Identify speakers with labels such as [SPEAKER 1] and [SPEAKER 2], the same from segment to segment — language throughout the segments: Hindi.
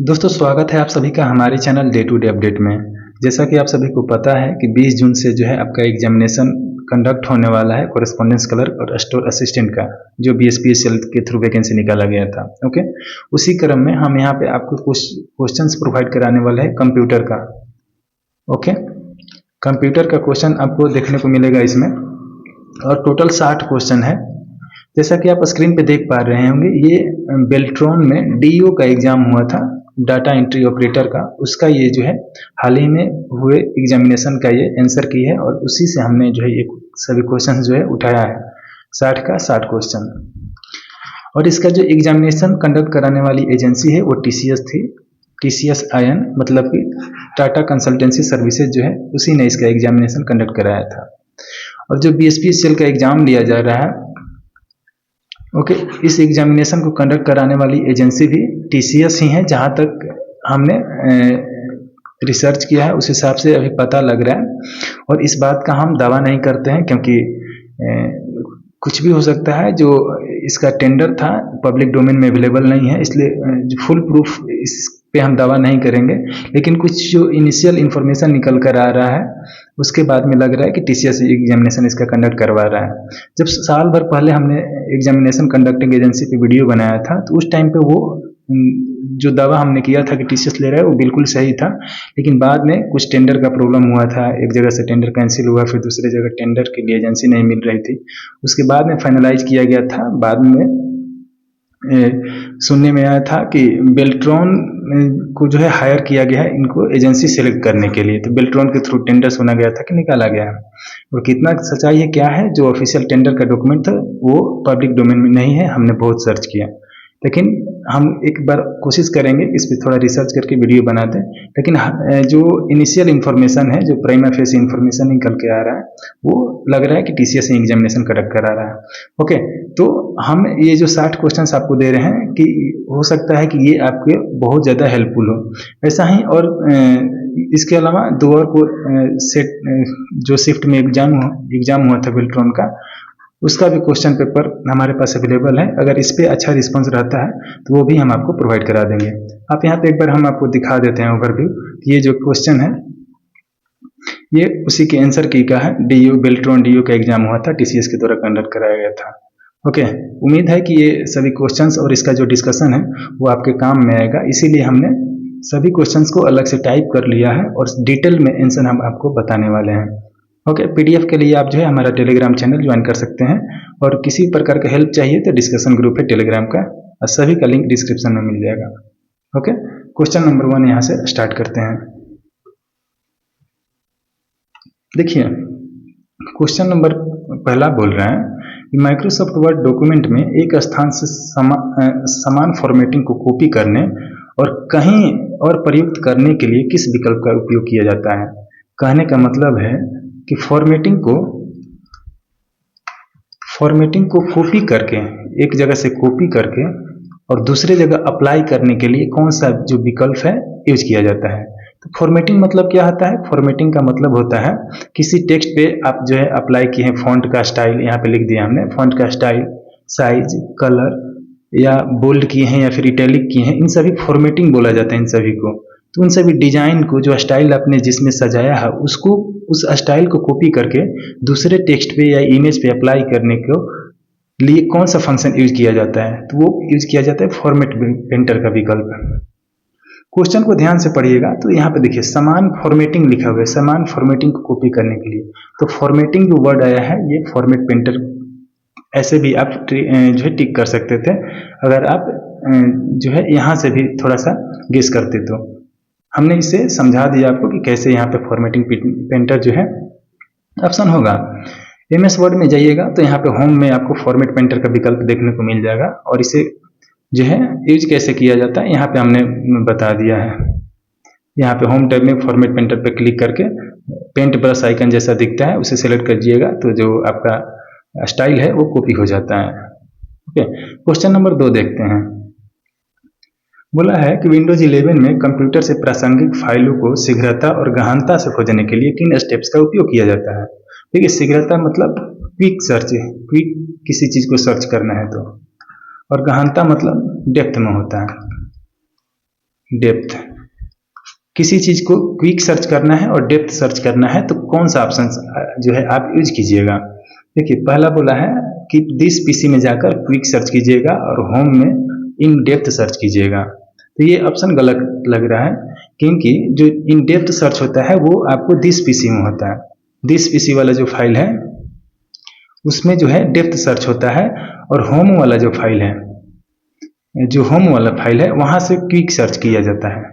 [SPEAKER 1] दोस्तों स्वागत है आप सभी का हमारे channel day to day update में। जैसा कि आप सभी को पता है कि 20 जून से जो है आपका एग्जामिनेशन कंडक्ट होने वाला है कॉरेस्पॉन्डेंस क्लर्क और स्टोर असिस्टेंट का, जो बीएसपीएसएल के थ्रू वैकेंसी निकाला गया था। ओके, उसी क्रम में हम यहाँ पे आपको कुछ क्वेश्चंस प्रोवाइड कराने वाले हैं कंप्यूटर का। ओके, कंप्यूटर का क्वेश्चन आपको देखने को मिलेगा इसमें, और टोटल 60 क्वेश्चन है। जैसा कि आप स्क्रीन पे देख पा रहे होंगे, ये बेल्ट्रॉन में डीओ का एग्जाम हुआ था, डाटा एंट्री ऑपरेटर का। उसका ये जो है हाल ही में हुए एग्जामिनेशन का ये आंसर की है, और उसी से हमने जो है ये सभी क्वेश्चन जो है उठाया है, 60 का 60 क्वेश्चन। और इसका जो एग्जामिनेशन कंडक्ट कराने वाली एजेंसी है वो टीसीएस थी, टीसीएस आयन, मतलब कि टाटा कंसल्टेंसी सर्विसेज जो है उसी ने इसका एग्जामिनेशन कंडक्ट कराया था। और जो बीएसपीएसएल का एग्जाम लिया जा रहा है, ओके, इस एग्जामिनेशन को कंडक्ट कराने वाली एजेंसी भी टीसीएस ही है, जहाँ तक हमने रिसर्च किया है उस हिसाब से अभी पता लग रहा है। और इस बात का हम दावा नहीं करते हैं, क्योंकि कुछ भी हो सकता है। जो इसका टेंडर था पब्लिक डोमेन में अवेलेबल नहीं है, इसलिए फुल प्रूफ इस पे हम दावा नहीं करेंगे। लेकिन कुछ जो इनिशियल इन्फॉर्मेशन निकल कर आ रहा है, उसके बाद में लग रहा है कि टीसीएस एग्जामिनेशन इसका कंडक्ट करवा रहा है। जब साल भर पहले हमने एग्जामिनेशन कंडक्टिंग एजेंसी पे वीडियो बनाया था, तो उस टाइम पे वो जो दावा हमने किया था कि टीसीएस ले रहा है वो बिल्कुल सही था। लेकिन बाद में कुछ टेंडर का प्रॉब्लम हुआ था, एक जगह से टेंडर कैंसिल हुआ, फिर दूसरी जगह टेंडर के लिए एजेंसी नहीं मिल रही थी। उसके बाद में फाइनलाइज किया गया था। बाद में सुनने में आया था कि बेल्ट्रॉन को जो है हायर किया गया है इनको एजेंसी सेलेक्ट करने के लिए, तो बेल्ट्रॉन के थ्रू टेंडर सुना गया था कि निकाला गया है। और कितना सच्चाई है क्या है, जो ऑफिशियल टेंडर का डॉक्यूमेंट था वो पब्लिक डोमेन में नहीं है, हमने बहुत सर्च किया। लेकिन हम एक बार कोशिश करेंगे इस पर थोड़ा रिसर्च करके वीडियो बना दें। लेकिन जो इनिशियल इन्फॉर्मेशन है, जो प्राइमा फेसी इन्फॉर्मेशन निकल के आ रहा है, वो लग रहा है कि टीसीएस एग्जामिनेशन कंडक्ट करा रहा है। ओके, तो हम ये जो 60 क्वेश्चंस आपको दे रहे हैं कि हो सकता है कि ये आपके बहुत ज़्यादा हेल्पफुल हो। ऐसा ही, और इसके अलावा दो और को सेट जो शिफ्ट में एग्जाम हुआ था बेल्ट्रॉन का, उसका भी क्वेश्चन पेपर हमारे पास अवेलेबल है। अगर इस पर अच्छा रिस्पांस रहता है तो वो भी हम आपको प्रोवाइड करा देंगे। आप यहाँ पे एक बार हम आपको दिखा देते हैं ओवरव्यू। ये जो क्वेश्चन है ये उसी के आंसर की का है। डीयू बेल्ट्रॉन डीयू का एग्जाम हुआ था, टीसीएस के द्वारा कंडक्ट कराया गया था। ओके, उम्मीद है कि ये सभी क्वेश्चंस और इसका जो डिस्कशन है वो आपके काम में आएगा। इसीलिए हमने सभी क्वेश्चंस को अलग से टाइप कर लिया है और डिटेल में आंसर हम आपको बताने वाले हैं। ओके, पीडीएफ के लिए आप जो है हमारा टेलीग्राम चैनल ज्वाइन कर सकते हैं, और किसी प्रकार का हेल्प चाहिए तो डिस्कशन ग्रुप है टेलीग्राम का, और सभी का लिंक डिस्क्रिप्शन में मिल जाएगा। ओके, क्वेश्चन नंबर 1 यहाँ से स्टार्ट करते हैं। देखिए, क्वेश्चन नंबर पहला बोल रहा है कि माइक्रोसॉफ्ट वर्ड डॉक्यूमेंट में एक स्थान से समान फॉर्मेटिंग को कॉपी करने और कहीं और प्रयुक्त करने के लिए किस विकल्प का उपयोग किया जाता है। कहने का मतलब है कि फॉर्मेटिंग को कॉपी करके, एक जगह से कॉपी करके और दूसरे जगह अप्लाई करने के लिए कौन सा जो विकल्प है यूज किया जाता है। तो फॉर्मेटिंग मतलब क्या होता है? फॉर्मेटिंग का मतलब होता है किसी टेक्स्ट पे आप जो है अप्लाई किए हैं, फॉन्ट का स्टाइल यहाँ पे लिख दिया हमने, फॉन्ट का स्टाइल, साइज, कलर, या बोल्ड किए हैं या फिर इटैलिक किए हैं, इन सभी फॉर्मेटिंग बोला जाता है इन सभी को। तो उन सभी डिजाइन को, जो स्टाइल आपने जिसमें सजाया है, उसको, उस स्टाइल को कॉपी करके दूसरे टेक्स्ट पे या इमेज पे अप्लाई करने के लिए कौन सा फंक्शन यूज किया जाता है? तो वो यूज किया जाता है फॉर्मेट पेंटर का विकल्प। क्वेश्चन को ध्यान से पढ़िएगा तो यहाँ पे देखिए समान फॉर्मेटिंग लिखा हुआ है, समान फॉर्मेटिंग को कॉपी करने के लिए। तो फॉर्मेटिंग जो वर्ड आया है ये फॉर्मेट पेंटर, ऐसे भी आप जो है टिक कर सकते थे अगर आप जो है यहाँ से भी थोड़ा सा गेस करते। तो हमने इसे समझा दिया आपको कि कैसे यहाँ पे फॉर्मेटिंग पेंटर जो है ऑप्शन होगा। एमएस वर्ड में जाइएगा तो यहाँ पे होम में आपको फॉर्मेट पेंटर का विकल्प देखने को मिल जाएगा, और इसे जो है यूज कैसे किया जाता है यहाँ पे हमने बता दिया है। यहाँ पे होम टैब में फॉर्मेट पेंटर पे क्लिक करके पेंट ब्रश आइकन जैसा दिखता है उसे सेलेक्ट कीजिएगा, तो जो आपका स्टाइल है वो कॉपी हो जाता है। ओके, क्वेश्चन नंबर 2 देखते हैं। बोला है कि विंडोज 11 में कंप्यूटर से प्रासंगिक फाइलों को शीघ्रता और गहनता से खोजने के लिए किन स्टेप्स का उपयोग किया जाता है। देखिए, शीघ्रता मतलब क्विक सर्च, क्विक किसी चीज को सर्च करना है तो, और गहनता मतलब डेप्थ में होता है। डेप्थ। किसी चीज़ को क्विक सर्च करना है और डेप्थ सर्च करना है तो कौन सा ऑप्शन जो है आप यूज कीजिएगा। देखिए पहला बोला है कि दिस पीसी में जाकर क्विक सर्च कीजिएगा और होम में इन डेप्थ सर्च कीजिएगा। तो ये ऑप्शन गलत लग रहा है, क्योंकि जो इन डेप्थ सर्च होता है वो आपको दिस पीसी में होता है। दिस पीसी वाला जो फाइल है उसमें जो है डेप्थ सर्च होता है, और होम वाला जो फाइल है, जो होम वाला फाइल है वहाँ से क्विक सर्च किया जाता है।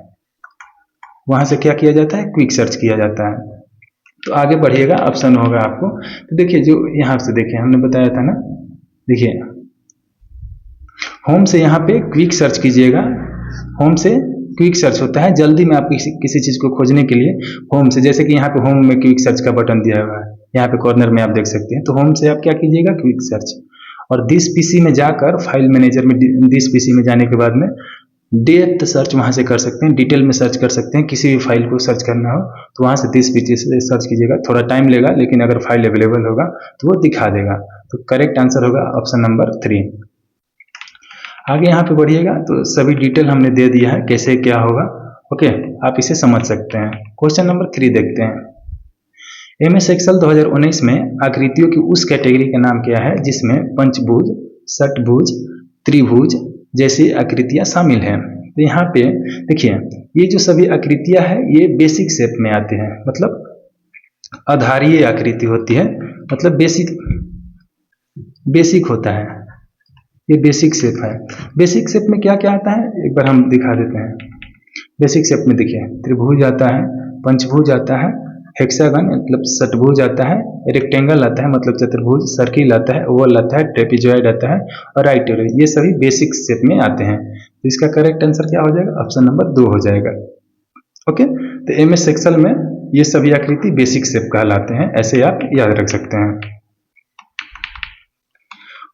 [SPEAKER 1] वहाँ से क्या किया जाता है? क्विक सर्च किया जाता है। तो आगे बढ़िएगा, ऑप्शन होगा आपको। तो देखिए जो यहाँ से देखिए हमने बताया था ना, देखिए होम से यहाँ पे क्विक सर्च कीजिएगा। होम से क्विक सर्च होता है, जल्दी में आप किसी चीज़ को खोजने के लिए होम से, जैसे कि यहाँ पे होम में क्विक सर्च का बटन दिया हुआ है, यहाँ पे कॉर्नर में आप देख सकते हैं। तो होम से आप क्या कीजिएगा? Quick search. और दिस पीसी में जाकर फाइल मैनेजर में दिस पीसी में जाने के बाद में डेप्थ सर्च वहाँ से कर सकते हैं, डिटेल में सर्च कर सकते हैं। किसी भी फाइल को सर्च करना हो तो वहाँ से दिस पीसी से सर्च कीजिएगा। थोड़ा टाइम लेगा, लेकिन अगर फाइल अवेलेबल होगा तो वो दिखा देगा। तो करेक्ट आंसर होगा ऑप्शन नंबर 3। आगे यहाँ पे बढ़िएगा तो सभी डिटेल हमने दे दिया है, कैसे क्या होगा। ओके, आप इसे समझ सकते हैं। क्वेश्चन नंबर 3 देखते हैं। MS एक्सेल 2019 में आकृतियों की उस कैटेगरी का नाम क्या है जिसमें पंचभुज, षटभुज, त्रिभुज जैसी आकृतियां शामिल हैं। तो यहाँ पे देखिए ये जो सभी आकृतियां हैं ये बेसिक शेप में आते हैं, मतलब आधारीय आकृति होती है, मतलब बेसिक होता है। ये बेसिक शेप है। बेसिक शेप में क्या क्या आता है एक बार हम दिखा देते हैं। बेसिक शेप में देखिए त्रिभुज आता है, पंचभुज आता है, हेक्सागन मतलब षटभुज आता है, रेक्टेंगल आता है मतलब चतुर्भुज, सर्किल आता है, ओवल आता है, ट्रेपेजॉइड आता है और राइट एरो। ये सभी बेसिक शेप में आते हैं। तो इसका करेक्ट आंसर क्या हो जाएगा? ऑप्शन नंबर 2 हो जाएगा। ओके, तो MS एक्सेल में ये सभी आकृति बेसिक शेप कहलाते हैं, ऐसे आप याद रख सकते हैं।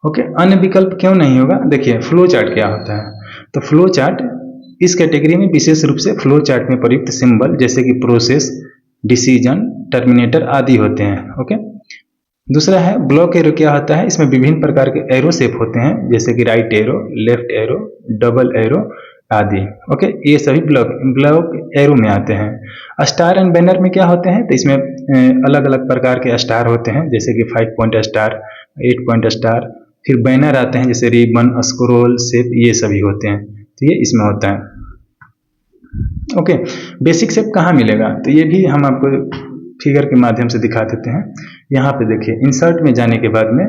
[SPEAKER 1] ओके, अन्य विकल्प क्यों नहीं होगा? देखिए फ्लो चार्ट क्या होता है। तो फ्लो चार्ट इस कैटेगरी में विशेष रूप से फ्लो चार्ट में प्रयुक्त सिंबल जैसे कि प्रोसेस, डिसीजन, टर्मिनेटर आदि होते हैं। ओके, दूसरा है ब्लॉक एरो। क्या होता है? इसमें विभिन्न प्रकार के एरो शेप होते हैं जैसे कि right arrow, left arrow, double arrow आदि। ओके, ये सभी ब्लॉक एरो में आते हैं। स्टार एंड बैनर में क्या होते हैं? तो इसमें अलग अलग प्रकार के स्टार होते हैं जैसे कि 5 पॉइंट स्टार, 8 पॉइंट स्टार। फिर बैनर आते हैं जैसे रिबन, स्क्रोल, शेप, ये सभी होते हैं। तो ये इसमें होता है। ओके, बेसिक शेप कहाँ मिलेगा? तो ये भी हम आपको फिगर के माध्यम से दिखा देते हैं। यहाँ पे देखिए इंसर्ट में जाने के बाद में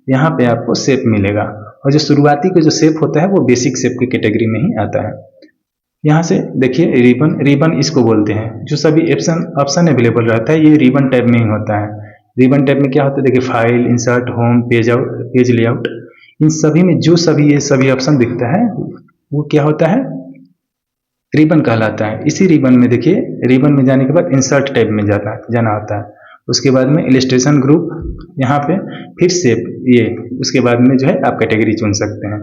[SPEAKER 1] यहाँ पे आपको शेप मिलेगा, और जो शुरुआती का जो शेप होता है वो बेसिक शेप की कैटेगरी में ही आता है। यहाँ से देखिए रिबन इसको बोलते हैं। जो सभी ऑप्शन अवेलेबल रहता है ये रिबन टाइप में ही होता है। रिबन टाइप में क्या होता है? देखिए file, insert, home, page layout, इन सभी में जो ये सभी ऑप्शन दिखता है वो क्या होता है? रिबन कहलाता है। इसी रिबन में देखिए रिबन में जाने के बाद इंसर्ट टैब में जाना होता है। उसके बाद में इलस्ट्रेशन ग्रुप, यहाँ पे फिर शेप, ये उसके बाद में जो है आप कैटेगरी चुन सकते हैं।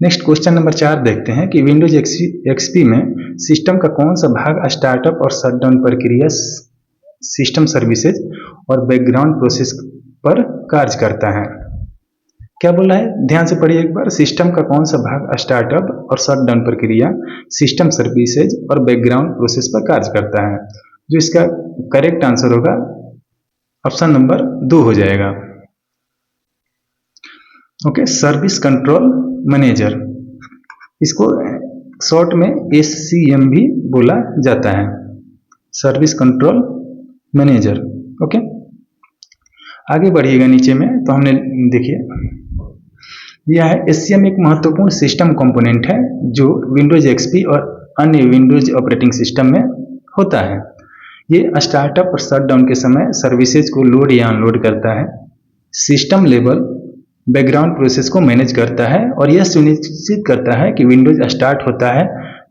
[SPEAKER 1] नेक्स्ट क्वेश्चन नंबर 4 देखते हैं कि विंडोज एक्सपी में सिस्टम का कौन सा भाग स्टार्टअप और शटडाउन प्रक्रिया, सिस्टम सर्विसेज और बैकग्राउंड प्रोसेस पर कार्य करता है? क्या बोला है? ध्यान से पढ़िए एक बार। सिस्टम का कौन सा भाग स्टार्टअप और शटडाउन प्रक्रिया, सिस्टम सर्विसेज और बैकग्राउंड प्रोसेस पर कार्य करता है? जो इसका करेक्ट आंसर होगा ऑप्शन नंबर 2 हो जाएगा। ओके, सर्विस कंट्रोल मैनेजर, इसको शॉर्ट में SCM भी बोला जाता है, सर्विस कंट्रोल मैनेजर। ओके, आगे बढ़िएगा नीचे में तो हमने देखिए यह है SCM एक महत्वपूर्ण सिस्टम कंपोनेंट है जो विंडोज XP और अन्य विंडोज ऑपरेटिंग सिस्टम में होता है। ये स्टार्टअप और शटडाउन के समय सर्विसेज को लोड या अनलोड करता है, सिस्टम लेवल बैकग्राउंड प्रोसेस को मैनेज करता है और यह सुनिश्चित करता है कि विंडोज स्टार्ट होता है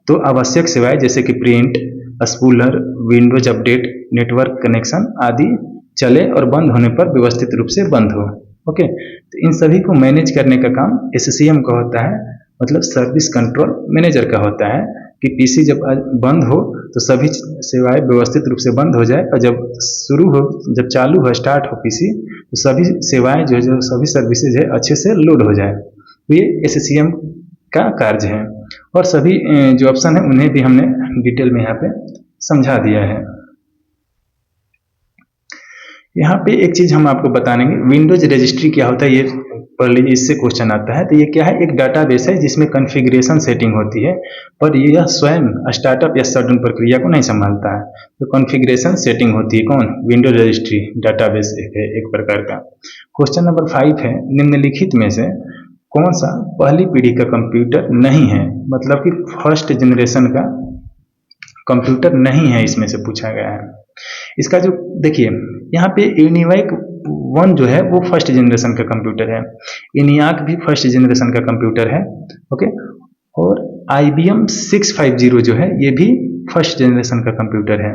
[SPEAKER 1] तो आवश्यक सेवाएं जैसे कि print, spooler, Windows update, network connection आदि चले और बंद होने पर व्यवस्थित रूप से बंद हो। ओके, तो इन सभी को मैनेज करने का काम SCM का होता है, मतलब सर्विस कंट्रोल मैनेजर का होता है कि पीसी जब बंद हो तो सभी सेवाएं व्यवस्थित रूप से बंद हो जाए, और जब चालू हो, स्टार्ट हो पीसी, तो सभी सेवाएं जो सभी सर्विसेज है अच्छे से लोड हो जाए। तो ये SCM का कार्य है। और सभी जो ऑप्शन है उन्हें भी हमने डिटेल में यहाँ पे समझा दिया है। यहाँ पे एक चीज़ हम आपको बता देंगे, विंडोज रजिस्ट्री क्या होता है ये पढ़ लीजिए, इससे क्वेश्चन आता है। तो ये क्या है, एक डाटाबेस है जिसमें कॉन्फ़िगरेशन सेटिंग होती है, पर यह स्वयं स्टार्टअप या शटडाउन प्रक्रिया को नहीं संभालता है। तो कॉन्फ़िगरेशन सेटिंग होती है कौन, विंडोज रजिस्ट्री डाटाबेस एक प्रकार का। क्वेश्चन नंबर 5 है, निम्नलिखित में से कौन सा पहली पीढ़ी का कंप्यूटर नहीं है, मतलब कि फर्स्ट जनरेशन का कंप्यूटर नहीं है, इसमें से पूछा गया है। इसका जो देखिए यहाँ पे यूनिवाक 1 जो है वो फर्स्ट जनरेशन का कंप्यूटर है, ENIAC भी फर्स्ट जनरेशन का कंप्यूटर है, ओके। और IBM 650 जो है ये भी फर्स्ट जनरेशन का कंप्यूटर है।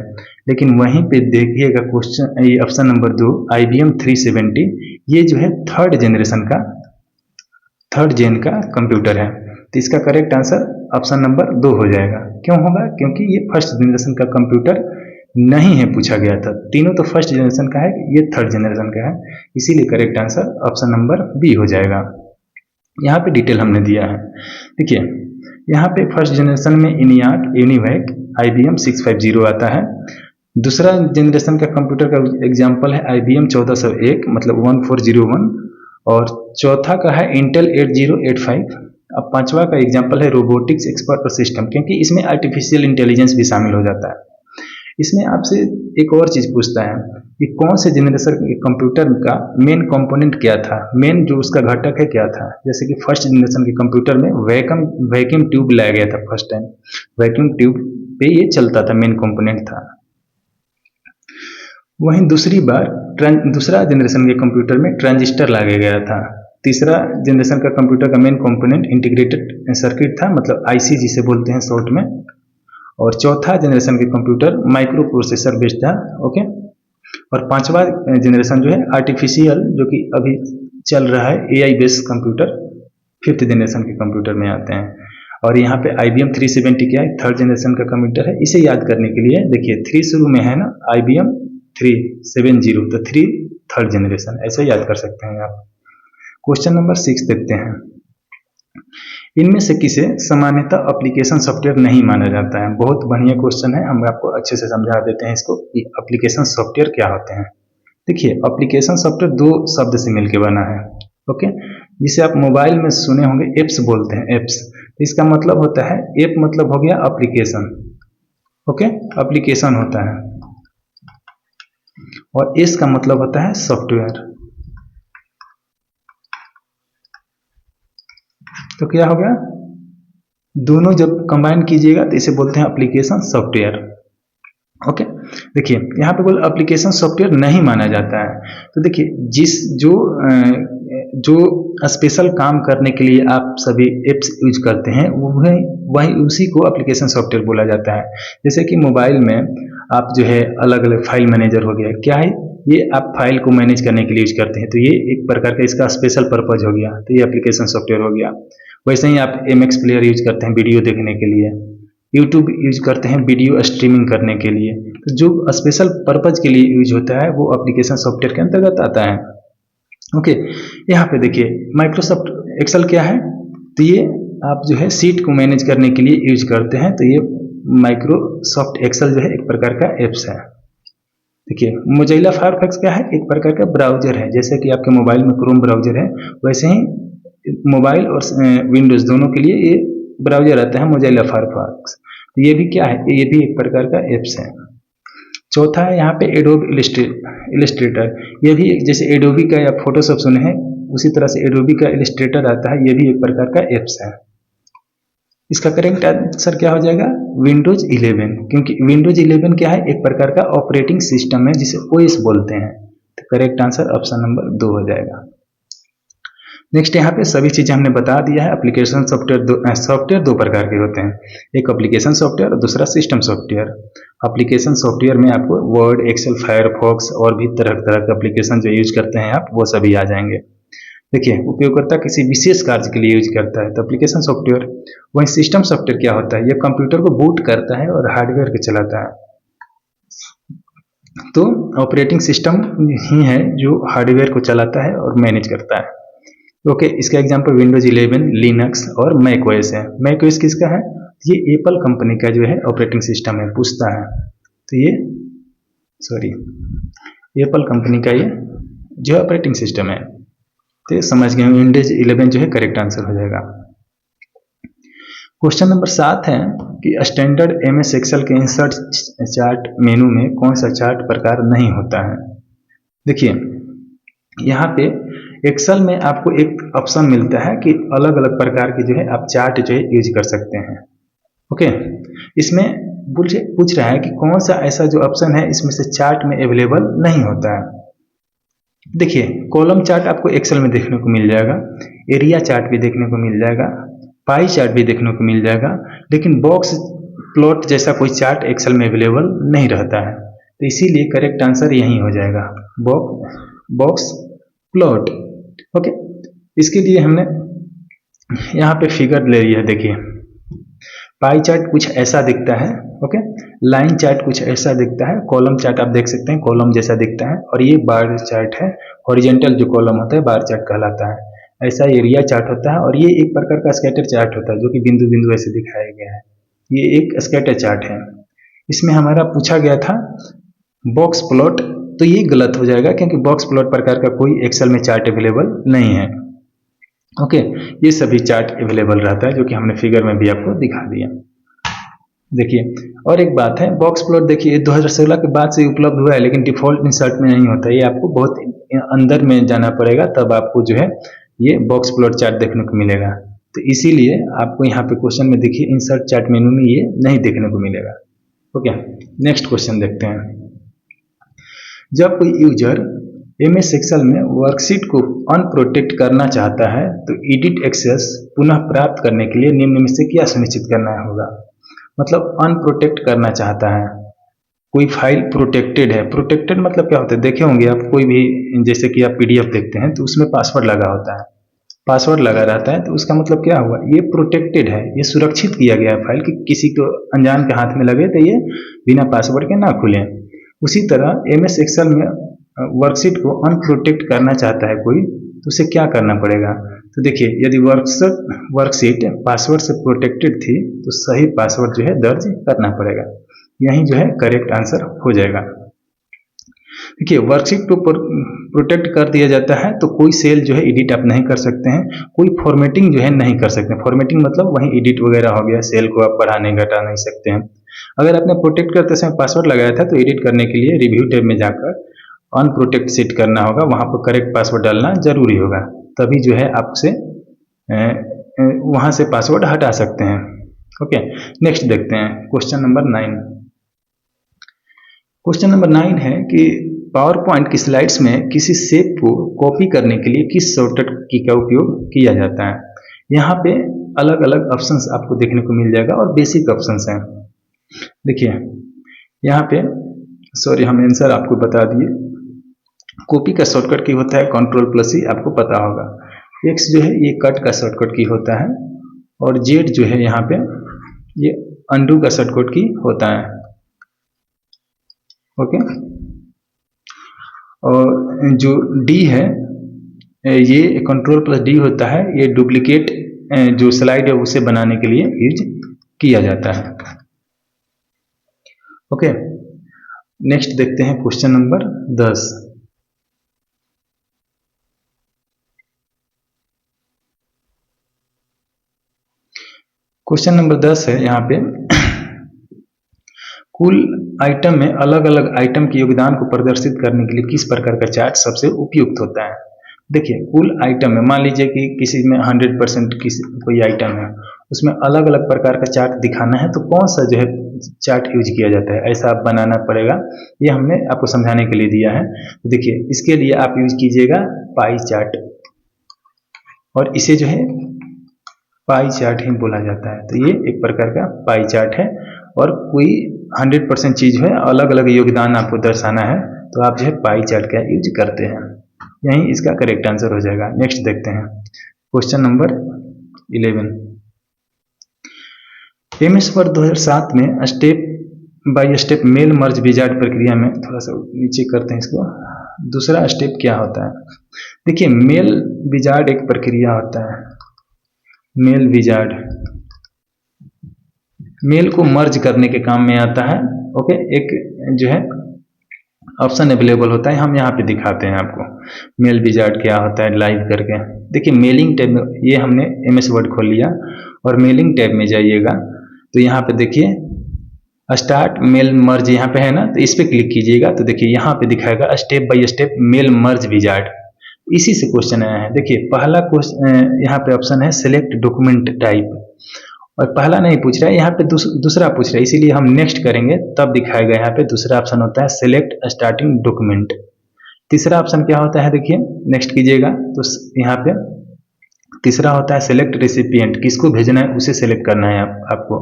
[SPEAKER 1] लेकिन वहीं पे देखिएगा क्वेश्चन, ये ऑप्शन नंबर 2 IBM 370 ये जो है थर्ड जेन का कंप्यूटर है। तो इसका करेक्ट आंसर ऑप्शन नंबर 2 हो जाएगा। क्यों होगा, क्योंकि ये फर्स्ट जनरेशन का कंप्यूटर नहीं है, पूछा गया था। तीनों तो फर्स्ट जनरेशन का है, ये थर्ड जनरेशन का है, इसीलिए correct answer option number B हो जाएगा। यहाँ पे डिटेल हमने दिया है। देखिए यहाँ पे फर्स्ट जनरेशन में ENIAC यूनिवाक IBM 650 आता है। दूसरा जनरेशन का कंप्यूटर का एग्जाम्पल है IBM 1401 मतलब 1401, और चौथा का है इंटेल 8085। अब पांचवा का एग्जाम्पल है रोबोटिक्स एक्सपर्ट सिस्टम, क्योंकि इसमें आर्टिफिशियल इंटेलिजेंस भी शामिल हो जाता है। इसमें आपसे एक और चीज़ पूछता है कि कौन से जनरेशन के कंप्यूटर का मेन कंपोनेंट क्या था, मेन जो उसका घटक है क्या था। जैसे कि फर्स्ट जनरेशन के कंप्यूटर में वैक्यूम ट्यूब लाया गया था फर्स्ट टाइम, वैक्यूम ट्यूब पे ये चलता था, मेन कंपोनेंट था। वहीं दूसरा जनरेशन के कंप्यूटर में ट्रांजिस्टर लाया गया था। तीसरा जनरेशन का कंप्यूटर का मेन कंपोनेंट इंटीग्रेटेड सर्किट था, मतलब IC जिसे बोलते हैं शॉर्ट में। और चौथा जनरेशन के कंप्यूटर माइक्रो प्रोसेसर बेस्ड था, ओके। और पांचवा जनरेशन जो है आर्टिफिशियल, जो कि अभी चल रहा है AI based computer, fifth generation के कंप्यूटर में आते हैं। और यहाँ पे IBM 370 क्या है, थर्ड जनरेशन का कंप्यूटर है। इसे याद करने के लिए देखिए 3 शुरू में है ना, IBM 370, तो 3 थर्ड जनरेशन, ऐसे याद कर सकते हैं आप। क्वेश्चन नंबर 6 देखते हैं, इनमें से किसे सामान्यतः एप्लीकेशन सॉफ्टवेयर नहीं माना जाता है। बहुत बढ़िया क्वेश्चन है, हम आपको अच्छे से समझा देते हैं इसको कि एप्लीकेशन सॉफ्टवेयर क्या होते हैं। देखिए एप्लीकेशन सॉफ्टवेयर 2 शब्द से मिलकर बना है, ओके। जिसे आप मोबाइल में सुने होंगे एप्स बोलते हैं, एप्स। तो इसका मतलब होता है, एप मतलब हो गया एप्लीकेशन, ओके, एप्लीकेशन होता है। और एस का मतलब होता है सॉफ्टवेयर। तो क्या हो गया, दोनों जब कंबाइन कीजिएगा तो इसे बोलते हैं एप्लीकेशन सॉफ्टवेयर, ओके। देखिए यहाँ पे कोई एप्लीकेशन सॉफ्टवेयर नहीं माना जाता है। तो देखिए जो स्पेशल काम करने के लिए आप सभी एप्स यूज करते हैं वही उसी को एप्लीकेशन सॉफ्टवेयर बोला जाता है। जैसे कि मोबाइल में आप जो है अलग अलग फाइल मैनेजर हो गया, क्या है ये, आप फाइल को मैनेज करने के लिए यूज करते हैं, तो ये एक प्रकार का इसका स्पेशल पर्पज हो गया, तो ये एप्लीकेशन सॉफ्टवेयर हो गया। वैसे ही आप MX प्लेयर यूज करते हैं वीडियो देखने के लिए, यूट्यूब यूज करते हैं वीडियो स्ट्रीमिंग करने के लिए। तो जो स्पेशल पर्पज के लिए यूज होता है वो एप्लीकेशन सॉफ्टवेयर के अंतर्गत आता है, ओके। यहाँ पे देखिए माइक्रोसॉफ्ट एक्सेल क्या है, तो ये आप जो है सीट को मैनेज करने के लिए यूज करते हैं, तो ये माइक्रोसॉफ्ट एक्सेल जो है एक प्रकार का एप्स है। देखिए मोजिला फायरफॉक्स क्या है, एक प्रकार का ब्राउजर है। जैसे कि आपके मोबाइल में क्रोम ब्राउजर है, वैसे ही मोबाइल और विंडोज दोनों के लिए ये ब्राउजर आता है मोजिला फायरफॉक्स। ये भी क्या है, ये भी एक प्रकार का एप्स है। चौथा है यहाँ पे एडोब इलस्ट्रेटर, ये भी जैसे एडोबी का या फोटोशॉप सुने हैं उसी तरह से एडोबी का इलस्ट्रेटर आता है, ये भी एक प्रकार का एप्स है। इसका करेक्ट आंसर क्या हो जाएगा, विंडोज 11, क्योंकि विंडोज 11 क्या है, एक प्रकार का ऑपरेटिंग सिस्टम है जिसे OS बोलते हैं। तो करेक्ट आंसर ऑप्शन नंबर 2 हो जाएगा। नेक्स्ट यहाँ पे सभी चीजें हमने बता दिया है। एप्लीकेशन सॉफ्टवेयर दो प्रकार के होते हैं, एक एप्लीकेशन सॉफ्टवेयर और दूसरा सिस्टम सॉफ्टवेयर। एप्लीकेशन सॉफ्टवेयर में आपको वर्ड, एक्सेल, फायरफॉक्स और भी तरह तरह के एप्लीकेशन जो यूज करते हैं आप, वो सभी आ जाएंगे। देखिए उपयोगकर्ता किसी विशेष कार्य के लिए यूज करता है तो एप्लीकेशन सॉफ्टवेयर। वहीं सिस्टम सॉफ्टवेयर क्या होता है, यह कंप्यूटर को बूट करता है और हार्डवेयर को चलाता है। तो ऑपरेटिंग सिस्टम ही है जो हार्डवेयर को चलाता है और मैनेज करता है। ओके, इसका एग्जांपल विंडोज 11, लिनक्स और मैक ओएस है। मैक ओएस किसका है? ये एप्पल कंपनी का जो है ऑपरेटिंग सिस्टम है, पूछता है। तो ये एप्पल कंपनी का ये जो ऑपरेटिंग सिस्टम है। तो समझ गए, विंडोज 11 जो है करेक्ट आंसर हो जाएगा। क्वेश्चन नंबर 7 है कि स्टैंडर्ड एमएस एक्सेल के इंसर्ट चार्ट मेनू में कौन सा चार्ट प्रकार नहीं होता है? देखिए, यहाँ पे एक्सेल में आपको एक ऑप्शन मिलता है कि अलग अलग प्रकार के जो है आप चार्ट जो है यूज कर सकते हैं। ओके, इसमें पूछ रहा है कि कौन सा ऐसा जो ऑप्शन है इसमें से चार्ट में अवेलेबल नहीं होता है। देखिए, कॉलम चार्ट आपको एक्सेल में देखने को मिल जाएगा, एरिया चार्ट भी देखने को मिल जाएगा, पाई चार्ट भी देखने को मिल जाएगा, लेकिन बॉक्स प्लॉट जैसा कोई चार्ट एक्सेल में अवेलेबल नहीं रहता है। तो इसीलिए करेक्ट आंसर यही हो जाएगा, बॉक्स प्लॉट। ओके, इसके लिए हमने यहाँ पे फिगर ले लिया है। देखिए, पाई चार्ट कुछ ऐसा दिखता है। ओके, लाइन चार्ट कुछ ऐसा दिखता है, कॉलम चार्ट आप देख सकते हैं कॉलम जैसा दिखता है, और ये बार चार्ट है, हॉरिजॉन्टल जो कॉलम होता है बार चार्ट कहलाता है। ऐसा एरिया चार्ट होता है, और ये एक प्रकार का स्कैटर चार्ट होता है जो कि बिंदु बिंदु ऐसे दिखाया गया है। ये एक स्कैटर चार्ट है। इसमें हमारा पूछा गया था बॉक्स प्लॉट, तो ये गलत हो जाएगा क्योंकि बॉक्स प्लॉट प्रकार का कोई एक्सेल में चार्ट अवेलेबल नहीं है। ओके, ये सभी चार्ट अवेलेबल रहता है जो कि हमने फिगर में भी आपको दिखा दिया। देखिए, और एक बात है, बॉक्स प्लॉट देखिए 2016 के बाद से उपलब्ध हुआ है, लेकिन डिफॉल्ट इंसर्ट में नहीं होता। ये आपको बहुत अंदर में जाना पड़ेगा, तब आपको जो है ये बॉक्स प्लॉट चार्ट देखने को मिलेगा। तो इसीलिए आपको यहाँ पे क्वेश्चन में देखिए इंसर्ट चार्ट मेनू में ये नहीं देखने को मिलेगा। ओके, नेक्स्ट क्वेश्चन देखते हैं। जब कोई यूजर एमएस एक्सेल में वर्कशीट को अनप्रोटेक्ट करना चाहता है तो एडिट एक्सेस पुनः प्राप्त करने के लिए निम्न में से क्या सुनिश्चित करना होगा? मतलब अनप्रोटेक्ट करना चाहता है, कोई फाइल प्रोटेक्टेड है। प्रोटेक्टेड मतलब क्या होता है? देखे होंगे आप, कोई भी जैसे कि आप पीडीएफ देखते हैं तो उसमें पासवर्ड लगा होता है, पासवर्ड लगा रहता है, तो उसका मतलब क्या हुआ? ये प्रोटेक्टेड है, ये सुरक्षित किया गया है फाइल कि किसी को अनजान के हाथ में लगे तो ये बिना पासवर्ड के ना खुले। उसी तरह एमएस एक्सेल में वर्कशीट को अनप्रोटेक्ट करना चाहता है कोई, तो उसे क्या करना पड़ेगा? तो देखिए, यदि वर्कशीट पासवर्ड से प्रोटेक्टेड थी तो सही पासवर्ड जो है दर्ज करना पड़ेगा। यही जो है करेक्ट आंसर हो जाएगा। देखिए, वर्कशीट को प्रोटेक्ट कर दिया जाता है तो कोई सेल जो है एडिट आप नहीं कर सकते हैं, कोई फॉर्मेटिंग जो है नहीं कर सकते। फॉर्मेटिंग मतलब वहीं एडिट वगैरह हो गया, सेल को आप बढ़ाने घटा नहीं सकते हैं। अगर आपने प्रोटेक्ट करते समय पासवर्ड लगाया था तो एडिट करने के लिए रिव्यू टैब में जाकर अनप्रोटेक्ट सेट करना होगा, वहाँ पर करेक्ट पासवर्ड डालना जरूरी होगा, तभी जो है आपसे वहाँ से पासवर्ड हटा सकते हैं। ओके, नेक्स्ट देखते हैं क्वेश्चन नंबर 9। क्वेश्चन नंबर 9 है कि पावर पॉइंट की स्लाइड्स में किसी शेप को कॉपी करने के लिए किस शॉर्टकट की का उपयोग किया जाता है? यहाँ पे अलग अलग ऑप्शंस आपको देखने को मिल जाएगा और बेसिक ऑप्शंस हैं। देखिए, यहाँ पे हम आंसर आपको बता दिए। कॉपी का शॉर्टकट की होता है Ctrl+C, आपको पता होगा। X जो है ये कट का शॉर्टकट की होता है, और Z जो है यहाँ पे ये अंडू का शॉर्टकट की होता है। ओके, और जो D है ये Ctrl+D होता है, ये डुप्लीकेट जो स्लाइड है उसे बनाने के लिए यूज किया जाता है। ओके, नेक्स्ट देखते हैं क्वेश्चन नंबर 10। क्वेश्चन नंबर 10 है यहाँ पे कुल आइटम में अलग अलग आइटम के योगदान को प्रदर्शित करने के लिए किस प्रकार का चार्ट सबसे उपयुक्त होता है? देखिए, कुल आइटम में मान लीजिए कि किसी में 100% कोई आइटम है, उसमें अलग अलग प्रकार का चार्ट दिखाना है, तो कौन सा जो है चार्ट यूज किया जाता है, ऐसा आप बनाना पड़ेगा। ये हमने आपको समझाने के लिए दिया है। तो देखिए, इसके लिए आप यूज कीजिएगा पाई चार्ट, और इसे जो है पाई चार्ट ही बोला जाता है। तो ये एक प्रकार का पाई चार्ट है, और कोई 100% चीज है, अलग अलग योगदान आपको दर्शाना है, तो आप जो है पाई चार्ट का यूज करते हैं। यही इसका करेक्ट आंसर हो जाएगा। नेक्स्ट देखते हैं क्वेश्चन नंबर 11। एमएस वर्ड 2007 में step by step mail merge wizard प्रक्रिया में, थोड़ा सा नीचे करते हैं इसको, दूसरा स्टेप क्या होता है? देखिए मेल विजार्ड एक प्रक्रिया होता है, मेल विजार्ड मेल को मर्ज करने के काम में आता है। ओके, एक जो है ऑप्शन अवेलेबल होता है, हम यहाँ पे दिखाते हैं आपको मेल विजार्ड क्या होता है लाइव करके। देखिए मेलिंग टैब में ये हमने एमएस वर्ड खोल लिया और मेलिंग टैब में जाइएगा तो यहाँ पे देखिए स्टार्ट मेल मर्ज यहाँ पे है ना, तो इस पे क्लिक कीजिएगा तो देखिए यहाँ पे दिखाएगा step by step mail merge wizard. इसी से क्वेश्चन आया है। देखिए पहला क्वेश्चन यहाँ पे ऑप्शन है सिलेक्ट डॉक्यूमेंट टाइप, और पहला नहीं पूछ रहा है, यहाँ पे दूसरा पूछ रहा है, इसीलिए हम नेक्स्ट करेंगे तब दिखाएगा। यहाँ पे दूसरा ऑप्शन होता है सिलेक्ट स्टार्टिंग डॉक्यूमेंट। तीसरा ऑप्शन क्या होता है, देखिए नेक्स्ट कीजिएगा तो यहाँ पे तीसरा होता है सिलेक्ट रेसिपिएंट, किसको भेजना है उसे सिलेक्ट करना है आपको।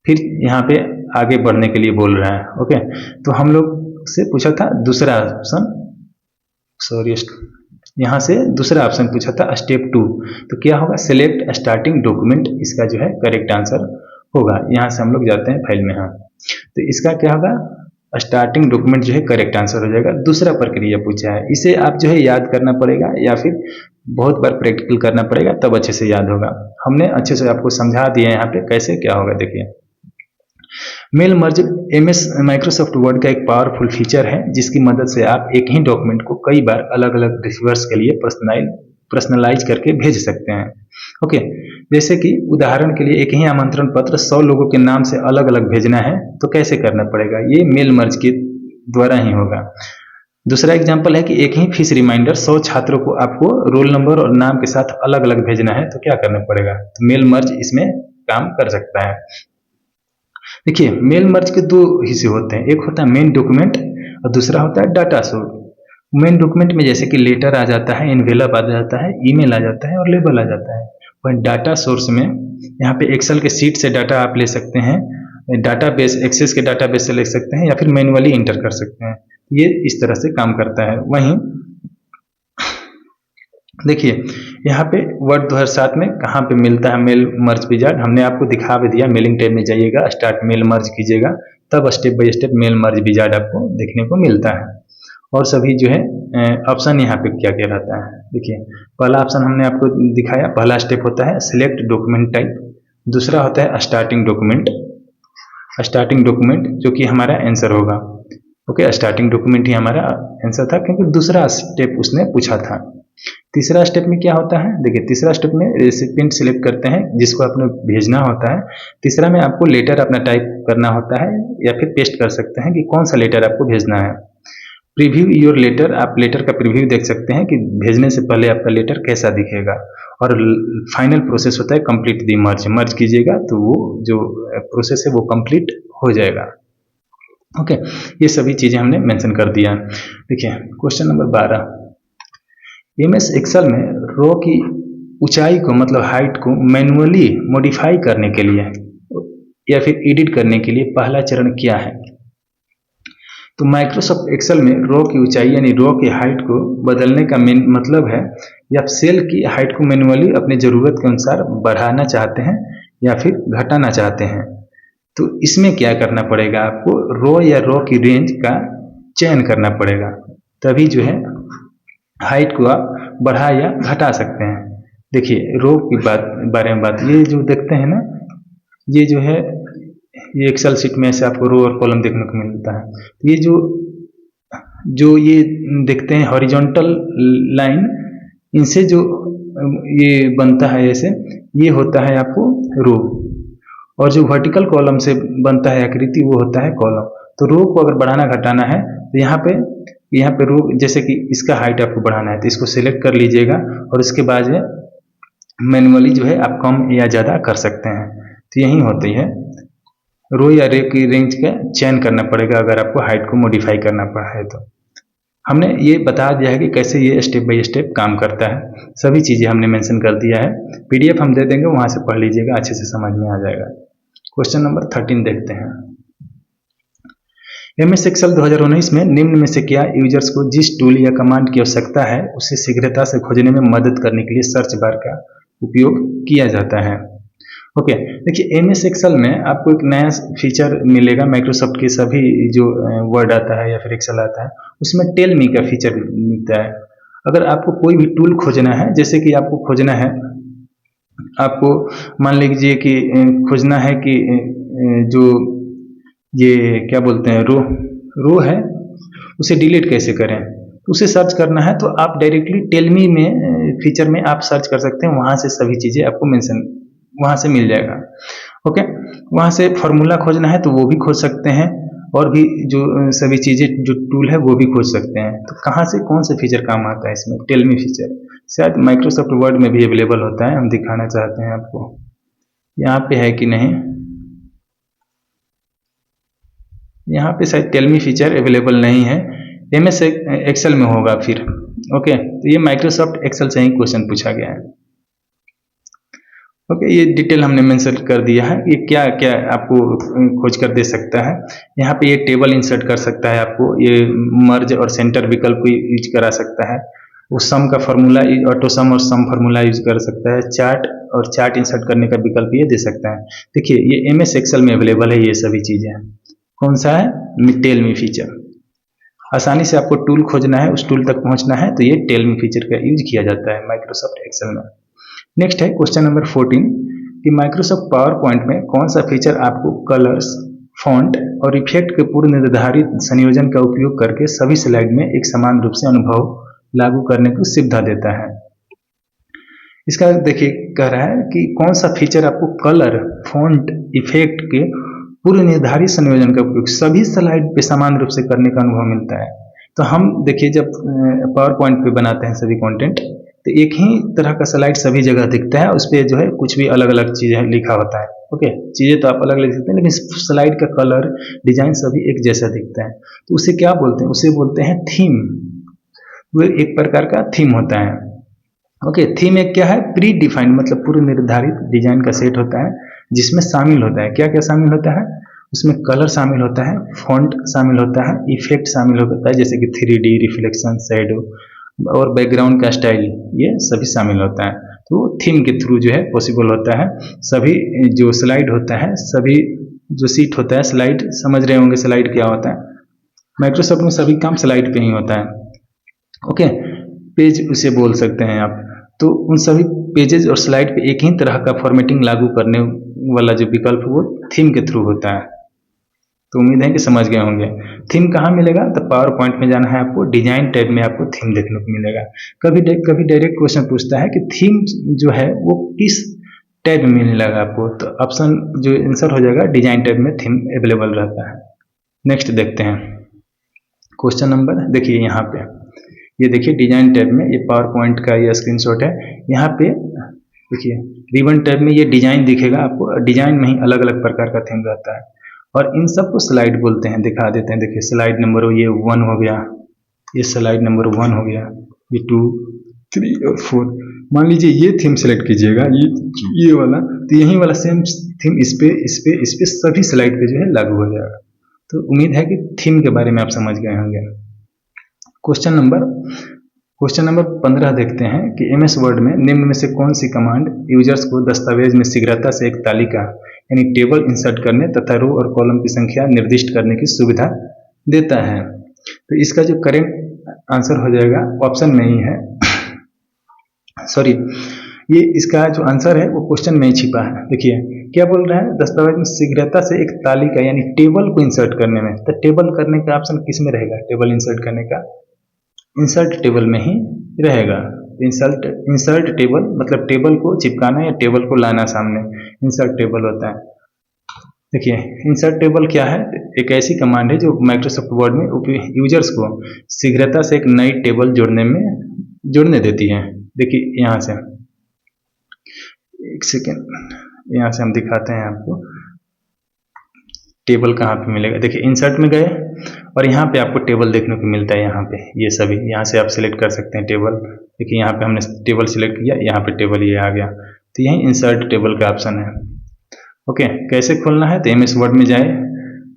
[SPEAKER 1] फिर यहाँ पे आगे बढ़ने के लिए बोल रहा है। ओके, तो हम लोग से पूछा था दूसरा ऑप्शन, सॉरी यहाँ से दूसरा ऑप्शन पूछा था स्टेप 2, तो क्या होगा सिलेक्ट स्टार्टिंग डॉक्यूमेंट, इसका जो है करेक्ट आंसर होगा। यहाँ से हम लोग जाते हैं फाइल में, हाँ तो इसका क्या होगा स्टार्टिंग डॉक्यूमेंट जो है करेक्ट आंसर हो जाएगा। दूसरा प्रक्रिया पूछा है, इसे आप जो है याद करना पड़ेगा या फिर बहुत बार प्रैक्टिकल करना पड़ेगा तब अच्छे से याद होगा। हमने अच्छे से आपको समझा दिया यहाँ पे कैसे क्या होगा। देखिए mail merge MS Microsoft Word का एक पावरफुल फीचर है जिसकी मदद से आप एक ही डॉक्यूमेंट को कई बार अलग अलग रिसीवर्स के लिए पर्सनलाइज करके भेज सकते हैं। ओके, जैसे कि उदाहरण के लिए एक ही आमंत्रण पत्र 100 लोगों के नाम से अलग अलग भेजना है तो कैसे करना पड़ेगा, ये मेल मर्ज के द्वारा ही होगा। दूसरा एग्जाम्पल है कि एक ही फीस रिमाइंडर 100 छात्रों को आपको रोल नंबर और नाम के साथ अलग अलग भेजना है तो क्या करना पड़ेगा, तो मेल मर्ज इसमें काम कर सकता है। देखिए मेल मर्ज के दो हिस्से होते हैं, एक होता है मेन डॉक्यूमेंट और दूसरा होता है डाटा सोर्स। मेन डॉक्यूमेंट में जैसे कि लेटर आ जाता है, एनवेलप आ जाता है, ईमेल आ जाता है और लेबल आ जाता है। वहीं डाटा सोर्स में यहाँ पे एक्सेल के सीट से डाटा आप ले सकते हैं, डाटाबेस एक्सेस के डाटाबेस से ले सकते हैं या फिर मैन्युअली इंटर कर सकते हैं, ये इस तरह से काम करता है। वहीं देखिए यहाँ पे वर्ड 2007 में कहाँ पे मिलता है मेल मर्ज विजार्ड, हमने आपको दिखा भी दिया। मेलिंग टैब में जाइएगा, स्टार्ट मेल मर्ज कीजिएगा, तब step by step mail merge wizard आपको देखने को मिलता है। और सभी जो है ऑप्शन यहाँ पे क्या क्या रहता है। देखिए पहला ऑप्शन हमने आपको दिखाया, पहला स्टेप होता है सिलेक्ट डॉक्यूमेंट टाइप, दूसरा होता है स्टार्टिंग डॉक्यूमेंट, स्टार्टिंग डॉक्यूमेंट जो कि हमारा आंसर होगा। ओके, स्टार्टिंग डॉक्यूमेंट ही हमारा आंसर था क्योंकि दूसरा स्टेप उसने पूछा था। तीसरा स्टेप में क्या होता है, देखिए तीसरा स्टेप में रेसिपिएंट सिलेक्ट करते हैं जिसको आपने भेजना होता है। तीसरा में आपको लेटर अपना टाइप करना होता है या फिर पेस्ट कर सकते हैं कि कौन सा लेटर आपको भेजना है। प्रीव्यू योर लेटर, आप लेटर का प्रीव्यू देख सकते हैं कि भेजने से पहले आपका लेटर कैसा दिखेगा। और फाइनल प्रोसेस होता है कंप्लीट दी मर्ज, मर्ज कीजिएगा तो वो जो प्रोसेस है वो कंप्लीट हो जाएगा। ओके, ये सभी चीज़ें हमने मेंशन कर दिया। देखिए क्वेश्चन नंबर 12, एमएस एक्सेल में रो की ऊंचाई को मतलब हाइट को मैन्युअली मॉडिफाई करने के लिए या फिर एडिट करने के लिए पहला चरण क्या है। तो माइक्रोसॉफ्ट एक्सेल में रो की ऊंचाई यानी रो की हाइट को बदलने का मेन मतलब है या आप सेल की हाइट को मैन्युअली अपनी ज़रूरत के अनुसार बढ़ाना चाहते हैं या फिर घटाना चाहते हैं। तो इसमें क्या करना पड़ेगा, आपको रो या रो की रेंज का चयन करना पड़ेगा, तभी जो है हाइट को आप बढ़ा या घटा सकते हैं। देखिए रो की बारे में बात, ये जो देखते हैं ना, ये जो है ये एक्सेल शीट में ऐसे आपको रो और कॉलम देखने को मिलता है। ये जो ये देखते हैं हॉरिजॉन्टल लाइन, इनसे जो ये बनता है ऐसे, ये होता है आपको रो, और जो वर्टिकल कॉलम से बनता है आकृति वो होता है कॉलम। तो रो को अगर बढ़ाना घटाना है तो यहाँ पे रो, जैसे कि इसका हाइट आपको बढ़ाना है तो इसको सिलेक्ट कर लीजिएगा और उसके बाद मैन्युअली जो है आप कम या ज़्यादा कर सकते हैं। तो यही होती है, रो या रे की रेंज का चयन करना पड़ेगा अगर आपको हाइट को मॉडिफाई करना पड़ा है। तो हमने ये बता दिया है कि कैसे ये स्टेप बाय स्टेप काम करता है, सभी चीज़ें हमने मेंशन कर दिया है। पीडीएफ हम दे देंगे, वहाँ से पढ़ लीजिएगा, अच्छे से समझ में आ जाएगा। क्वेश्चन नंबर 13 देखते हैं। एमएस एक्सेल 2019 में निम्न में से क्या यूजर्स को जिस टूल या कमांड की आवश्यकता है उसे शीघ्रता से खोजने में मदद करने के लिए सर्च बार का उपयोग किया जाता है। ओके, देखिए एमएस एक्सेल में आपको एक नया फीचर मिलेगा। माइक्रोसॉफ्ट के सभी जो वर्ड आता है या फिर एक्सेल आता है उसमें टेल मी का फीचर मिलता है। अगर आपको कोई भी टूल खोजना है, जैसे कि आपको खोजना है, आपको मान लीजिए कि खोजना है कि जो ये क्या बोलते हैं रो है, उसे डिलीट कैसे करें, उसे सर्च करना है तो आप डायरेक्टली टेलमी में फीचर में आप सर्च कर सकते हैं, वहाँ से सभी चीज़ें आपको मेंशन वहाँ से मिल जाएगा। ओके, वहाँ से फार्मूला खोजना है तो वो भी खोज सकते हैं, और भी जो सभी चीज़ें जो टूल है वो भी खोज सकते हैं। तो कहाँ से कौन सा फीचर काम आता है इसमें, टेलमी फीचर शायद माइक्रोसॉफ्ट वर्ड में भी अवेलेबल होता है, हम दिखाना चाहते हैं आपको, यहाँ पे है कि नहीं, यहाँ पे शायद टेलमी फीचर अवेलेबल नहीं है, MS एक्सेल में होगा फिर। ओके, तो ये माइक्रोसॉफ्ट एक्सेल से ही क्वेश्चन पूछा गया है। ओके, ये डिटेल हमने मेंशन कर दिया है, ये क्या क्या आपको खोज कर दे सकता है। यहाँ पे ये टेबल इंसर्ट कर सकता है, आपको ये मर्ज और सेंटर विकल्प को यूज करा सकता है, वो सम का फार्मूला ऑटो सम और सम फार्मूला यूज कर सकता है, चार्ट और चार्ट इंसर्ट करने का विकल्प ये दे सकता है। देखिए ये MS एक्सेल में अवेलेबल है ये सभी चीज़ें। कौन सा है, टेलमी फीचर। आसानी से आपको टूल खोजना है, उस टूल तक पहुंचना है, तो ये टेलमी फीचर का यूज किया जाता है माइक्रोसॉफ्ट एक्सेल में। नेक्स्ट है क्वेश्चन नंबर 14 कि माइक्रोसॉफ्ट पावर पॉइंट में कौन सा फीचर आपको कलर्स, फॉन्ट और इफेक्ट के पूर्व निर्धारित संयोजन का उपयोग करके सभी स्लाइड में एक समान रूप से अनुभव लागू करने की सुविधा देता है। इसका देखिए कह रहा है कि कौन सा फीचर आपको कलर, फॉन्ट, इफेक्ट के पूर्व निर्धारित संयोजन का उपयोग सभी स्लाइड पे समान रूप से करने का अनुभव मिलता है। तो हम देखिए जब पावर पॉइंट पे बनाते हैं सभी कंटेंट, तो एक ही तरह का स्लाइड सभी जगह दिखता है, उस पर जो है कुछ भी अलग अलग चीज़ें लिखा होता है। ओके, चीज़ें तो आप अलग लिख सकते हैं, लेकिन स्लाइड का कलर, डिजाइन सभी एक जैसा दिखता है, तो उसे क्या बोलते हैं, उसे बोलते हैं थीम। वो एक प्रकार का थीम होता है। ओके, थीम एक क्या है, प्री डिफाइंड मतलब पूर्व निर्धारित डिजाइन का सेट होता है, जिसमें शामिल होता है, क्या क्या शामिल होता है, उसमें कलर शामिल होता है, फॉन्ट शामिल होता है, इफेक्ट शामिल होता है जैसे कि 3D, रिफ्लेक्शन, शैडो और बैकग्राउंड का स्टाइल, ये सभी शामिल होता है। तो थीम के थ्रू जो है पॉसिबल होता है। सभी जो स्लाइड होता है, सभी जो सीट होता है, स्लाइड समझ रहे होंगे स्लाइड क्या होता है, माइक्रोसॉफ्ट में सभी काम स्लाइड पे ही होता है। ओके, पेज उसे बोल सकते हैं आप। तो उन सभी पेजेस और स्लाइड पे एक ही तरह का फॉर्मेटिंग लागू करने वाला जो विकल्प वो थीम के थ्रू होता है। तो उम्मीद है कि समझ गए होंगे। थीम कहाँ मिलेगा, तो पावर पॉइंट में जाना है आपको, डिजाइन टैब में आपको थीम देखने को मिलेगा। कभी डायरेक्ट क्वेश्चन पूछता है कि थीम जो है वो किस टैब में मिलेगा आपको, तो ऑप्शन जो आंसर हो जाएगा डिजाइन टैब में थीम अवेलेबल रहता है। नेक्स्ट देखते हैं क्वेश्चन नंबर, देखिए यहाँ पे ये देखिए डिजाइन टैब में ये पावर पॉइंट का ये स्क्रीनशॉट है। यहाँ पे देखिए रिबन टैब में ये डिजाइन दिखेगा आपको, डिजाइन में ही अलग अलग प्रकार का थीम रहता है, और इन सबको स्लाइड बोलते हैं। दिखा देते हैं, देखिए स्लाइड नंबर ये 1 हो गया, ये स्लाइड नंबर 1 हो गया, ये 2, 3 और 4। मान लीजिए ये थीम सेलेक्ट कीजिएगा, ये वाला, तो यही वाला सेम थीम इस पे सभी स्लाइड पे जो है लागू हो जाएगा। तो उम्मीद है कि थीम के बारे में आप समझ गए होंगे। क्वेश्चन नंबर 15 देखते हैं कि MS वर्ड में निम्न में से कौन सी कमांड यूजर्स को दस्तावेज में शीघ्रता से एक तालिका यानी टेबल इंसर्ट करने तथा रो और कॉलम की संख्या निर्दिष्ट करने की सुविधा देता है। तो इसका जो करेक्ट आंसर हो जाएगा ऑप्शन में ही है, सॉरी, ये इसका जो आंसर है वो क्वेश्चन में ही छिपा है। देखिए क्या बोल रहा है, दस्तावेज में शीघ्रता से एक तालिका यानी टेबल को इंसर्ट करने में, तो टेबल करने का ऑप्शन किस में रहेगा, टेबल इंसर्ट करने का इंसर्ट टेबल में ही रहेगा। इंसर्ट टेबल मतलब टेबल को चिपकाना या टेबल को लाना सामने, इंसर्ट टेबल होता है। देखिए इंसर्ट टेबल क्या है, एक ऐसी कमांड है जो माइक्रोसॉफ्ट वर्ड में यूजर्स को शीघ्रता से एक नई टेबल जोड़ने देती है। देखिए यहाँ से एक सेकेंड, यहाँ से हम दिखाते हैं आपको टेबल कहाँ पे मिलेगा। देखिए इंसर्ट में गए और यहाँ पे आपको टेबल देखने को मिलता है, यहाँ पे ये सभी, यहाँ से आप सिलेक्ट कर सकते हैं टेबल। देखिए यहाँ पे हमने टेबल सिलेक्ट किया, यहाँ पे टेबल ये आ गया, तो यही इंसर्ट टेबल का ऑप्शन है। ओके, कैसे खोलना है, तो MS वर्ड में जाए,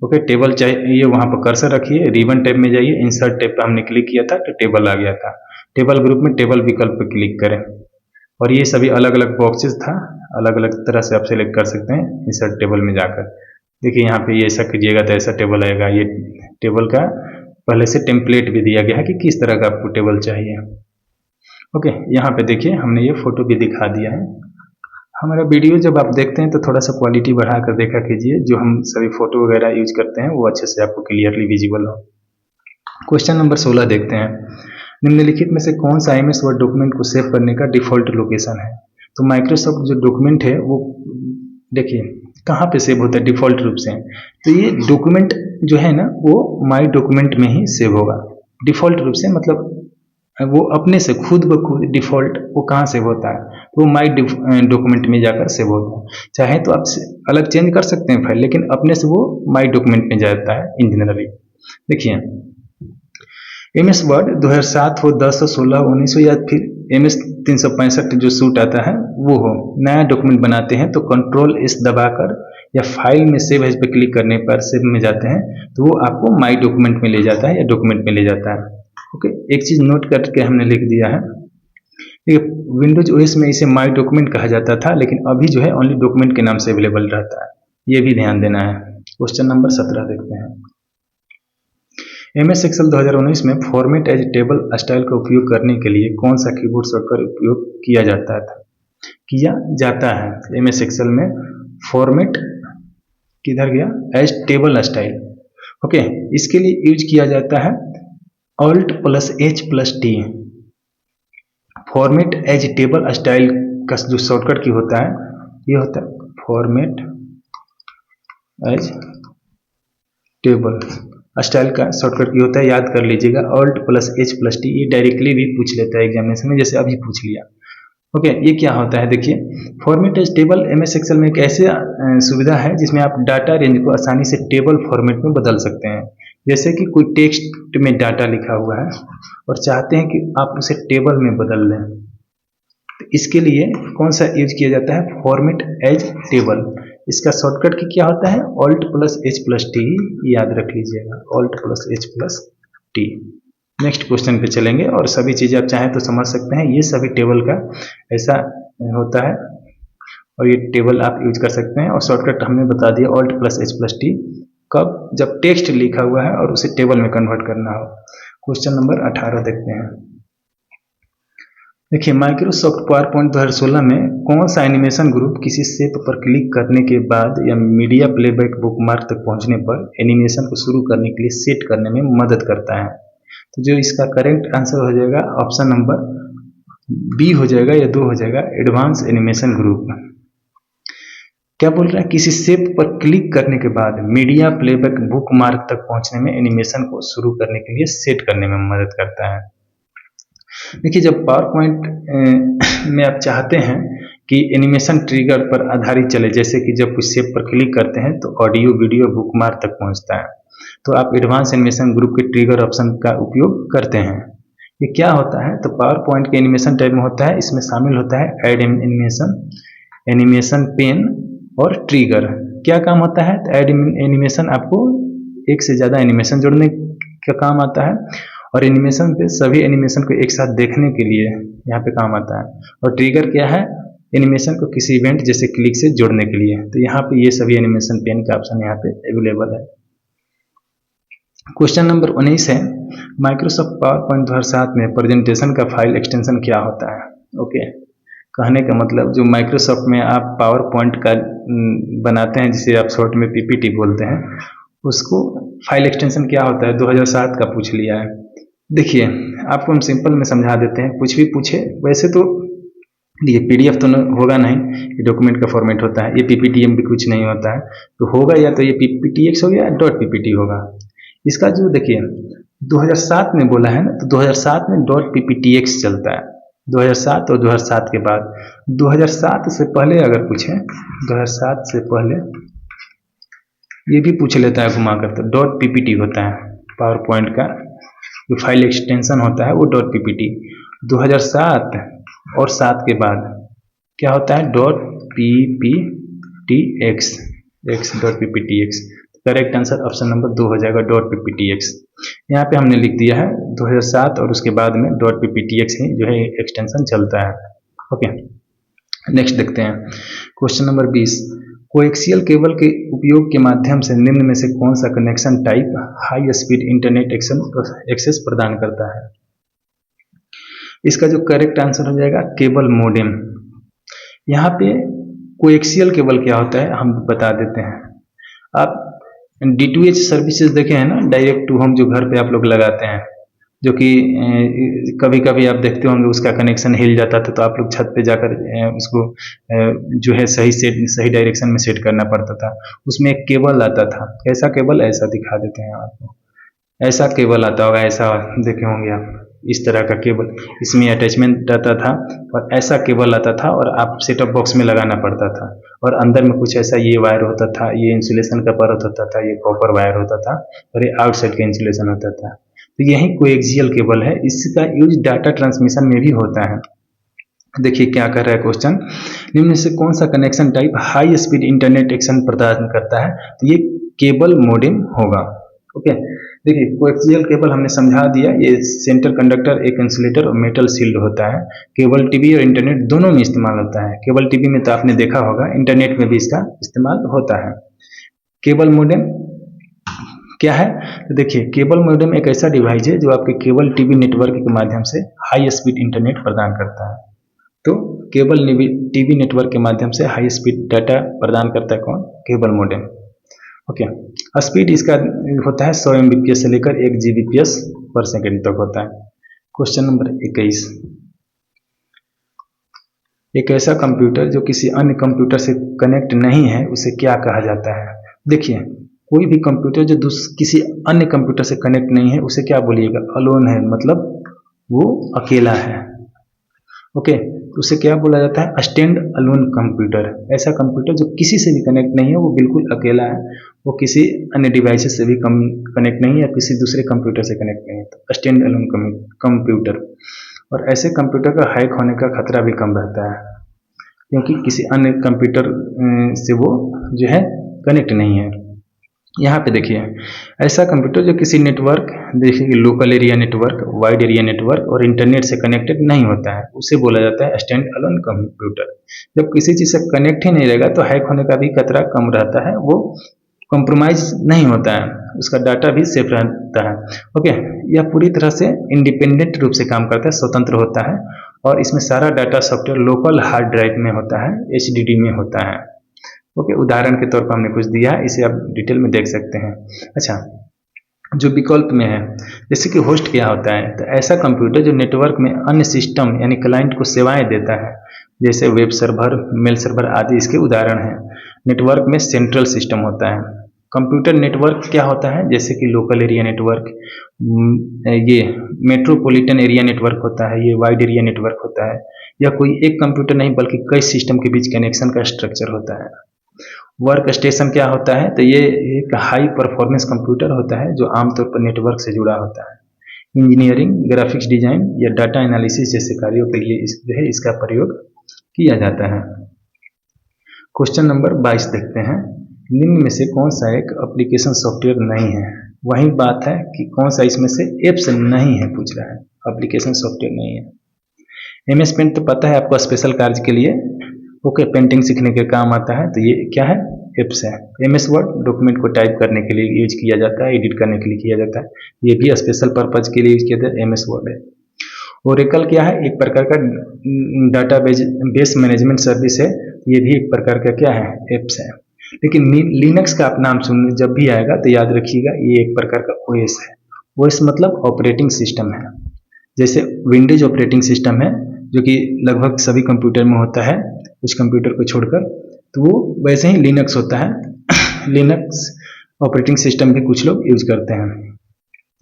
[SPEAKER 1] ओके, टेबल चाहिए वहाँ पर कर्सर रखिए, रिबन टैब में जाइए, इंसर्ट टैब पर हमने क्लिक किया था तो टेबल आ गया था, टेबल ग्रुप में टेबल विकल्प पर क्लिक करें और ये सभी अलग अलग बॉक्सेस था, अलग अलग तरह से आप सिलेक्ट कर सकते हैं इंसर्ट टेबल में जाकर। देखिए यहाँ पे ये ऐसा कीजिएगा तो ऐसा टेबल आएगा। ये टेबल का पहले से टेम्पलेट भी दिया गया है कि किस तरह का आपको टेबल चाहिए। ओके, यहाँ पे देखिए हमने ये फोटो भी दिखा दिया है। हमारा वीडियो जब आप देखते हैं तो थोड़ा सा क्वालिटी बढ़ा कर देखा कीजिए, जो हम सभी फोटो वगैरह यूज करते हैं वो अच्छे से आपको क्लियरली विजिबल हो। क्वेश्चन नंबर 16 देखते हैं, निम्नलिखित में से कौन सा MS वर्ड डॉक्यूमेंट को सेव करने का डिफ़ॉल्ट लोकेशन है। तो माइक्रोसॉफ्ट जो डॉक्यूमेंट है वो देखिए कहाँ पे सेव होता है डिफ़ॉल्ट रूप से। तो ये डॉक्यूमेंट जो है ना वो माई डॉक्यूमेंट में ही सेव होगा डिफ़ॉल्ट रूप से, मतलब वो अपने से खुद ब खुद डिफ़ॉल्ट वो कहाँ सेव होता है, वो माई डॉक्यूमेंट में जाकर सेव होता है। चाहे तो आप अलग चेंज कर सकते हैं फाइल, लेकिन अपने से वो माई डॉक्यूमेंट में जाता है इन जनरली। देखिए MS वर्ड 2007 हो, 10 हो, 16 हो, 19 हो, या फिर MS 365 जो सूट आता है वो हो, नया डॉक्यूमेंट बनाते हैं तो Ctrl+S दबाकर या फाइल में सेव एज पे क्लिक करने पर सेव में जाते हैं तो वो आपको माई डॉक्यूमेंट में ले जाता है या डॉक्यूमेंट में ले जाता है। ओके, एक चीज़ नोट करके हमने लिख दिया है, विंडोज OS में इसे माई डॉक्यूमेंट कहा जाता था, लेकिन अभी जो है ओनली डॉक्यूमेंट के नाम से अवेलेबल रहता है, ये भी ध्यान देना है। क्वेश्चन नंबर 17 देखते हैं, MS Excel 2019 में फॉर्मेट एज टेबल स्टाइल का उपयोग करने के लिए कौन सा कीबोर्ड शॉर्टकट उपयोग किया जाता है। MS Excel में फॉर्मेट किधर गया, एज टेबल स्टाइल। ओके, इसके लिए यूज किया जाता है Alt+H+T। Format as table style का जो शॉर्टकट की होता है ये होता है फॉर्मेट एज टेबल स्टाइल का शॉर्टकट की होता है, याद कर लीजिएगा Alt+H+T। ये डायरेक्टली भी पूछ लेता है एग्जामिनेशन में, जैसे अभी पूछ लिया। ओके, ये क्या होता है देखिए, format as table MS Excel में एक ऐसी सुविधा है जिसमें आप डाटा रेंज को आसानी से टेबल फॉर्मेट में बदल सकते हैं। जैसे कि कोई टेक्स्ट में डाटा लिखा हुआ है और चाहते हैं कि आप उसे टेबल में बदल लें, तो इसके लिए कौन सा यूज किया जाता है, फॉर्मेट एज टेबल। इसका शॉर्टकट की क्या होता है, Alt+H+T, याद रख लीजिएगा Alt+H+T। नेक्स्ट क्वेश्चन पे चलेंगे और सभी चीज़ें आप चाहें तो समझ सकते हैं, ये सभी टेबल का ऐसा होता है और ये टेबल आप यूज कर सकते हैं। और शॉर्टकट हमने बता दिया Alt+H+T कब, जब टेक्स्ट लिखा हुआ है और उसे टेबल में कन्वर्ट करना हो। क्वेश्चन नंबर 18 देखते हैं, देखिए माइक्रोसॉफ्ट पावरपॉइंट 2016 में कौन सा एनिमेशन ग्रुप किसी शेप पर क्लिक करने के बाद या मीडिया प्लेबैक बुकमार्क तक पहुंचने पर एनिमेशन को शुरू करने के लिए सेट करने में मदद करता है। तो जो इसका करेक्ट आंसर हो जाएगा ऑप्शन नंबर बी हो जाएगा या 2 हो जाएगा, एडवांस एनिमेशन ग्रुप। क्या बोल रहा है, किसी शेप पर क्लिक करने के बाद मीडिया प्लेबैक बुकमार्क तक पहुंचने में एनिमेशन को शुरू करने के लिए सेट करने में मदद करता है। देखिए जब पावर पॉइंट में आप चाहते हैं कि एनिमेशन ट्रिगर पर आधारित चले, जैसे कि जब कुछ शेप पर क्लिक करते हैं तो ऑडियो वीडियो बुकमार्क तक पहुंचता है, तो आप एडवांस एनिमेशन ग्रुप के ट्रिगर ऑप्शन का उपयोग करते हैं। ये क्या होता है, तो पावर पॉइंट के एनिमेशन टाइप में होता है, इसमें शामिल होता है ऐड एनिमेशन, एनिमेशन पेन और ट्रिगर। क्या काम होता है, तो ऐड एनिमेशन आपको एक से ज़्यादा एनिमेशन जोड़ने का काम आता है और एनिमेशन पे सभी एनिमेशन को एक साथ देखने के लिए यहाँ पे काम आता है। और ट्रिगर क्या है, एनिमेशन को किसी इवेंट जैसे क्लिक से जोड़ने के लिए। तो यहाँ पे ये सभी एनिमेशन पेन का ऑप्शन यहाँ पे अवेलेबल है। क्वेश्चन नंबर 19 है, माइक्रोसॉफ्ट पावर पॉइंट 2007 में प्रेजेंटेशन का फाइल एक्सटेंशन क्या होता है। ओके, कहने का मतलब जो माइक्रोसॉफ्ट में आप पावर पॉइंट का बनाते हैं, जिसे आप शॉर्ट में PPT बोलते हैं, उसको फाइल एक्सटेंशन क्या होता है, 2007 का पूछ लिया है। देखिए आपको हम सिंपल में समझा देते हैं, कुछ भी पूछे वैसे तो ये PDF तो होगा नहीं, ये डॉक्यूमेंट का फॉर्मेट होता है, ये PPTM भी कुछ नहीं होता है, तो होगा या तो ये PPTX हो गया या .PPT होगा। इसका जो देखिए 2007 में बोला है ना, तो 2007 में .PPTX चलता है, 2007 और 2007 के बाद। 2007 से पहले अगर पूछे, 2007 से पहले ये भी पूछ लेता है घुमा कर, तो .PPT होता है पावर पॉइंट का जो फाइल एक्सटेंशन होता है वो .PPT। 2007 और 7 के बाद क्या होता है, .PPTX, .PPTX। Correct answer option number 2 हो जाएगा, .PPTX। यहाँ पे हमने लिख दिया है 2007 और उसके बाद में .PPTX ही जो है एक्सटेंशन चलता है। ओके, नेक्स्ट देखते हैं क्वेश्चन नंबर 20, कोएक्सियल केबल के उपयोग के माध्यम से निम्न में से कौन सा connection type high speed internet access प्रदान करता है। इसका जो करेक्ट आंसर हो जाएगा केबल मोडेम। यहाँ पे कोएक्सियल केबल क्या होता है हम बता देते हैं। आप D2H सर्विसेज देखे हैं ना, डायरेक्ट टू होम, जो घर पे आप लोग लगाते हैं, जो कि कभी कभी आप देखते होंगे उसका कनेक्शन हिल जाता था तो आप लोग छत पे जाकर उसको जो है सही डायरेक्शन में सेट करना पड़ता था। उसमें एक केबल आता था, कैसा केबल, ऐसा दिखा देते हैं आपको, ऐसा केबल आता होगा, ऐसा देखे होंगे आप, इस तरह का केबल, इसमें अटैचमेंट रहता था और ऐसा केबल आता था और आप सेटअप बॉक्स में लगाना पड़ता था और अंदर में कुछ ऐसा ये वायर होता था, ये इंसुलेशन का परत होता था, ये कॉपर वायर होता था और ये आउटसाइड का इंसुलेशन होता था। तो यही कोएक्सियल केबल है, इसका यूज डाटा ट्रांसमिशन में भी होता है। देखिए क्या कर रहा है क्वेश्चन, निम्न से कौन सा connection type high speed internet action प्रदान करता है, तो ये केबल मोडेम होगा। ओके, देखिए कोएक्सियल केबल हमने समझा दिया, ये सेंटर कंडक्टर, एक इंसुलेटर और मेटल शील्ड होता है। केबल टीवी और इंटरनेट दोनों में इस्तेमाल होता है। केबल टीवी में तो आपने देखा होगा, इंटरनेट में भी इसका इस्तेमाल होता है। केबल मोडेम क्या है, तो देखिए केबल मोडेम एक ऐसा डिवाइस है जो आपके केबल टीवी नेटवर्क के माध्यम से हाई स्पीड इंटरनेट प्रदान करता है। तो केबल टीवी नेटवर्क के माध्यम से हाई स्पीड डाटा प्रदान करता है कौन, केबल मोडेम। ओके, स्पीड इसका होता है 100 Mbps से लेकर 1 Gbps पर सेकेंड तक होता है। क्वेश्चन नंबर 21, एक ऐसा कंप्यूटर जो किसी अन्य कंप्यूटर से कनेक्ट नहीं है उसे क्या कहा जाता है। देखिए कोई भी कंप्यूटर जो किसी अन्य कंप्यूटर से कनेक्ट नहीं है उसे क्या बोलिएगा, अलोन है, मतलब वो अकेला है। ओके, तो उसे क्या बोला जाता है, स्टैंड अलोन कंप्यूटर। ऐसा कंप्यूटर जो किसी से भी कनेक्ट नहीं है, वो बिल्कुल अकेला है, वो किसी अन्य डिवाइस से भी कनेक्ट नहीं है या किसी दूसरे कंप्यूटर से कनेक्ट नहीं है, तो स्टैंड अलोन कंप्यूटर। और ऐसे कंप्यूटर का हैक होने का खतरा भी कम रहता है क्योंकि किसी अन्य कंप्यूटर से वो जो है कनेक्ट नहीं है। यहाँ पे देखिए ऐसा कंप्यूटर जो किसी नेटवर्क, देखिए local area network, wide area network और इंटरनेट से कनेक्टेड नहीं होता है, उसे बोला जाता है स्टैंड अलोन कंप्यूटर। जब किसी चीज़ से कनेक्ट ही नहीं रहेगा तो हैक होने का भी खतरा कम रहता है, वो कॉम्प्रोमाइज नहीं होता है, उसका डाटा भी सेफ रहता है। ओके, यह पूरी तरह से इंडिपेंडेंट रूप से काम करता है, स्वतंत्र होता है और इसमें सारा data software local hard drive में होता है, HDD में होता है। ओके, उदाहरण के तौर पर हमने कुछ दिया है, इसे आप डिटेल में देख सकते हैं। अच्छा, जो विकल्प में है, जैसे कि होस्ट क्या होता है, तो ऐसा कंप्यूटर जो नेटवर्क में अन्य सिस्टम यानी क्लाइंट को सेवाएं देता है, जैसे वेब सर्वर, मेल सर्वर आदि इसके उदाहरण हैं। नेटवर्क में सेंट्रल सिस्टम होता है। कंप्यूटर नेटवर्क क्या होता है, जैसे कि लोकल एरिया नेटवर्क, ये मेट्रोपॉलिटन एरिया नेटवर्क होता है, ये वाइड एरिया नेटवर्क होता है। या कोई एक कंप्यूटर नहीं बल्कि कई सिस्टम के बीच कनेक्शन का स्ट्रक्चर होता है। वर्क स्टेशन क्या होता है, तो ये एक हाई परफॉर्मेंस कंप्यूटर होता है जो आमतौर पर नेटवर्क से जुड़ा होता है। इंजीनियरिंग, ग्राफिक्स डिजाइन या डाटा एनालिसिस जैसे कार्यों के लिए इसका प्रयोग किया जाता है। क्वेश्चन नंबर 22 देखते हैं, निम्न में से कौन सा एक एप्लीकेशन सॉफ्टवेयर नहीं है। वही बात है कि कौन सा इसमें से एप्स नहीं है, पूछ रहा है, एप्लीकेशन सॉफ्टवेयर नहीं है। MS पेंट तो पता है आपको, स्पेशल कार्य के लिए ओके पेंटिंग सीखने के काम आता है, तो ये क्या है, एप्स है। MS वर्ड डॉक्यूमेंट को टाइप करने के लिए यूज किया जाता है, एडिट करने के लिए किया जाता है, ये भी स्पेशल पर्पज के लिए यूज किया जाता है, MS वर्ड है। ओरेकल क्या है, एक प्रकार का डाटा बेस मैनेजमेंट सर्विस है, ये भी एक प्रकार का क्या है, एप्स है। लेकिन लिनक्स का आप नाम सुन जब भी आएगा तो याद रखिएगा ये एक प्रकार का OS है। OS मतलब ऑपरेटिंग सिस्टम है, जैसे विंडोज ऑपरेटिंग सिस्टम है जो कि लगभग सभी कंप्यूटर में होता है, कुछ कंप्यूटर को छोड़कर, तो वो वैसे ही लिनक्स होता है। लिनक्स ऑपरेटिंग सिस्टम भी कुछ लोग यूज करते हैं।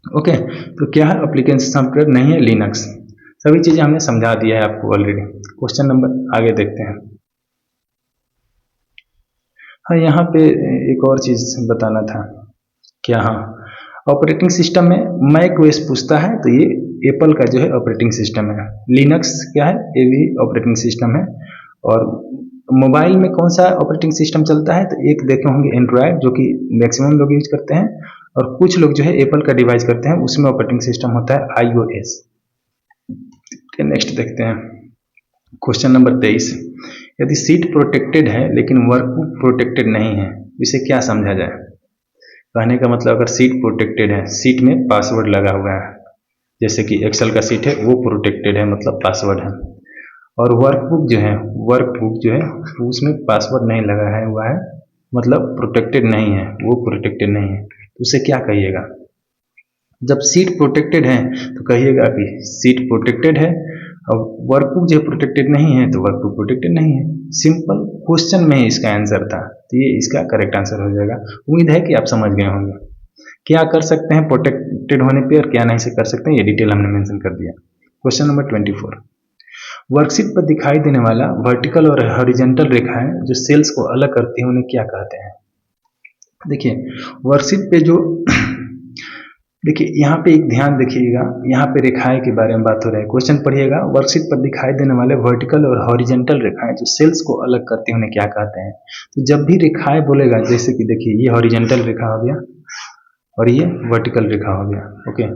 [SPEAKER 1] ओके, तो क्या है, एप्लीकेशन सॉफ्टवेयर नहीं है लिनक्स। सभी चीज़ें हमने समझा दिया है आपको ऑलरेडी। क्वेश्चन नंबर आगे देखते हैं। हाँ, यहाँ पे एक और चीज़ बताना था क्या, हाँ, ऑपरेटिंग सिस्टम में मैक OS पूछता है तो ये एप्पल का जो है ऑपरेटिंग सिस्टम है। लिनक्स क्या है, ये भी ऑपरेटिंग सिस्टम है। और मोबाइल में कौन सा ऑपरेटिंग सिस्टम चलता है, तो एक देखे होंगे एंड्रॉयड, जो कि मैक्सिमम लोग यूज करते हैं, और कुछ लोग जो है एप्पल का डिवाइस करते हैं, उसमें ऑपरेटिंग सिस्टम होता है iOS। नेक्स्ट देखते हैं क्वेश्चन नंबर 23, यदि सीट प्रोटेक्टेड है लेकिन वर्कबुक प्रोटेक्टेड नहीं है, इसे क्या समझा जाए। कहने का मतलब अगर सीट प्रोटेक्टेड है, सीट में पासवर्ड लगा हुआ है, जैसे कि एक्सेल का सीट है वो प्रोटेक्टेड है, मतलब पासवर्ड है। और वर्कबुक जो है उसमें पासवर्ड नहीं लगा है हुआ है, मतलब प्रोटेक्टेड नहीं है, वो प्रोटेक्टेड नहीं है। तो उसे क्या कहिएगा? जब सीट प्रोटेक्टेड है तो कहिएगा कि सीट प्रोटेक्टेड है, और वर्कबुक जो प्रोटेक्टेड नहीं है तो वर्कबुक प्रोटेक्टेड नहीं है। सिंपल क्वेश्चन में ही इसका आंसर था, तो ये इसका करेक्ट आंसर हो जाएगा। उम्मीद है कि आप समझ गए होंगे क्या कर सकते हैं प्रोटेक्टेड होने पे और क्या नहीं से कर सकते हैं, ये डिटेल हमने मेंशन कर दिया। क्वेश्चन नंबर 24, वर्कशीट पर दिखाई देने वाला वर्टिकल और हॉरिजॉन्टल रेखाएं जो सेल्स को अलग करती हैं उन्हें क्या कहते हैं? देखिए वर्कशीट पे जो देखिए यहाँ पे एक ध्यान देखिएगा, यहाँ पे रेखाएं के बारे में बात हो रहा है। क्वेश्चन पढ़िएगा, वर्कशीट पर दिखाई देने वाले वर्टिकल और हॉरिजॉन्टल रेखाएं जो सेल्स को अलग करती हैं उन्हें क्या कहते हैं? तो जब भी रेखाएं बोलेगा, जैसे कि देखिए ये हॉरिजॉन्टल रेखा हो गया और ये वर्टिकल रेखा हो गया, ओके।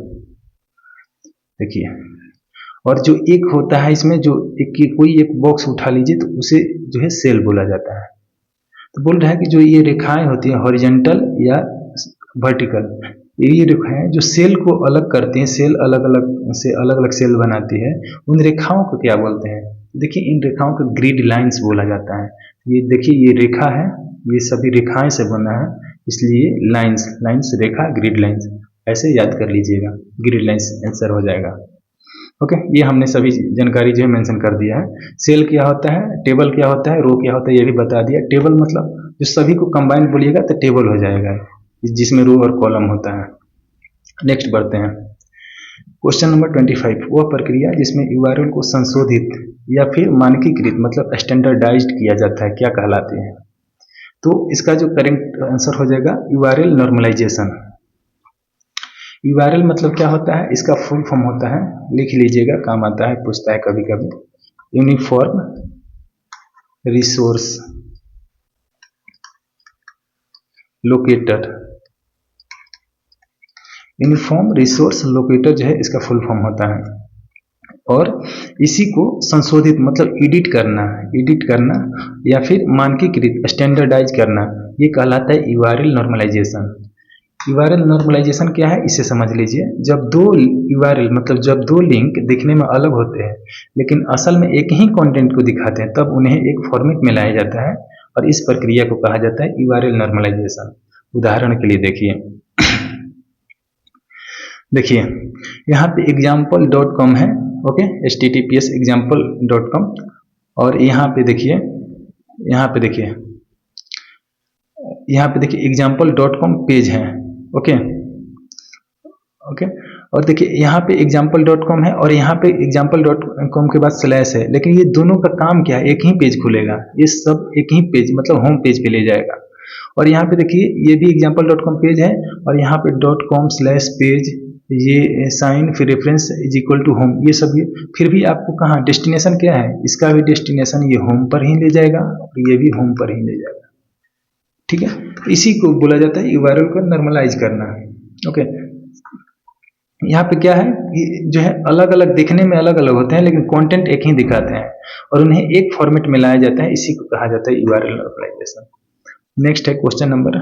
[SPEAKER 1] देखिए और जो एक होता है इसमें जो कोई एक बॉक्स उठा लीजिए तो उसे जो है सेल बोला जाता है। तो बोल रहा है कि जो ये रेखाएं होती हैं हॉरिजॉन्टल या वर्टिकल, ये रेखाएं जो सेल को अलग करती हैं, सेल अलग अलग सेल बनाती है, उन रेखाओं को क्या बोलते हैं? देखिए इन रेखाओं को ग्रिड लाइंस बोला जाता है। ये देखिए ये रेखा है, ये सभी रेखाएं से बना है, इसलिए लाइंस रेखा ग्रिड लाइंस ऐसे याद कर लीजिएगा, ग्रिड लाइंस आंसर हो जाएगा। ओके ये हमने सभी जानकारी जो है मेंशन कर दिया है। सेल क्या होता है, टेबल क्या होता है, रो क्या होता है ये भी बता दिया। टेबल मतलब जो सभी को कंबाइन बोलिएगा तो टेबल हो जाएगा, जिसमें रो और कॉलम होता है। नेक्स्ट बढ़ते हैं, क्वेश्चन नंबर 25, वह प्रक्रिया जिसमें यूआरएल को संशोधित या फिर मानकीकृत मतलब स्टैंडर्डाइज्ड किया जाता है क्या कहलाती है? तो इसका जो करेक्ट आंसर हो जाएगा यूआरएल नॉर्मलाइजेशन। यूआरएल मतलब क्या होता है, इसका फुल फॉर्म होता है, लिख लीजिएगा काम आता है, पूछता है कभी कभी, uniform resource locator. Uniform resource locator जो है इसका फुल फॉर्म होता है, और इसी को संशोधित मतलब एडिट करना या फिर मानकीकृत स्टैंडर्डाइज करना, ये कहलाता है यूआरएल नॉर्मलाइजेशन। यूआरएल नॉर्मलाइजेशन क्या है इसे समझ लीजिए। जब दो यूआरएल मतलब जब दो लिंक दिखने में अलग होते हैं लेकिन असल में एक ही कंटेंट को दिखाते हैं, तब उन्हें एक फॉर्मेट में लाया जाता है और इस प्रक्रिया को कहा जाता है यूआरएल नॉर्मलाइजेशन। उदाहरण के लिए देखिए यहाँ पे example.com है, ओके, https example.com, और यहाँ पे देखिए example.com पेज है, ओके। और देखिए यहाँ पे example.com है और यहाँ पे example.com के बाद स्लैश है, लेकिन ये दोनों का काम क्या है, एक ही पेज खुलेगा, ये सब एक ही पेज मतलब होम पेज पे ले जाएगा। और यहाँ पे देखिए ये भी example.com पेज है और यहाँ पे .com/पेज, ये साइन फिर reference is equal to home, ये सब फिर भी आपको कहाँ डेस्टिनेशन क्या है, इसका भी डेस्टिनेशन ये होम पर ही ले जाएगा और ये भी होम पर ही ले जाएगा, ठीक है। इसी को बोला जाता है यूआरएल को नॉर्मलाइज करना, ओके। यहाँ पे क्या है जो है अलग अलग दिखने में अलग अलग होते हैं लेकिन कंटेंट एक ही दिखाते हैं और उन्हें एक फॉर्मेट में लाया जाता है, इसी को कहा जाता है यूआरएल नॉर्मलाइजेशन। नेक्स्ट है क्वेश्चन नंबर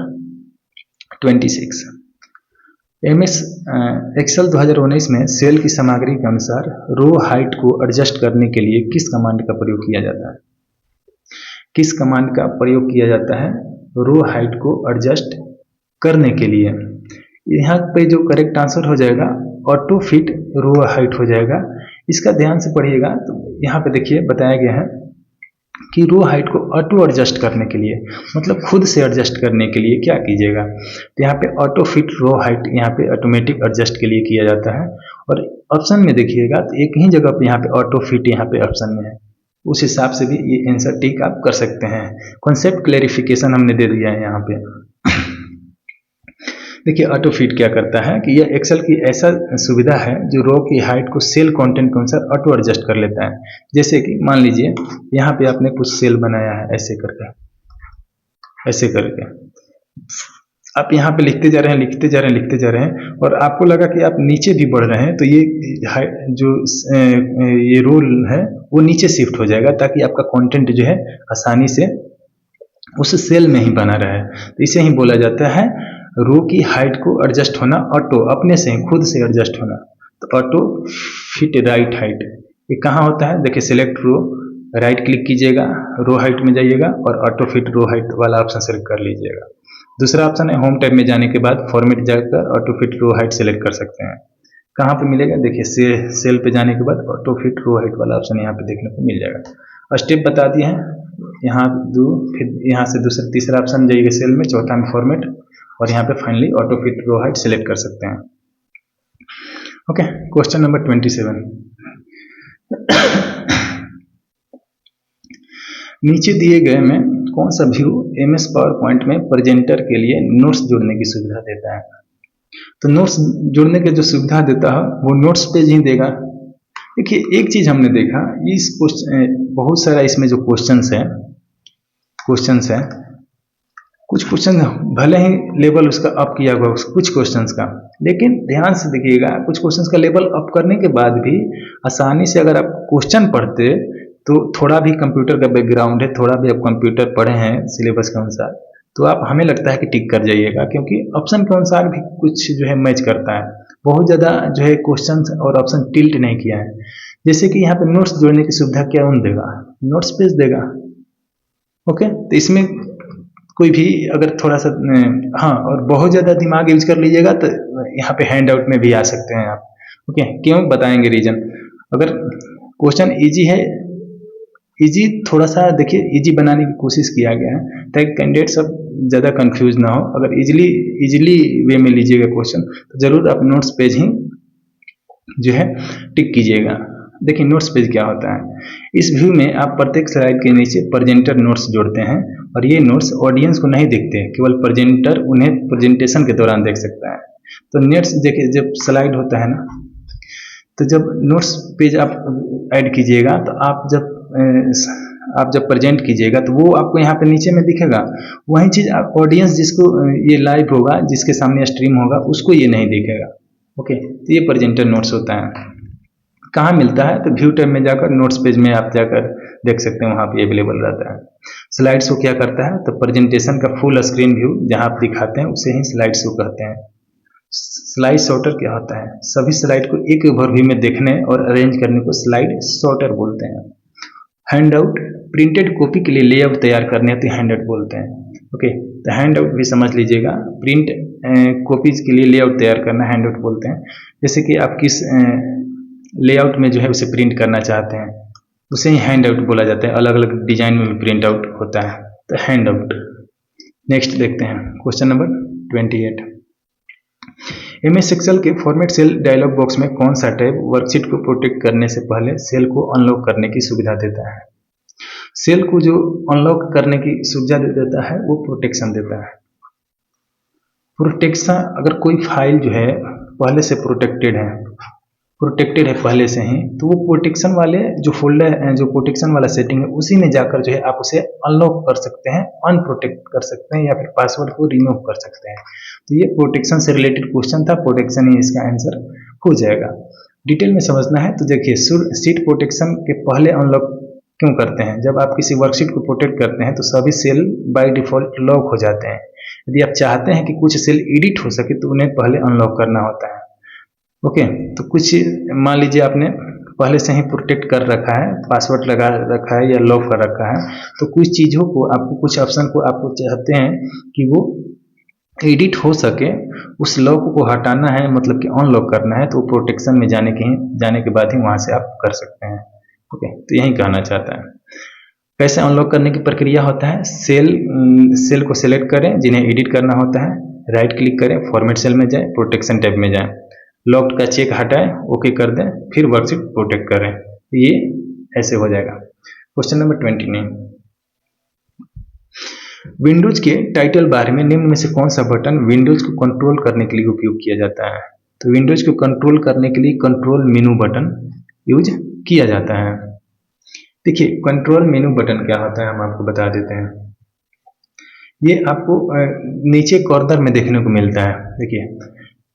[SPEAKER 1] 26, एमएस एक्सेल 2019 में सेल की सामग्री के अनुसार रो हाइट को एडजस्ट करने के लिए किस कमांड का प्रयोग किया जाता है? किस कमांड का प्रयोग किया जाता है रो हाइट को एडजस्ट करने के लिए? यहाँ पे जो करेक्ट आंसर हो जाएगा ऑटो फिट रो हाइट हो जाएगा। इसका ध्यान से पढ़िएगा, तो यहाँ पे देखिए बताया गया है कि रो हाइट को ऑटो एडजस्ट करने के लिए मतलब खुद से एडजस्ट करने के लिए क्या कीजिएगा, तो यहाँ पे ऑटो फिट रो हाइट यहाँ पे ऑटोमेटिक एडजस्ट के लिए किया जाता है। और ऑप्शन में देखिएगा तो एक ही जगह पे यहाँ पे ऑटो फिट यहाँ पे ऑप्शन में है, उस हिसाब से भी ये आंसर टिक आप कर सकते हैं। कॉन्सेप्ट क्लैरिफिकेशन हमने दे दिया है यहाँ पे। देखिए ऑटो फिट क्या करता है कि यह एक्सेल की ऐसा सुविधा है जो रो की हाइट को सेल कंटेंट के अनुसार ऑटो एडजस्ट कर लेता है। जैसे कि मान लीजिए यहाँ पे आपने कुछ सेल बनाया है ऐसे करके आप यहाँ पे लिखते जा रहे हैं और आपको लगा कि आप नीचे भी बढ़ रहे हैं, तो ये जो ये रोल है वो नीचे शिफ्ट हो जाएगा ताकि आपका कंटेंट जो है आसानी से उस सेल में ही बना रहे। तो इसे ही बोला जाता है रो की हाइट को एडजस्ट होना, ऑटो अपने से खुद से एडजस्ट होना। तो ऑटो फिट राइट हाइट ये कहाँ होता है? देखिए सिलेक्ट रो, राइट क्लिक कीजिएगा, रो हाइट में जाइएगा और ऑटो फिट रो हाइट वाला ऑप्शन सेलेक्ट कर लीजिएगा। दूसरा ऑप्शन है होम टैब में जाने के बाद फॉर्मेट जाकर auto fit row height select कर सकते हैं। कहाँ पे मिलेगा? देखिए सेल पे जाने के बाद ऑटो फिट रो हाइट वाला ऑप्शन यहाँ पे देखने को मिल जाएगा। स्टेप बता दिए हैं, यहाँ दो, फिर यहाँ से दूसरा तीसरा ऑप्शन जाइएगा सेल में, चौथा में फॉर्मेट और यहाँ पे finally auto fit row height select कर सकते हैं। Okay, question number 27। नीचे दिए गए में कौन सा व्यू MS पावर पॉइंट में प्रेजेंटर के लिए नोट्स जोड़ने की सुविधा देता है? तो नोट्स जोड़ने की जो सुविधा देता है वो नोट्स पेज ही देगा। देखिए एक चीज हमने देखा इस क्वेश्चन, बहुत सारा इसमें जो क्वेश्चंस है, कुछ क्वेश्चन भले ही लेवल उसका अप किया हुआ कुछ क्वेश्चंस का, लेकिन ध्यान से देखिएगा कुछ क्वेश्चंस का लेवल अप करने के बाद भी आसानी से अगर आप क्वेश्चन पढ़ते तो थोड़ा भी कंप्यूटर का बैकग्राउंड है, थोड़ा भी आप कंप्यूटर पढ़े हैं सिलेबस के अनुसार, तो आप हमें लगता है कि टिक कर जाइएगा, क्योंकि ऑप्शन के अनुसार भी कुछ जो है मैच करता है। बहुत ज़्यादा जो है क्वेश्चन और ऑप्शन टिल्ट नहीं किया है। जैसे कि यहाँ पे नोट्स जोड़ने की सुविधा क्या देगा? नोट्स पेज देगा। ओके, तो इसमें कोई भी अगर थोड़ा सा हाँ और बहुत ज़्यादा दिमाग यूज कर लीजिएगा तो यहाँ पे हैंड आउट में भी आ सकते हैं आप। ओके, क्यों बताएंगे रीजन। अगर क्वेश्चन इजी है, इजी थोड़ा सा देखिए इजी बनाने की कोशिश किया गया है ताकि कैंडिडेट सब ज़्यादा कंफ्यूज ना हो। अगर इजीली वे में लीजिएगा क्वेश्चन तो ज़रूर आप नोट्स पेज ही जो है टिक कीजिएगा। देखिए नोट्स पेज क्या होता है, इस व्यू में आप प्रत्येक स्लाइड के नीचे प्रेजेंटर नोट्स जोड़ते हैं और ये नोट्स ऑडियंस को नहीं दिखते, केवल प्रेजेंटर उन्हें प्रेजेंटेशन के दौरान देख सकता है। तो नोट्स देखिए जब स्लाइड होता है ना, तो जब नोट्स पेज आप ऐड कीजिएगा तो आप जब प्रेजेंट कीजिएगा तो वो आपको यहाँ पे नीचे में दिखेगा। वही चीज़ ऑडियंस जिसको ये लाइव होगा, जिसके सामने स्ट्रीम होगा, उसको ये नहीं दिखेगा। ओके, तो ये प्रेजेंटर नोट्स होता है। कहाँ मिलता है? तो व्यू टैब में जाकर नोट्स पेज में आप जाकर देख सकते हैं, वहाँ पे अवेलेबल रहता है। स्लाइड शो क्या करता है? तो प्रेजेंटेशन का फुल स्क्रीन व्यू जहाँ आप दिखाते हैं उसे ही स्लाइड शो कहते हैं। स्लाइड सॉर्टर क्या होता है? सभी स्लाइड को एक ओवरव्यू में देखने और अरेंज करने को स्लाइड सॉर्टर बोलते हैं। हैंड आउट प्रिंटेड कॉपी के लिए लेआउट तैयार करने तो हैंड आउट बोलते हैं। ओके, तो हैंड आउट भी समझ लीजिएगा, प्रिंट कॉपीज के लिए लेआउट तैयार करना हैंड आउट बोलते हैं। जैसे कि आप किस लेआउट में जो है उसे प्रिंट करना चाहते हैं उसे ही हैंड आउट बोला जाता है। अलग अलग डिजाइन में भी प्रिंट आउट होता है, तो हैंड आउट। नेक्स्ट देखते हैं क्वेश्चन नंबर 28। MS एक्सेल के फॉर्मेट सेल डायलॉग बॉक्स में कौन सा टैब वर्कशीट को प्रोटेक्ट करने से पहले सेल को अनलॉक करने की सुविधा देता है? सेल को जो अनलॉक करने की सुविधा देता है वो प्रोटेक्शन देता है। प्रोटेक्शन, अगर कोई फाइल जो है पहले से प्रोटेक्टेड है पहले से ही, तो वो प्रोटेक्शन वाले जो फोल्डर है, जो प्रोटेक्शन वाला सेटिंग है, उसी में जाकर जो है आप उसे अनलॉक कर सकते हैं, अनप्रोटेक्ट कर सकते हैं या फिर पासवर्ड को रिमूव कर सकते हैं। तो ये प्रोटेक्शन से रिलेटेड क्वेश्चन था, प्रोटेक्शन ही इसका आंसर हो जाएगा। डिटेल में समझना है तो देखिए सीट प्रोटेक्शन के पहले अनलॉक क्यों करते हैं? जब आप किसी वर्कशीट को प्रोटेक्ट करते हैं तो सभी सेल बाय डिफॉल्ट लॉक हो जाते हैं। यदि आप चाहते हैं कि कुछ सेल एडिट हो सके तो उन्हें पहले अनलॉक करना होता है। ओके, तो कुछ मान लीजिए आपने पहले से ही प्रोटेक्ट कर रखा है, पासवर्ड लगा रखा है या लॉक कर रखा है, तो कुछ चीज़ों को आपको, कुछ ऑप्शन को आपको चाहते हैं कि वो एडिट हो सके, उस लॉक को हटाना है, मतलब कि अनलॉक करना है, तो प्रोटेक्शन में जाने के बाद ही वहाँ से आप कर सकते हैं। ओके, तो यही कहना चाहता है। कैसे अनलॉक करने की प्रक्रिया होता है? सेल को सिलेक्ट करें जिन्हें एडिट करना होता है, राइट क्लिक करें, फॉर्मेट सेल में जाएं, प्रोटेक्शन टैब में जाएं, लॉक्ड का चेक हटाएं, ओके कर दें, फिर वर्कशीट प्रोटेक्ट करें। ये ऐसे हो जाएगा। Question number 29। विंडोज के टाइटल बार में निम्न में से कौन सा बटन विंडोज को कंट्रोल करने के लिए उपयोग किया जाता है? तो विंडोज को कंट्रोल करने के लिए कंट्रोल मेनू बटन यूज किया जाता है। देखिए कंट्रोल मेनू बटन क्या होता है हम आपको बता देते हैं। ये आपको नीचे कॉर्नर में देखने को मिलता है।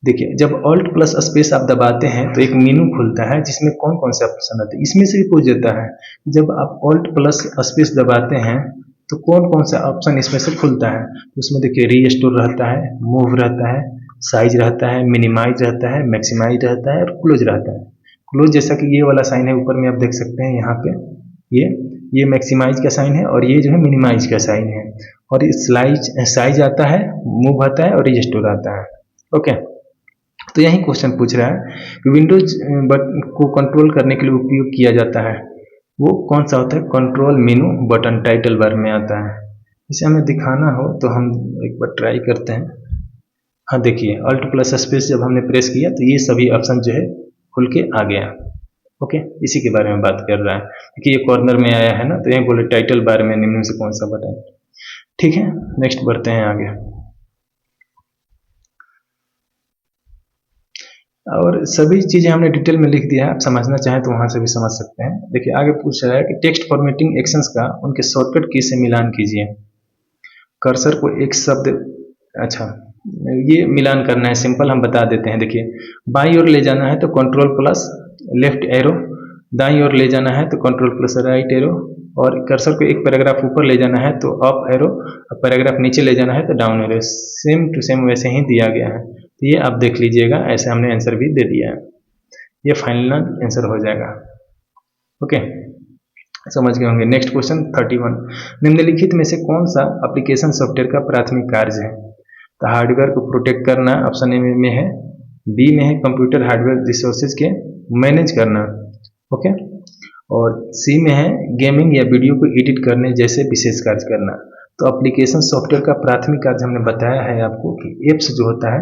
[SPEAKER 1] देखिए जब ऑल्ट प्लस स्पेस आप दबाते हैं तो एक मेनू खुलता है जिसमें कौन कौन से ऑप्शन आते हैं। इसमें से भी पूछ देता है जब आप ऑल्ट प्लस स्पेस दबाते हैं तो कौन कौन सा ऑप्शन इसमें से खुलता है। उसमें देखिए रीस्टोर रहता है, मूव रहता है, साइज रहता है, मिनिमाइज रहता है, मैक्सिमाइज रहता है और क्लोज रहता है। क्लोज जैसा कि ये वाला साइन है ऊपर में आप देख सकते हैं यहाँ पे, ये मैक्सिमाइज का साइन है और ये जो है मिनिमाइज का साइन है। और साइज आता है, मूव आता है और रिस्टोर आता है। ओके, तो यही क्वेश्चन पूछ रहा है कि विंडोज को कंट्रोल करने के लिए उपयोग किया जाता है, वो कौन सा होता है? कंट्रोल मेनू बटन टाइटल बार में आता है। इसे हमें दिखाना हो तो हम एक बार ट्राई करते हैं। हाँ देखिए, अल्ट प्लस स्पेस जब हमने प्रेस किया तो ये सभी ऑप्शन जो है खुल के आ गया। ओके, इसी के बारे में बात कर रहा है कि ये कॉर्नर में आया है ना, तो यही बोले टाइटल बार में निम्न से कौन सा बटन। ठीक है, नेक्स्ट बढ़ते हैं आगे। और सभी चीज़ें हमने डिटेल में लिख दिया है, आप समझना चाहें तो वहाँ से भी समझ सकते हैं। देखिए आगे पूछ रहा है कि टेक्स्ट फॉर्मेटिंग एक्शंस का उनके शॉर्टकट की से मिलान कीजिए। कर्सर को एक शब्द, अच्छा ये मिलान करना है, सिंपल हम बता देते हैं। देखिए बाईं ओर ले जाना है तो कंट्रोल प्लस लेफ्ट एरो, दाईं ओर ले जाना है तो कंट्रोल प्लस राइट एरो, और कर्सर को एक पैराग्राफ ऊपर ले जाना है तो अप एरो, और पैराग्राफ नीचे ले जाना है तो down arrow. Same to same वैसे ही दिया गया है, तो ये आप देख लीजिएगा, ऐसे हमने आंसर भी दे दिया है, ये फाइनल आंसर हो जाएगा। ओके, समझ गए होंगे। नेक्स्ट क्वेश्चन 31, निम्नलिखित में से कौन सा एप्लीकेशन सॉफ्टवेयर का प्राथमिक कार्य है? तो हार्डवेयर को प्रोटेक्ट करना ऑप्शन ए में है, बी में है कंप्यूटर हार्डवेयर रिसोर्सेज के मैनेज करना, ओके, और सी में है गेमिंग या वीडियो को एडिट करने जैसे विशेष कार्य करना। तो एप्लीकेशन सॉफ्टवेयर का प्राथमिक कार्य हमने बताया है आपको कि एप्स जो होता है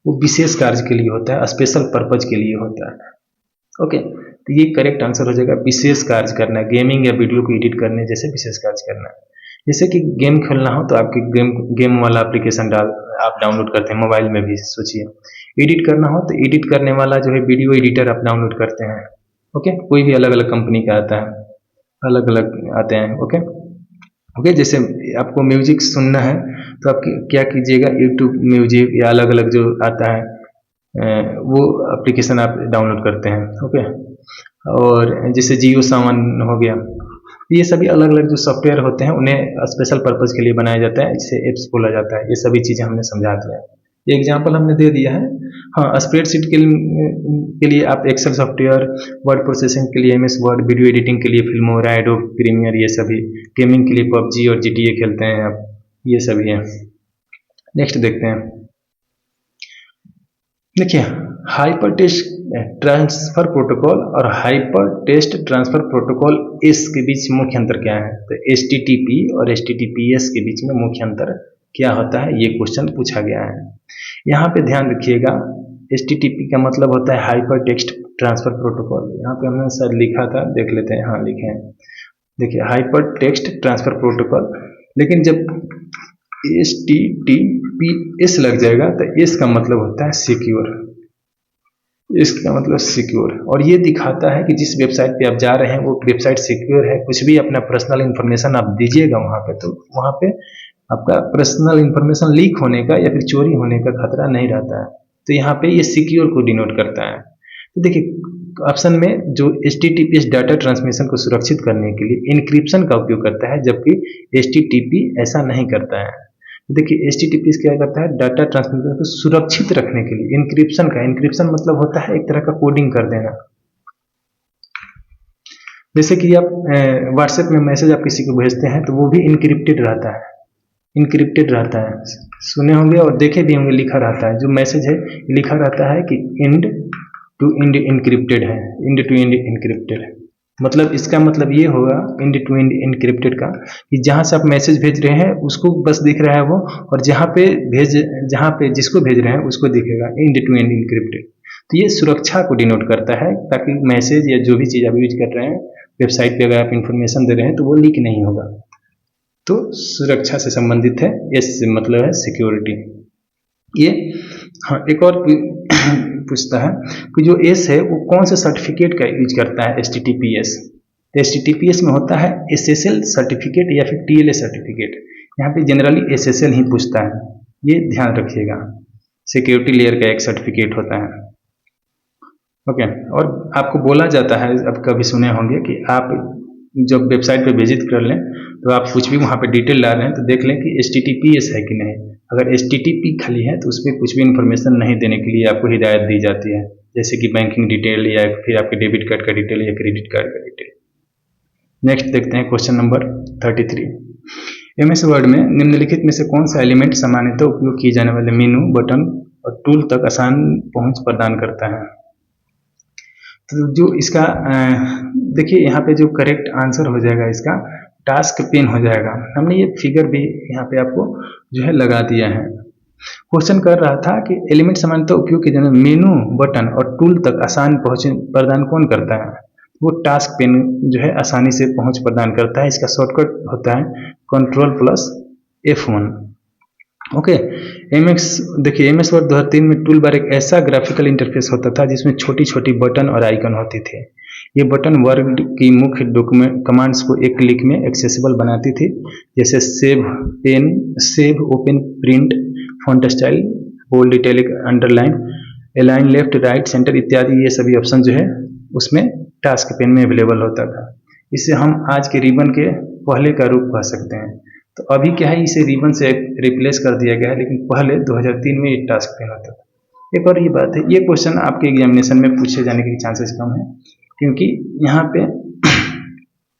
[SPEAKER 1] वो विशेष कार्य के लिए होता है, स्पेशल पर्पज के लिए होता है। ओके, तो ये करेक्ट आंसर हो जाएगा, विशेष कार्य करना, गेमिंग या वीडियो को एडिट करने जैसे विशेष कार्य करना। जैसे कि गेम खेलना हो तो आपके गेम वाला एप्लीकेशन आप डाउनलोड करते हैं, मोबाइल में भी सोचिए। एडिट करना हो तो एडिट करने वाला जो है वीडियो एडिटर आप डाउनलोड करते हैं। ओके, कोई भी अलग अलग कंपनी का आता है, अलग अलग आते हैं। ओके, जैसे आपको म्यूजिक सुनना है तो आप क्या कीजिएगा, यूट्यूब म्यूजिक या अलग अलग जो आता है वो एप्लीकेशन आप डाउनलोड करते हैं। ओके, और जैसे जियो सावन हो गया, ये सभी अलग अलग जो सॉफ्टवेयर होते हैं उन्हें स्पेशल पर्पज़ के लिए बनाया जाता है, जिसे एप्स बोला जाता है। ये सभी चीज़ें हमने समझा दिया है, ये एग्जांपल हमने दे दिया है। हाँ, स्प्रेडशीट के लिए आप एक्सेल सॉफ्टवेयर, वर्ड प्रोसेसिंग के लिए MS वर्ड, वीडियो एडिटिंग के लिए फिल्मोरा, एडोब प्रीमियर, ये सभी, गेमिंग के लिए PUBG और GTA खेलते हैं आप, ये सभी हैं। नेक्स्ट देखते हैं, देखिए हाइपर टेस्ट ट्रांसफर प्रोटोकॉल और हाइपर टेस्ट ट्रांसफर प्रोटोकॉल इस के बीच मुख्य अंतर क्या है? तो HTTP और HTTPS के बीच में मुख्य अंतर क्या होता है, ये क्वेश्चन पूछा गया है। यहाँ पे ध्यान रखिएगा, HTTP का मतलब होता है हाइपर टेक्स्ट ट्रांसफर प्रोटोकॉल। यहाँ पे हमने शायद लिखा था, देख लेते हैं। हाँ लिखे हैं, देखिए हाइपर टेक्स्ट ट्रांसफर प्रोटोकॉल, लेकिन जब HTTPS लग जाएगा तो इस का मतलब होता है सिक्योर, इसका मतलब सिक्योर, और ये दिखाता है कि जिस वेबसाइट पे आप जा रहे हैं वो वेबसाइट सिक्योर है। कुछ भी अपना पर्सनल इन्फॉर्मेशन आप दीजिएगा वहाँ पे, तो वहाँ पे आपका पर्सनल इन्फॉर्मेशन लीक होने का या फिर चोरी होने का खतरा नहीं रहता है। तो यहाँ पे ये सिक्योर को डिनोट करता है। तो देखिए ऑप्शन में जो HTTPS डाटा ट्रांसमिशन को सुरक्षित करने के लिए इनक्रिप्शन का उपयोग करता है, जबकि HTTP ऐसा नहीं करता है। देखिए HTTPS क्या करता है, डाटा ट्रांसमिशन को सुरक्षित रखने के लिए इनक्रिप्शन मतलब होता है एक तरह का कोडिंग कर देना। जैसे कि आप व्हाट्सएप में मैसेज आप किसी को भेजते हैं तो वो भी इनक्रिप्टेड रहता है, सुने होंगे और देखे भी होंगे, लिखा रहता है, जो मैसेज है लिखा रहता है कि एंड टू एंड इनक्रिप्टेड है, एंड टू एंड इनक्रिप्टेड है। मतलब इसका मतलब ये होगा एंड टू एंड इनक्रिप्टेड का, कि जहाँ से आप मैसेज भेज रहे हैं उसको बस दिख रहा है वो, और जहाँ पे जिसको भेज रहे हैं उसको दिखेगा एंड टू एंड इनक्रिप्टेड। तो ये सुरक्षा को डिनोट करता है, ताकि मैसेज या जो भी चीज़ आप यूज कर रहे हैं वेबसाइट पे, अगर आप इंफॉर्मेशन दे रहे हैं तो वो लीक नहीं होगा। तो सुरक्षा से संबंधित है, एस मतलब है सिक्योरिटी। ये हाँ, एक और पूछता है कि जो एस है वो कौन से सर्टिफिकेट का यूज करता है HTTPS। तो HTTPS में होता है SSL सर्टिफिकेट या फिर TLS सर्टिफिकेट। यहाँ पे जनरली SSL ही पूछता है, ये ध्यान रखिएगा, सिक्योरिटी लेयर का एक सर्टिफिकेट होता है। ओके, और आपको बोला जाता है, अब कभी सुने होंगे कि आप जब वेबसाइट पे विजिट कर लें तो आप कुछ भी वहाँ पे डिटेल ला रहे हैं तो देख लें कि HTTPS है कि नहीं। अगर HTTP खाली है तो उस पर कुछ भी इन्फॉर्मेशन नहीं देने के लिए आपको हिदायत दी जाती है, जैसे कि बैंकिंग डिटेल या फिर आपके डेबिट कार्ड का डिटेल या क्रेडिट कार्ड का डिटेल। नेक्स्ट देखते हैं क्वेश्चन नंबर 33। MS वर्ड में निम्नलिखित में से कौन सा एलिमेंट सामान्यतः उपयोग किए जाने वाले मेनू, बटन और टूल तक आसान पहुंच प्रदान करता है? तो जो इसका देखिए यहाँ पे जो करेक्ट आंसर हो जाएगा इसका टास्क पेन हो जाएगा। हमने ये फिगर भी यहाँ पे आपको जो है लगा दिया है। क्वेश्चन कर रहा था कि एलिमेंट सामान्यतः उपयोग किए जाने वाले मेनू, बटन और टूल तक आसान पहुंच प्रदान कौन करता है? वो टास्क पेन जो है आसानी से पहुंच प्रदान करता है। इसका शॉर्टकट होता है Ctrl+F1। ओके। देखिए MS वर्ड 2003 में टूल बार एक ऐसा ग्राफिकल इंटरफेस होता था जिसमें छोटी छोटी बटन और आइकन होती थे। ये बटन वर्ड की मुख्य डॉक्यूमेंट कमांड्स को एक क्लिक में एक्सेसिबल बनाती थी, जैसे save, open, print, font style, bold, italic, underline, align, left, right, centre इत्यादि। ये सभी ऑप्शन जो है उसमें टास्क पेन में अवेलेबल होता था। इसे हम आज के रिबन के पहले का रूप कह सकते हैं। तो अभी क्या है, इसे रिबन से रिप्लेस कर दिया गया है, लेकिन पहले 2003 में ये टास्क पेन होता था। एक और ये बात है, ये क्वेश्चन आपके एग्जामिनेशन में पूछे जाने के चांसेस कम है, क्योंकि यहाँ पे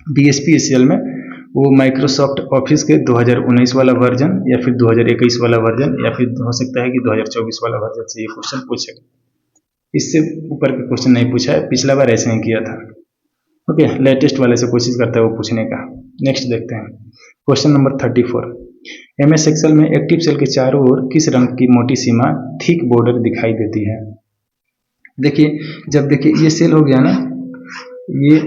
[SPEAKER 1] BSPSL में वो माइक्रोसॉफ्ट ऑफिस के 2019 वाला वर्जन या फिर 2021 वाला वर्जन या फिर हो सकता है कि 2024 वाला वर्जन से ये क्वेश्चन पूछेगा। इससे ऊपर के क्वेश्चन नहीं पूछा है, पिछला बार ऐसे ही किया था। ओके, लेटेस्ट वाले से कोशिश करता है वो पूछने का। नेक्स्ट देखते हैं क्वेश्चन नंबर 34। MS एक्सेल में एक्टिव सेल के चारों ओर किस रंग की मोटी सीमा थिक बॉर्डर दिखाई देती है? देखिए, जब देखिए ये सेल हो गया ना, ये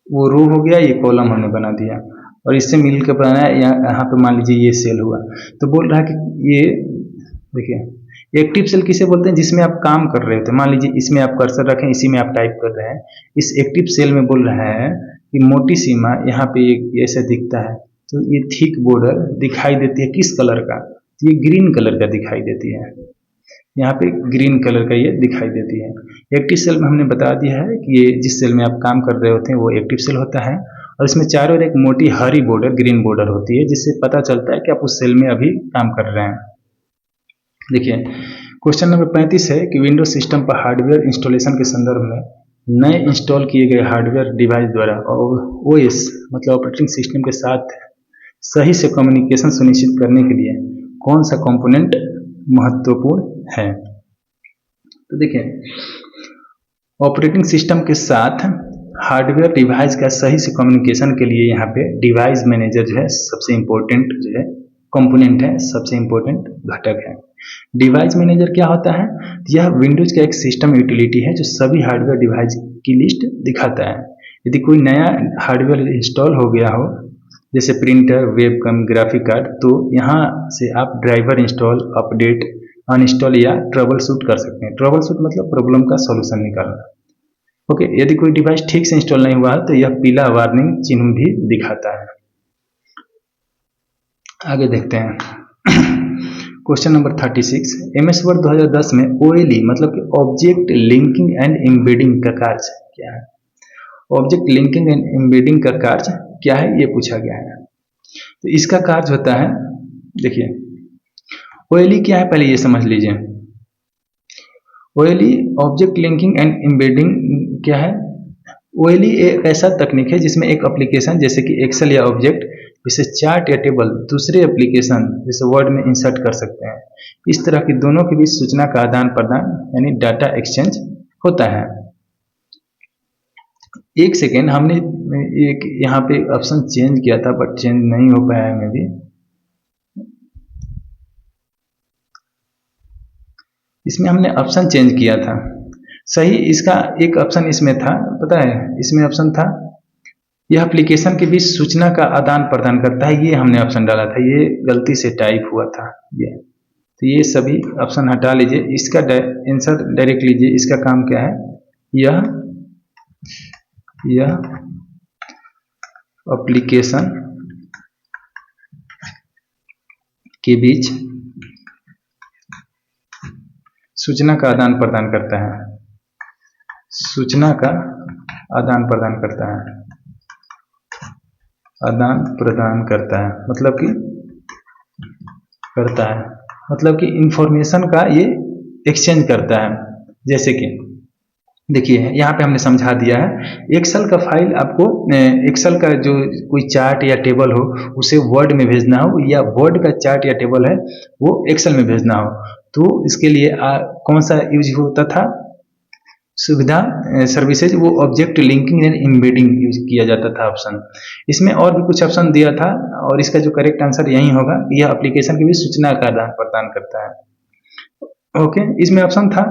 [SPEAKER 1] वो रो हो गया, ये कॉलम हमने बना दिया और इससे मिल के बनाया। यहाँ पे मान लीजिए ये सेल हुआ, तो बोल रहा है कि ये देखिए एक्टिव सेल किसे बोलते हैं? जिसमें आप काम कर रहे होते हैं। मान लीजिए इसमें आप कर्सर रखें, इसी में आप टाइप कर रहे हैं। इस एक्टिव सेल में बोल रहा है कि मोटी सीमा यहाँ पे ऐसे दिखता है, तो ये थिक बॉर्डर दिखाई देती है किस कलर का? ये ग्रीन कलर का दिखाई देती है। यहाँ पे ग्रीन कलर का ये दिखाई देती है। एक्टिव सेल में हमने बता दिया है कि ये जिस सेल में आप काम कर रहे होते हैं वो एक्टिव सेल होता है, और इसमें चारों ओर एक मोटी हरी बॉर्डर, ग्रीन बॉर्डर होती है, जिससे पता चलता है कि आप उस सेल में अभी काम कर रहे हैं। देखिए, क्वेश्चन नंबर 35 है कि विंडोज सिस्टम पर हार्डवेयर इंस्टॉलेशन के संदर्भ में नए इंस्टॉल किए गए हार्डवेयर डिवाइस द्वारा OS मतलब ऑपरेटिंग सिस्टम के साथ सही से कम्युनिकेशन सुनिश्चित करने के लिए कौन सा कंपोनेंट महत्वपूर्ण है? तो देखिए, ऑपरेटिंग सिस्टम के साथ हार्डवेयर डिवाइस का सही से कम्युनिकेशन के लिए यहाँ पे डिवाइस मैनेजर जो है सबसे इम्पोर्टेंट जो है कंपोनेंट है, सबसे इम्पोर्टेंट घटक है। डिवाइस मैनेजर क्या होता है? यह विंडोज का एक सिस्टम यूटिलिटी है जो सभी हार्डवेयर डिवाइस की लिस्ट दिखाता है। यदि कोई नया हार्डवेयर इंस्टॉल हो गया हो, जैसे प्रिंटर, वेबकैम, ग्राफिक कार्ड, तो यहाँ से आप ड्राइवर इंस्टॉल, अपडेट, अनइंस्टॉल या ट्रबल शूट कर सकते हैं। ट्रबल शूट मतलब प्रॉब्लम का सॉल्यूशन निकालना। ओके, यदि कोई डिवाइस ठीक से इंस्टॉल नहीं हुआ तो यह पीला वार्निंग चिन्ह भी दिखाता है। आगे देखते हैं क्वेश्चन नंबर 36। MS वर्ड 2010 में OLE मतलब कि ऑब्जेक्ट लिंकिंग एंड एम्बेडिंग का कार्य क्या है? ऑब्जेक्ट लिंकिंग एंड एम्बेडिंग का कार्य क्या है, ये पूछा गया है। तो इसका कार्य होता है, देखिए OLE क्या है पहले ये समझ लीजिए। OLE object linking and embedding क्या है? OLE एक ऐसा तकनीक है जिसमें एक एप्लीकेशन जैसे कि एक्सेल या ऑब्जेक्ट जैसे चार्ट या टेबल दूसरे एप्लीकेशन जैसे वर्ड में इंसर्ट कर सकते हैं। इस तरह की दोनों के बीच सूचना का आदान प्रदान यानी डाटा एक्सचेंज होता है। एक सेकेंड, हमने एक यहाँ पे ऑप्शन चेंज किया था बट चेंज नहीं हो पाया है मे भी। इसमें हमने ऑप्शन चेंज किया था, सही। इसका एक ऑप्शन इसमें था, पता है इसमें ऑप्शन था यह एप्लीकेशन के बीच सूचना का आदान प्रदान करता है, ये हमने ऑप्शन डाला था, ये गलती से टाइप हुआ था ये। तो ये सभी ऑप्शन हटा लीजिए, इसका आंसर डायरेक्ट लीजिए। इसका काम क्या है? यह एप्लीकेशन के बीच सूचना का आदान प्रदान करता है, सूचना का आदान प्रदान करता है, आदान प्रदान करता है मतलब कि करता है, मतलब कि इंफॉर्मेशन का ये एक्सचेंज करता है। जैसे कि देखिए यहाँ पे हमने समझा दिया है, एक्सेल का फाइल आपको एक्सेल का जो कोई चार्ट या टेबल हो उसे वर्ड में भेजना हो, या वर्ड का चार्ट या टेबल है वो एक्सेल में भेजना हो, तो इसके लिए कौन सा यूज होता था, सुविधा सर्विसेज, वो object linking and embedding use किया जाता था ऑप्शन। इसमें और भी कुछ ऑप्शन दिया था, और इसका जो करेक्ट आंसर यही होगा, यह एप्लीकेशन की भी सूचना का आदान प्रदान करता है। ओके, इसमें ऑप्शन था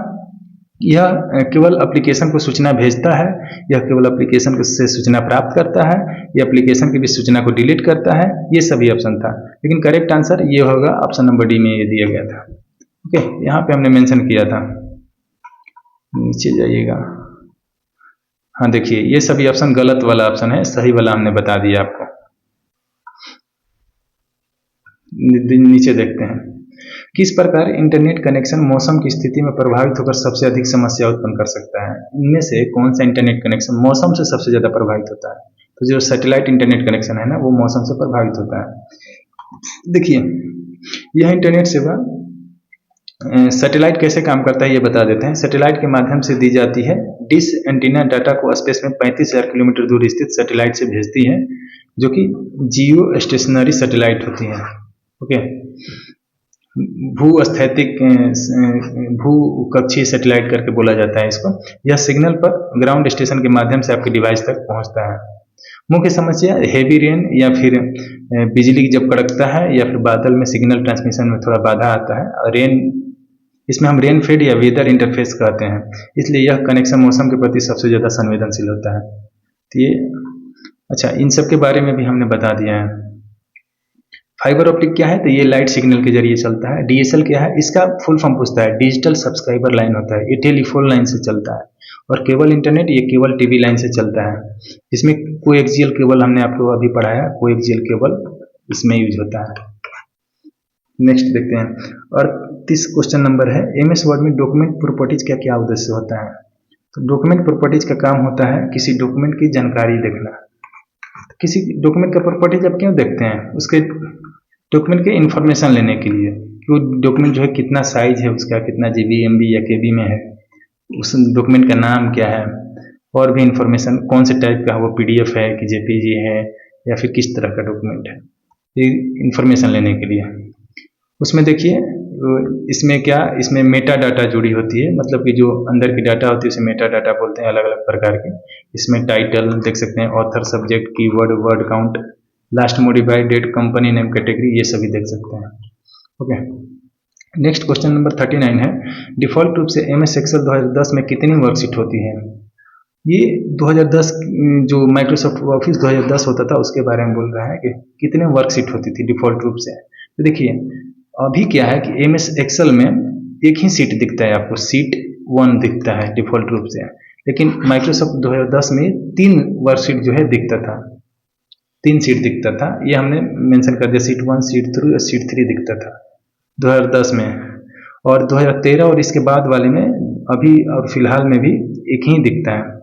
[SPEAKER 1] यह केवल एप्लीकेशन को सूचना भेजता है, यह केवल एप्लीकेशन से सूचना प्राप्त करता है, यह एप्लीकेशन की भी सूचना को डिलीट करता है, ये सभी ऑप्शन था। लेकिन करेक्ट आंसर ये होगा, ऑप्शन नंबर डी में ये दिया गया था। ओके, यहाँ पे हमने मेंशन किया था, नीचे जाइएगा। हाँ देखिए, ये सभी ऑप्शन गलत वाला ऑप्शन है, सही वाला हमने बता दिया आपको। नीचे देखते हैं, किस प्रकार इंटरनेट कनेक्शन मौसम की स्थिति में प्रभावित होकर सबसे अधिक समस्या उत्पन्न कर सकता है। इनमें से कौन सा इंटरनेट कनेक्शन मौसम से सबसे ज़्यादा प्रभावित होता है? तो जो सैटेलाइट इंटरनेट कनेक्शन है ना, वो मौसम से प्रभावित होता है। देखिए, यह इंटरनेट सेवा सैटेलाइट कैसे काम करता है ये बता देते हैं। सैटेलाइट के माध्यम से दी जाती है। डिश एंटीना डाटा को स्पेस में 35,000 किलोमीटर दूर स्थित सैटेलाइट से भेजती है, जो कि जियो स्टेशनरी सैटेलाइट होती है। ओके, भूस्थैतिक भू कक्षीय सैटेलाइट करके बोला जाता है इसको। यह सिग्नल पर ग्राउंड स्टेशन के माध्यम से आपके डिवाइस तक पहुंचता है। मुख्य समस्या हेवी रेन या फिर बिजली जब कड़कता है या फिर बादल में सिग्नल ट्रांसमिशन में थोड़ा बाधा आता है, और रेन, इसमें हम रेन फेड या वेदर इंटरफेस कहते हैं, इसलिए यह कनेक्शन मौसम के प्रति सबसे ज़्यादा संवेदनशील होता है। तो ये अच्छा, इन सब के बारे में भी हमने बता दिया है। फाइबर ऑप्टिक क्या है, तो ये लाइट सिग्नल के जरिए चलता है। डीएसएल क्या है, इसका फुल फॉर्म पूछता है, डिजिटल सब्सक्राइबर लाइन होता है, ये टेलीफोन लाइन से चलता है। और केबल इंटरनेट, ये केबल टीवी लाइन से चलता है। इसमें कोएक्सियल केबल हमने आपको अभी पढ़ाया, कोएक्सियल केबल इसमें यूज होता है। नेक्स्ट देखते हैं, और 30 क्वेश्चन नंबर है, एमएस वर्ड में डॉक्यूमेंट प्रॉपर्टीज का क्या उद्देश्य होता है। तो डॉक्यूमेंट प्रॉपर्टीज का काम होता है किसी डॉक्यूमेंट की जानकारी देखना। किसी डॉक्यूमेंट का प्रॉपर्टीज आप क्यों देखते हैं, उसके डॉक्यूमेंट के इन्फॉर्मेशन लेने के लिए, कि वो डॉक्यूमेंट जो है कितना साइज है उसका, कितना जीबी, एमबी या केबी में है, उस डॉक्यूमेंट का नाम क्या है, और भी इंफॉर्मेशन, कौन से टाइप का है, वो पीडीएफ है कि जेपीजी है या फिर किस तरह का डॉक्यूमेंट है, ये इंफॉर्मेशन लेने के लिए। उसमें देखिए, इसमें क्या, इसमें मेटा डाटा जुड़ी होती है, मतलब कि जो अंदर की डाटा होती है उसे मेटा डाटा बोलते हैं, अलग अलग प्रकार के। इसमें टाइटल देख सकते हैं, author, subject, keyword, word count, last modified date, company name, category, ये सभी देख सकते हैं। ओके, नेक्स्ट क्वेश्चन नंबर 39 है, डिफॉल्ट रूप से एमएस एक्सेल 2010 में कितनी वर्कशीट होती है। ये 2010 जो माइक्रोसॉफ्ट ऑफिस 2010 होता था उसके बारे में बोल रहा है कि कितने वर्कशीट होती थी डिफॉल्ट रूप से। तो देखिए, अभी क्या है कि एमएस एक्सेल में एक ही सीट दिखता है आपको, सीट 1 दिखता है डिफॉल्ट रूप से, लेकिन माइक्रोसॉफ्ट 2010 में 3 वर्कशीट जो है दिखता था, 3 सीट दिखता था। ये हमने मेंशन कर दिया, सीट 1, सीट 2 और सीट 3 दिखता था 2010 में। और 2013 और इसके बाद वाले में अभी और फिलहाल में भी एक ही दिखता है।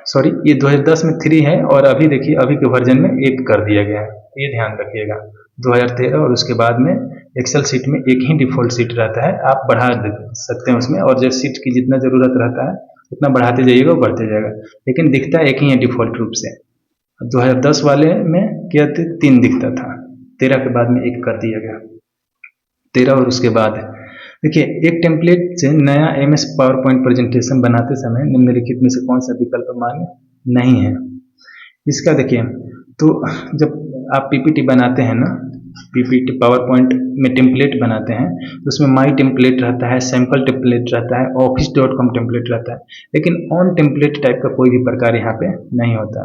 [SPEAKER 1] सॉरी, ये 2010 में 3 है, और अभी देखिए अभी के वर्जन में 1 कर दिया गया है, ये ध्यान रखिएगा। 2013 और उसके बाद में एक्सेल सीट में एक ही डिफ़ॉल्ट सीट रहता है, आप बढ़ा सकते हैं उसमें, और जब सीट की जितना ज़रूरत रहता है उतना बढ़ाते जाइएगा, वो बढ़ते जाएगा, लेकिन दिखता एक ही है डिफ़ॉल्ट रूप से। 2010 वाले में क्या 3 दिखता था, 13 के बाद में 1 कर दिया गया, 13 और उसके बाद। देखिए, एक टेम्पलेट से नया एमएस पावर पॉइंट प्रेजेंटेशन बनाते समय निम्नलिखित में से कौन सा विकल्प मान्य नहीं है। इसका देखिए, तो जब आप पीपीटी बनाते हैं ना, पीपीटी पावर पॉइंट में टेम्पलेट बनाते हैं, तो उसमें माई टेम्पलेट रहता है, सैम्पल टेम्पलेट रहता है, office.com टेम्पलेट रहता है, लेकिन ऑन टेम्पलेट टाइप का कोई भी प्रकार यहाँ पे नहीं होता,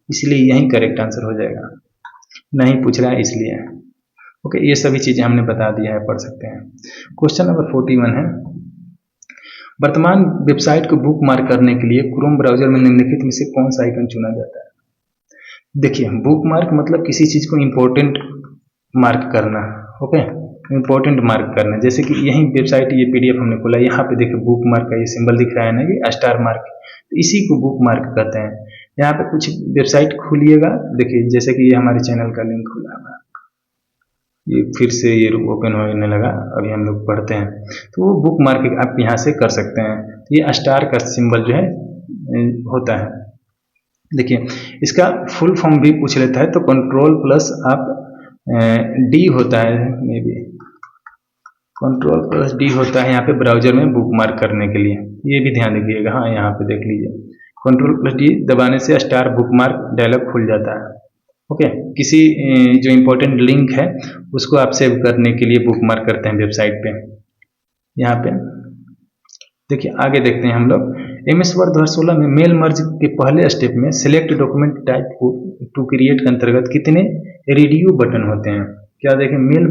[SPEAKER 1] इसलिए यही करेक्ट आंसर हो जाएगा। नहीं पूछ रहा है इसलिए। ओके, ये सभी चीज़ें हमने बता दिया है, पढ़ सकते हैं। क्वेश्चन नंबर 41 है, वर्तमान वेबसाइट को बुक मार्क करने के लिए क्रोम ब्राउजर में निम्नलिखित में से कौन सा आइकन चुना जाता है। देखिए, बुक मार्क मतलब किसी चीज़ को इम्पोर्टेंट मार्क करना। ओके, इम्पोर्टेंट मार्क करना, जैसे कि यही वेबसाइट, ये पीडीएफ हमने खोला, यहाँ पे देखिए बुक मार्क का ये सिंबल दिख रहा है ना, ये स्टार मार्क, तो इसी को बुक मार्क कहते हैं। यहाँ पे कुछ वेबसाइट खोलिएगा, देखिए जैसे कि ये हमारे चैनल का लिंक खुला हुआ है, ये फिर से ये ओपन होने लगा, अभी हम लोग पढ़ते हैं। तो वो बुक मार्क आप यहाँ से कर सकते हैं। तो ये स्टार का सिंबल जो है होता है। देखिए इसका फुल फॉर्म भी पूछ लेता है, तो कंट्रोल प्लस आप डी होता है, may be control plus D होता है यहाँ पे ब्राउजर में बुक मार्क करने के लिए, ये भी ध्यान रखिएगा। हाँ यहाँ पे देख लीजिए, कंट्रोल प्लस डी दबाने से स्टार बुक मार्क डायलॉग खुल जाता है। ओके, किसी जो इम्पोर्टेंट लिंक है उसको आप सेव करने के लिए बुक मार्क करते हैं वेबसाइट पे। यहाँ पे देखिए आगे देखते हैं हम लोग। MS वर्ड 2016 में मेल मर्ज के पहले स्टेप में select document type two create के अंतर्गत कितने रेडियो बटन होते हैं? क्या देखें, मेल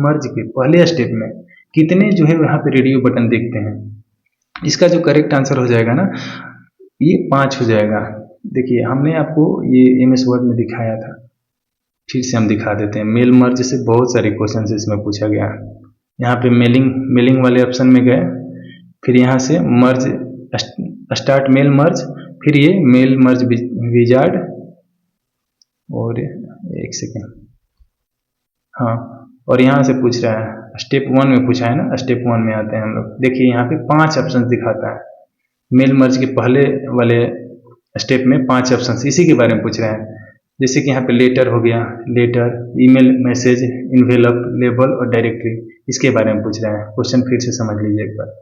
[SPEAKER 1] मर्ज के पहले स्टेप में कितने जो है यहाँ पे रेडियो बटन देखते हैं? इसका जो करेक्ट आंसर हो जाएगा ना, ये 5 हो जाएगा। देखिए हमने आपको ये MS वर्ड में दिखाया था, फिर से हम दिखा देते हैं। मेल मर्ज से बहुत सारे क्वेश्चन इसमें पूछा गया। यहाँ पे मेलिंग वाले ऑप्शन में गए, फिर यहाँ से मर्ज स्टार्ट मेल मर्ज, फिर ये मेल मर्ज विजार्ड, और एक सेकेंड, हाँ, और यहाँ से पूछ रहा है स्टेप 1 में पूछा है ना, स्टेप 1 में आते हैं हम लोग। देखिए यहाँ पे 5 ऑप्शन दिखाता है, मेल मर्ज के पहले वाले स्टेप में 5 ऑप्शन इसी के बारे में पूछ रहे हैं। जैसे कि यहाँ पे लेटर हो गया, letter, email, message, envelope, label और डायरेक्टरी, इसके बारे में पूछ रहे हैं। क्वेश्चन फिर से समझ लीजिए एक बार।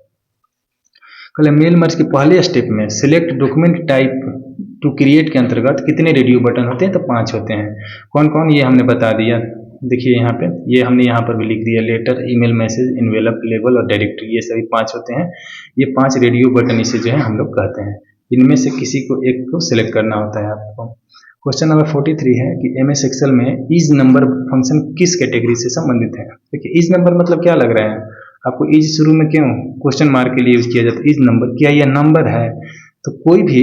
[SPEAKER 1] कल मेल मर्ज के पहले स्टेप में select document type two create के अंतर्गत कितने रेडियो बटन होते हैं? तो 5 होते हैं। कौन कौन, ये हमने बता दिया। देखिए यहाँ पे ये हमने यहाँ पर भी लिख दिया, letter, email, message, envelope, label और डायरेक्टरी, ये सभी 5 होते हैं। ये 5 रेडियो बटन इसे जो है हम लोग कहते हैं। इनमें से किसी को एक को सिलेक्ट करना होता है आपको। क्वेश्चन नंबर 43 है कि MS एक्सेल में इज नंबर फंक्शन किस कैटेगरी से संबंधित है? देखिए इज नंबर मतलब क्या लग रहा है आपको? इज शुरू में क्यों क्वेश्चन मार्क के लिए यूज किया जाता है? इज नंबर, क्या यह नंबर है? तो कोई भी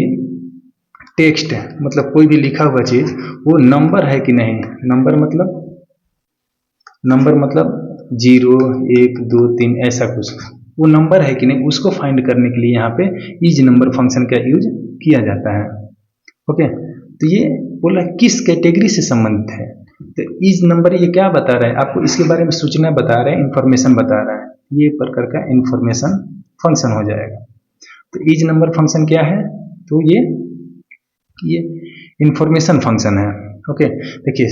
[SPEAKER 1] टेक्स्ट मतलब कोई भी लिखा हुआ चीज वो नंबर है कि नहीं? नंबर मतलब 0, 1, 2, 3 ऐसा कुछ, वो नंबर है कि नहीं उसको फाइंड करने के लिए यहाँ पे इज नंबर फंक्शन का यूज किया जाता है। ओके, तो ये बोला किस कैटेगरी से संबंधित है। तो इज नंबर ये क्या बता रहा है आपको? इसके बारे में सूचना बता रहा है, इंफॉर्मेशन बता रहा है। ये प्रकार का इंफॉर्मेशन फंक्शन हो जाएगा। तो इज नंबर फंक्शन क्या है? तो ये इंफॉर्मेशन फंक्शन है। ओके, देखिए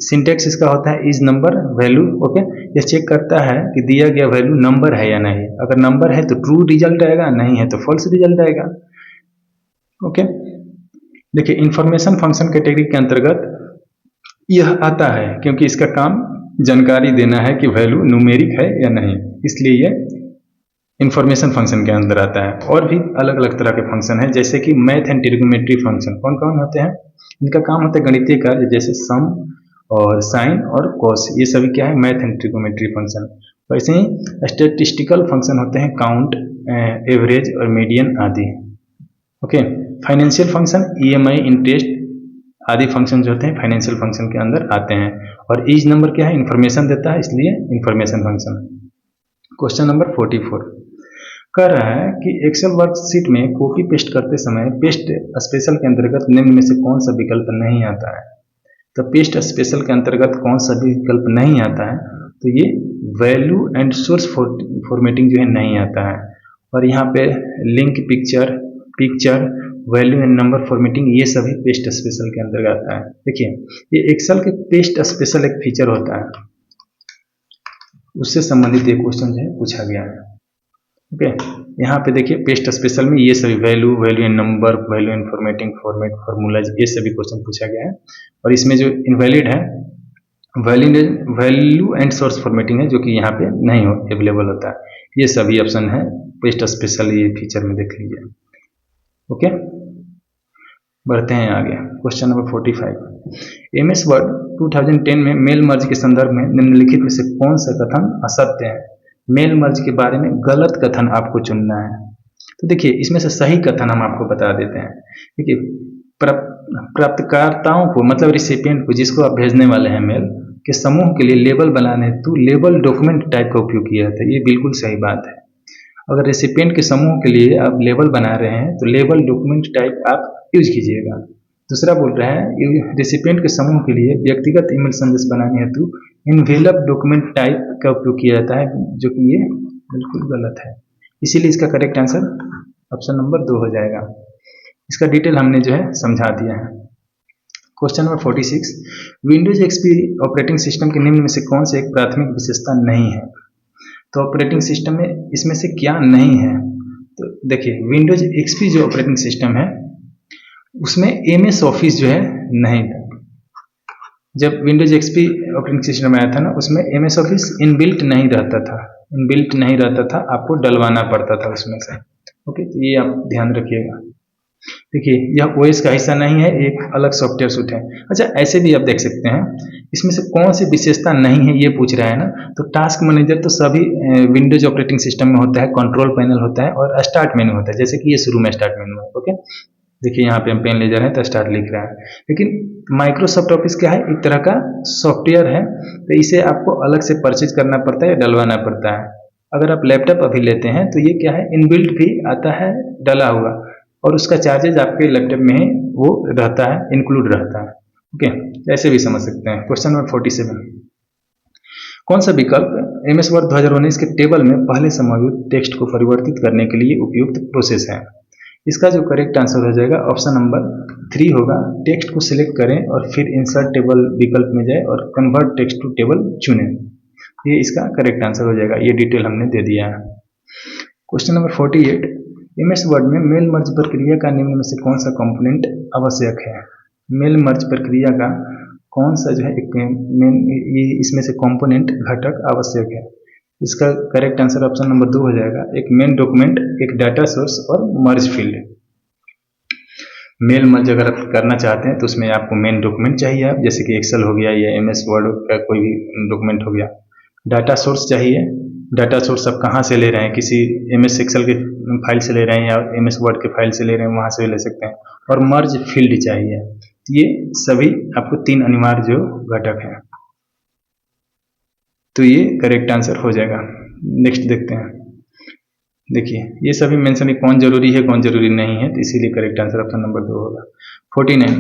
[SPEAKER 1] सिंटेक्स इसका होता है इज नंबर वैल्यू। ओके, ये चेक करता है कि दिया गया वैल्यू नंबर है या नहीं। अगर नंबर है तो ट्रू रिजल्ट आएगा, नहीं है तो फॉल्स रिजल्ट आएगा। ओके, देखिए इंफॉर्मेशन फंक्शन कैटेगरी के अंतर्गत यह आता है क्योंकि इसका काम जानकारी देना है कि वैल्यू न्यूमेरिक है या नहीं, इसलिए ये इंफॉर्मेशन फंक्शन के अंदर आता है। और भी अलग अलग तरह के फंक्शन है, जैसे कि मैथ एंड ट्रिग्नोमेट्री फंक्शन। कौन कौन होते हैं? इनका काम होता है गणितीय कार्य, जैसे सम और साइन और कॉस, ये सभी क्या है? Math and trigonometry function. वैसे ही स्टैटिस्टिकल फंक्शन होते हैं काउंट, एवरेज और मीडियन आदि। Okay, financial function EMI, interest आदि फंक्शन जो होते हैं फाइनेंशियल फंक्शन के अंदर आते हैं। और इज नंबर क्या है? इंफॉर्मेशन देता है, इसलिए इंफॉर्मेशन फंक्शन। क्वेश्चन नंबर 44 कह रहा है कि एक्सेल वर्कशीट में कॉपी पेस्ट करते समय पेस्ट स्पेशल के अंतर्गत निम्न में से कौन सा विकल्प नहीं आता है? तो पेस्ट स्पेशल के अंतर्गत कौन सा भी विकल्प नहीं आता है? तो ये वैल्यू एंड सोर्स फॉर्मेटिंग जो है नहीं आता है। और यहाँ पे link picture, value and number formatting, ये सभी पेस्ट स्पेशल के अंतर्गत आता है। देखिए ये एक्सेल के पेस्ट स्पेशल एक फीचर होता है, उससे संबंधित एक क्वेश्चन जो है पूछा गया है। ओके, यहाँ पे देखिए पेस्ट स्पेशल में ये सभी value and number, value and formatting, format, formulas, ये सभी क्वेश्चन पूछा गया है। और इसमें जो इनवैलिड है वैल्यू एंड सोर्स फॉर्मेटिंग है, जो कि यहाँ पे नहीं अवेलेबल होता है। ये सभी ऑप्शन है पेस्ट स्पेशल, ये फीचर में देख लीजिए। ओके, बढ़ते हैं आगे। क्वेश्चन नंबर 45 MS वर्ड 2010 में मेल मर्ज के संदर्भ में निम्नलिखित में से कौन सा कथन असत्य है? मेल मर्ज के बारे में गलत कथन आपको चुनना है। तो देखिए इसमें से सही कथन हम आपको बता देते हैं। देखिए प्राप्तकर्ताओं को मतलब रिसिपिएंट को, जिसको आप भेजने वाले हैं मेल के समूह के लिए लेबल बनाने हेतु लेबल डॉक्यूमेंट टाइप का उपयोग किया था। ये बिल्कुल सही बात है। अगर रेसिपिएंट के समूह के लिए आप लेबल बना रहे हैं तो लेबल डॉक्यूमेंट टाइप आप यूज कीजिएगा। दूसरा बोल रहा है रेसिपिएंट के समूह के लिए व्यक्तिगत ईमेल संदेश बनाने हेतु इनवेलप डॉक्यूमेंट टाइप का उपयोग किया जाता है, जो कि ये बिल्कुल गलत है। इसीलिए इसका करेक्ट आंसर ऑप्शन नंबर 2 हो जाएगा। इसका डिटेल हमने जो है समझा दिया है। Question number 46, Windows XP operating system के निम्न में से कौन से एक प्राथमिक विशेषता नहीं है? तो ऑपरेटिंग सिस्टम में इसमें से क्या नहीं है? तो देखिए, विंडोज एक्सपी जो ऑपरेटिंग सिस्टम है उसमें MS ऑफिस जो है नहीं था। जब विंडोज एक्सपी ऑपरेटिंग सिस्टम आया था ना, उसमें MS ऑफिस इनबिल्ट नहीं रहता था। इनबिल्ट नहीं रहता था, आपको डलवाना पड़ता था उसमें से। ओके, तो ये आप ध्यान रखिएगा। देखिए, यह OS का हिस्सा नहीं है, एक अलग सॉफ्टवेयर सूट है। अच्छा, ऐसे भी आप देख सकते हैं, इसमें से कौन सी विशेषता नहीं है ये पूछ रहा है ना, तो टास्क मैनेजर तो सभी विंडोज ऑपरेटिंग सिस्टम में होता है, कंट्रोल पैनल होता है और स्टार्ट मेनू होता है, जैसे कि ये शुरू में स्टार्ट मेनू है। ओके, देखिए यहाँ पे हम पेन ले जा रहे हैं तो स्टार्ट लिख रहा है। लेकिन माइक्रोसॉफ्ट ऑफिस क्या है, एक तरह का सॉफ्टवेयर है, तो इसे आपको अलग से परचेज करना पड़ता है या डलवाना पड़ता है। अगर आप लैपटॉप अभी लेते हैं तो ये क्या है, इनबिल्ट भी आता है डला हुआ, और उसका चार्जेज आपके लैपटॉप में ही वो रहता है, इंक्लूड रहता है। ओके, ऐसे भी समझ सकते हैं। क्वेश्चन नंबर 47, कौन सा विकल्प MS वर्ड 2019 के टेबल में पहले से मौजूद टेक्स्ट को परिवर्तित करने के लिए उपयुक्त प्रोसेस है? इसका जो करेक्ट आंसर हो जाएगा ऑप्शन नंबर 3 होगा। टेक्स्ट को सिलेक्ट करें और फिर इंसर्ट टेबल विकल्प में जाए और कन्वर्ट टेक्स्ट टू टेबल चुनें। ये इसका करेक्ट आंसर हो जाएगा। ये डिटेल हमने दे दिया है। क्वेश्चन नंबर 48, MS वर्ड में मेल मर्ज प्रक्रिया का निम्न में से कौन सा कंपोनेंट आवश्यक है? मेल मर्ज प्रक्रिया का कौन सा जो है एक मेन इसमें से कंपोनेंट घटक आवश्यक है? इसका करेक्ट आंसर ऑप्शन नंबर 2 हो जाएगा। एक मेन डॉक्यूमेंट, एक डाटा सोर्स और मर्ज फील्ड। मेल मर्ज अगर आप करना चाहते हैं तो उसमें आपको मेन डॉक्यूमेंट चाहिए, जैसे कि एक्सेल हो गया या MS वर्ड का कोई भी डॉक्यूमेंट हो गया। डाटा सोर्स चाहिए, डाटा सोर्स आप कहाँ से ले रहे हैं, किसी MS एक्सेल के फाइल से ले रहे हैं या MS वर्ड के फाइल से ले रहे हैं, वहाँ से ले सकते हैं। और मर्ज फील्ड चाहिए। ये सभी आपको 3 अनिवार्य जो घटक हैं, तो ये करेक्ट आंसर हो जाएगा। नेक्स्ट देखते हैं। देखिए, ये सभी मेंशन कौन जरूरी है कौन जरूरी नहीं है, तो इसीलिए करेक्ट आंसर ऑप्शन नंबर 2 होगा। 49,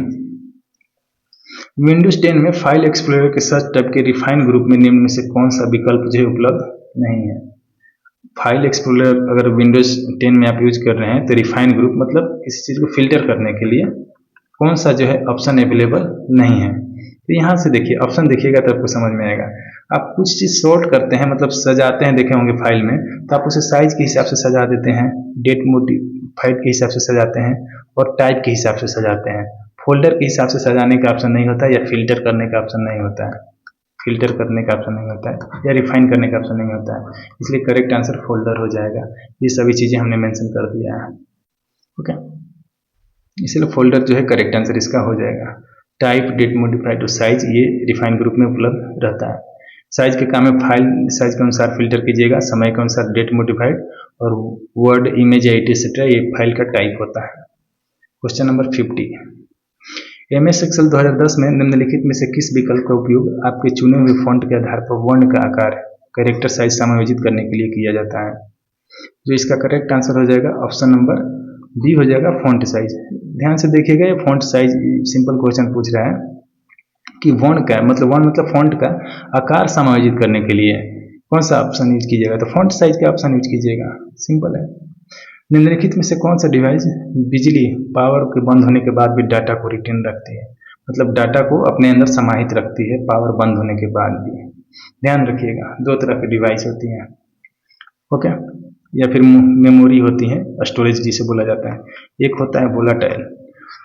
[SPEAKER 1] विंडोज 10 में फाइल एक्सप्लोरर के सर्च टैब के रिफाइन ग्रुप में निम्न में से कौन सा विकल्प जो है उपलब्ध नहीं है? फाइल एक्सप्लोरर अगर विंडोज 10 में आप यूज कर रहे हैं तो रिफाइन ग्रुप मतलब किसी चीज़ को फिल्टर करने के लिए कौन सा जो है ऑप्शन अवेलेबल नहीं है? तो यहाँ से देखिए, ऑप्शन देखिएगा तो आपको समझ में आएगा। आप कुछ चीज़ सॉर्ट करते हैं, मतलब सजाते हैं, देखे होंगे फाइल में, तो आप उसे साइज के हिसाब से सजा देते हैं, डेट मोडिफाइड के हिसाब से सजाते हैं और टाइप के हिसाब से सजाते हैं। फोल्डर के हिसाब से सजाने का ऑप्शन नहीं होता, या फिल्टर करने का ऑप्शन नहीं होता है, फिल्टर करने का ऑप्शन नहीं होता है, या रिफाइन करने का ऑप्शन नहीं होता है। इसलिए करेक्ट आंसर फोल्डर हो जाएगा। ये सभी चीज़ें हमने मेंशन कर दिया है। ओके, इसलिए फोल्डर जो है करेक्ट आंसर इसका हो जाएगा। टाइप, डेट मोडिफाइड और साइज ये रिफाइन ग्रुप में उपलब्ध रहता है। साइज के काम में फाइल साइज के अनुसार फिल्टर कीजिएगा, समय के अनुसार डेट मोडिफाइड, और वर्ड, इमेज, एक्सेट्रा ये फाइल का टाइप होता है। क्वेश्चन नंबर 50, MS एक्सेल 2010 में निम्नलिखित में से किस विकल्प का उपयोग आपके चुने हुए फॉन्ट के आधार पर वर्ण का आकार, कैरेक्टर साइज समायोजित करने के लिए किया जाता है? जो इसका करेक्ट आंसर हो जाएगा ऑप्शन नंबर बी हो जाएगा, फॉन्ट साइज। ध्यान से देखिएगा, ये फॉन्ट साइज सिंपल क्वेश्चन पूछ रहा है कि वर्ण का मतलब फॉन्ट का आकार समायोजित करने के लिए कौन सा ऑप्शन यूज कीजिएगा, तो फॉन्ट साइज का ऑप्शन यूज कीजिएगा, सिंपल है। निम्नलिखित में से कौन सा डिवाइस बिजली पावर के बंद होने के बाद भी डाटा को रिटेन रखती है, मतलब डाटा को अपने अंदर समाहित रखती है पावर बंद होने के बाद भी? ध्यान रखिएगा, 2 तरह की डिवाइस होती हैं। ओके, या फिर मेमोरी होती है, स्टोरेज जिसे बोला जाता है। एक होता है वोलाटाइल,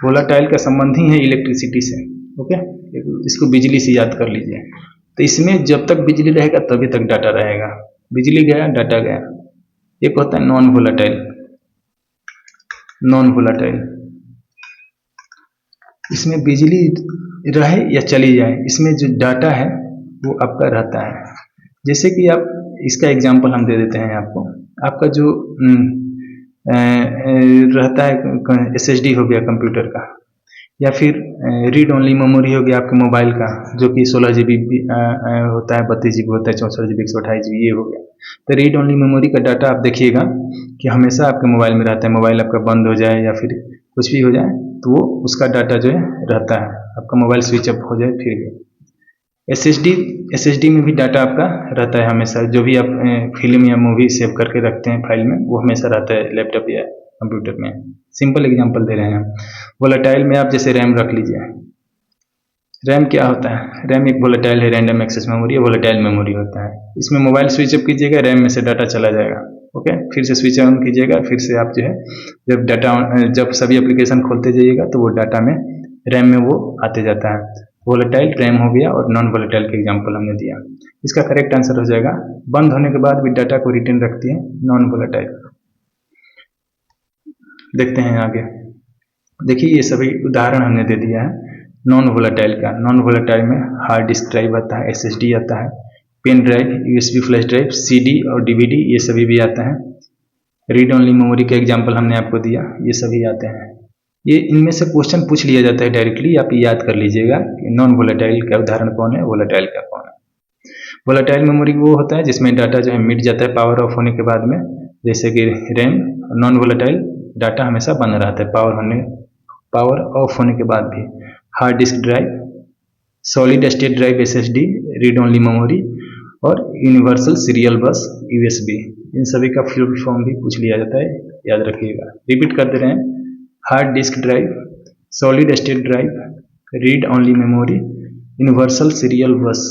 [SPEAKER 1] वोलाटाइल का संबंध ही है इलेक्ट्रिसिटी से। ओके, इसको बिजली से याद कर लीजिए। तो इसमें जब तक बिजली रहेगा तभी तक डाटा रहेगा, बिजली गया डाटा गया। एक होता है नॉन वोलाटाइल, नॉन वोलाटाइल, इसमें बिजली रहे या चली जाए, इसमें जो डाटा है वो आपका रहता है। जैसे कि आप इसका एग्जांपल हम दे देते हैं आपको। आपका जो रहता है SSD हो गया कंप्यूटर का, या फिर रीड ओनली मेमोरी हो गया आपके मोबाइल का, जो कि 16 GB होता है, 32 GB होता है, 64 GB, 128 GB, ये हो गया। तो रीड ओनली मेमोरी का डाटा आप देखिएगा कि हमेशा आपके मोबाइल में रहता है। मोबाइल आपका बंद हो जाए या फिर कुछ भी हो जाए तो वो उसका डाटा जो है रहता है, आपका मोबाइल स्विच ऑफ हो जाए फिर भी। SSD में भी डाटा आपका रहता है हमेशा, जो भी आप फिल्म या मूवी सेव करके रखते हैं फाइल में, वो हमेशा रहता है लैपटॉप या कंप्यूटर में। सिंपल एग्जांपल दे रहे हैं। वोलेटाइल में आप जैसे रैम रख लीजिए। रैम क्या होता है? रैम एक वोलेटाइल है, रैंडम एक्सेस मेमोरी है, वोलेटाइल मेमोरी होता है। इसमें मोबाइल स्विच ऑफ कीजिएगा, रैम में से डाटा चला जाएगा। ओके, फिर से स्विच ऑन कीजिएगा, फिर से आप जो है जब सभी एप्लीकेशन खोलते जाइएगा तो वो डाटा में रैम में वो आते जाता है। वोलेटाइल रैम हो गया और नॉन वोलेटाइल का एग्जाम्पल हमने दिया। इसका करेक्ट आंसर हो जाएगा बंद होने के बाद भी डाटा को रिटेन रखती है नॉन वोलेटाइल। देखते हैं आगे। देखिए ये सभी उदाहरण हमने दे दिया है नॉन वोलेटाइल का। नॉन वोलेटाइल में हार्ड डिस्क ड्राइव आता है, SSD आता है, pen drive, USB flash drive, CD और DVD ये सभी भी आता है। रीड ओनली मेमोरी का एग्जाम्पल हमने आपको दिया, ये सभी आते हैं। ये इनमें से क्वेश्चन पूछ लिया जाता है डायरेक्टली, आप याद कर लीजिएगा कि नॉन वोलेटाइल का उदाहरण कौन है, वोलेटाइल का कौन है। वोलेटाइल मेमोरी वो होता है जिसमें डाटा जो है मिट जाता है पावर ऑफ होने के बाद में, जैसे कि रैम। नॉन वोलेटाइल डाटा हमेशा बना रहता है पावर ऑफ होने के बाद भी। Hard disk drive, solid state drive SSD, read only memory और यूनिवर्सल सीरियल बस USB, इन सभी का फुल फॉर्म भी पूछ लिया जाता है, याद रखिएगा। रिपीट कर दे रहे हैं, hard disk drive, solid state drive, read only memory, universal serial बस।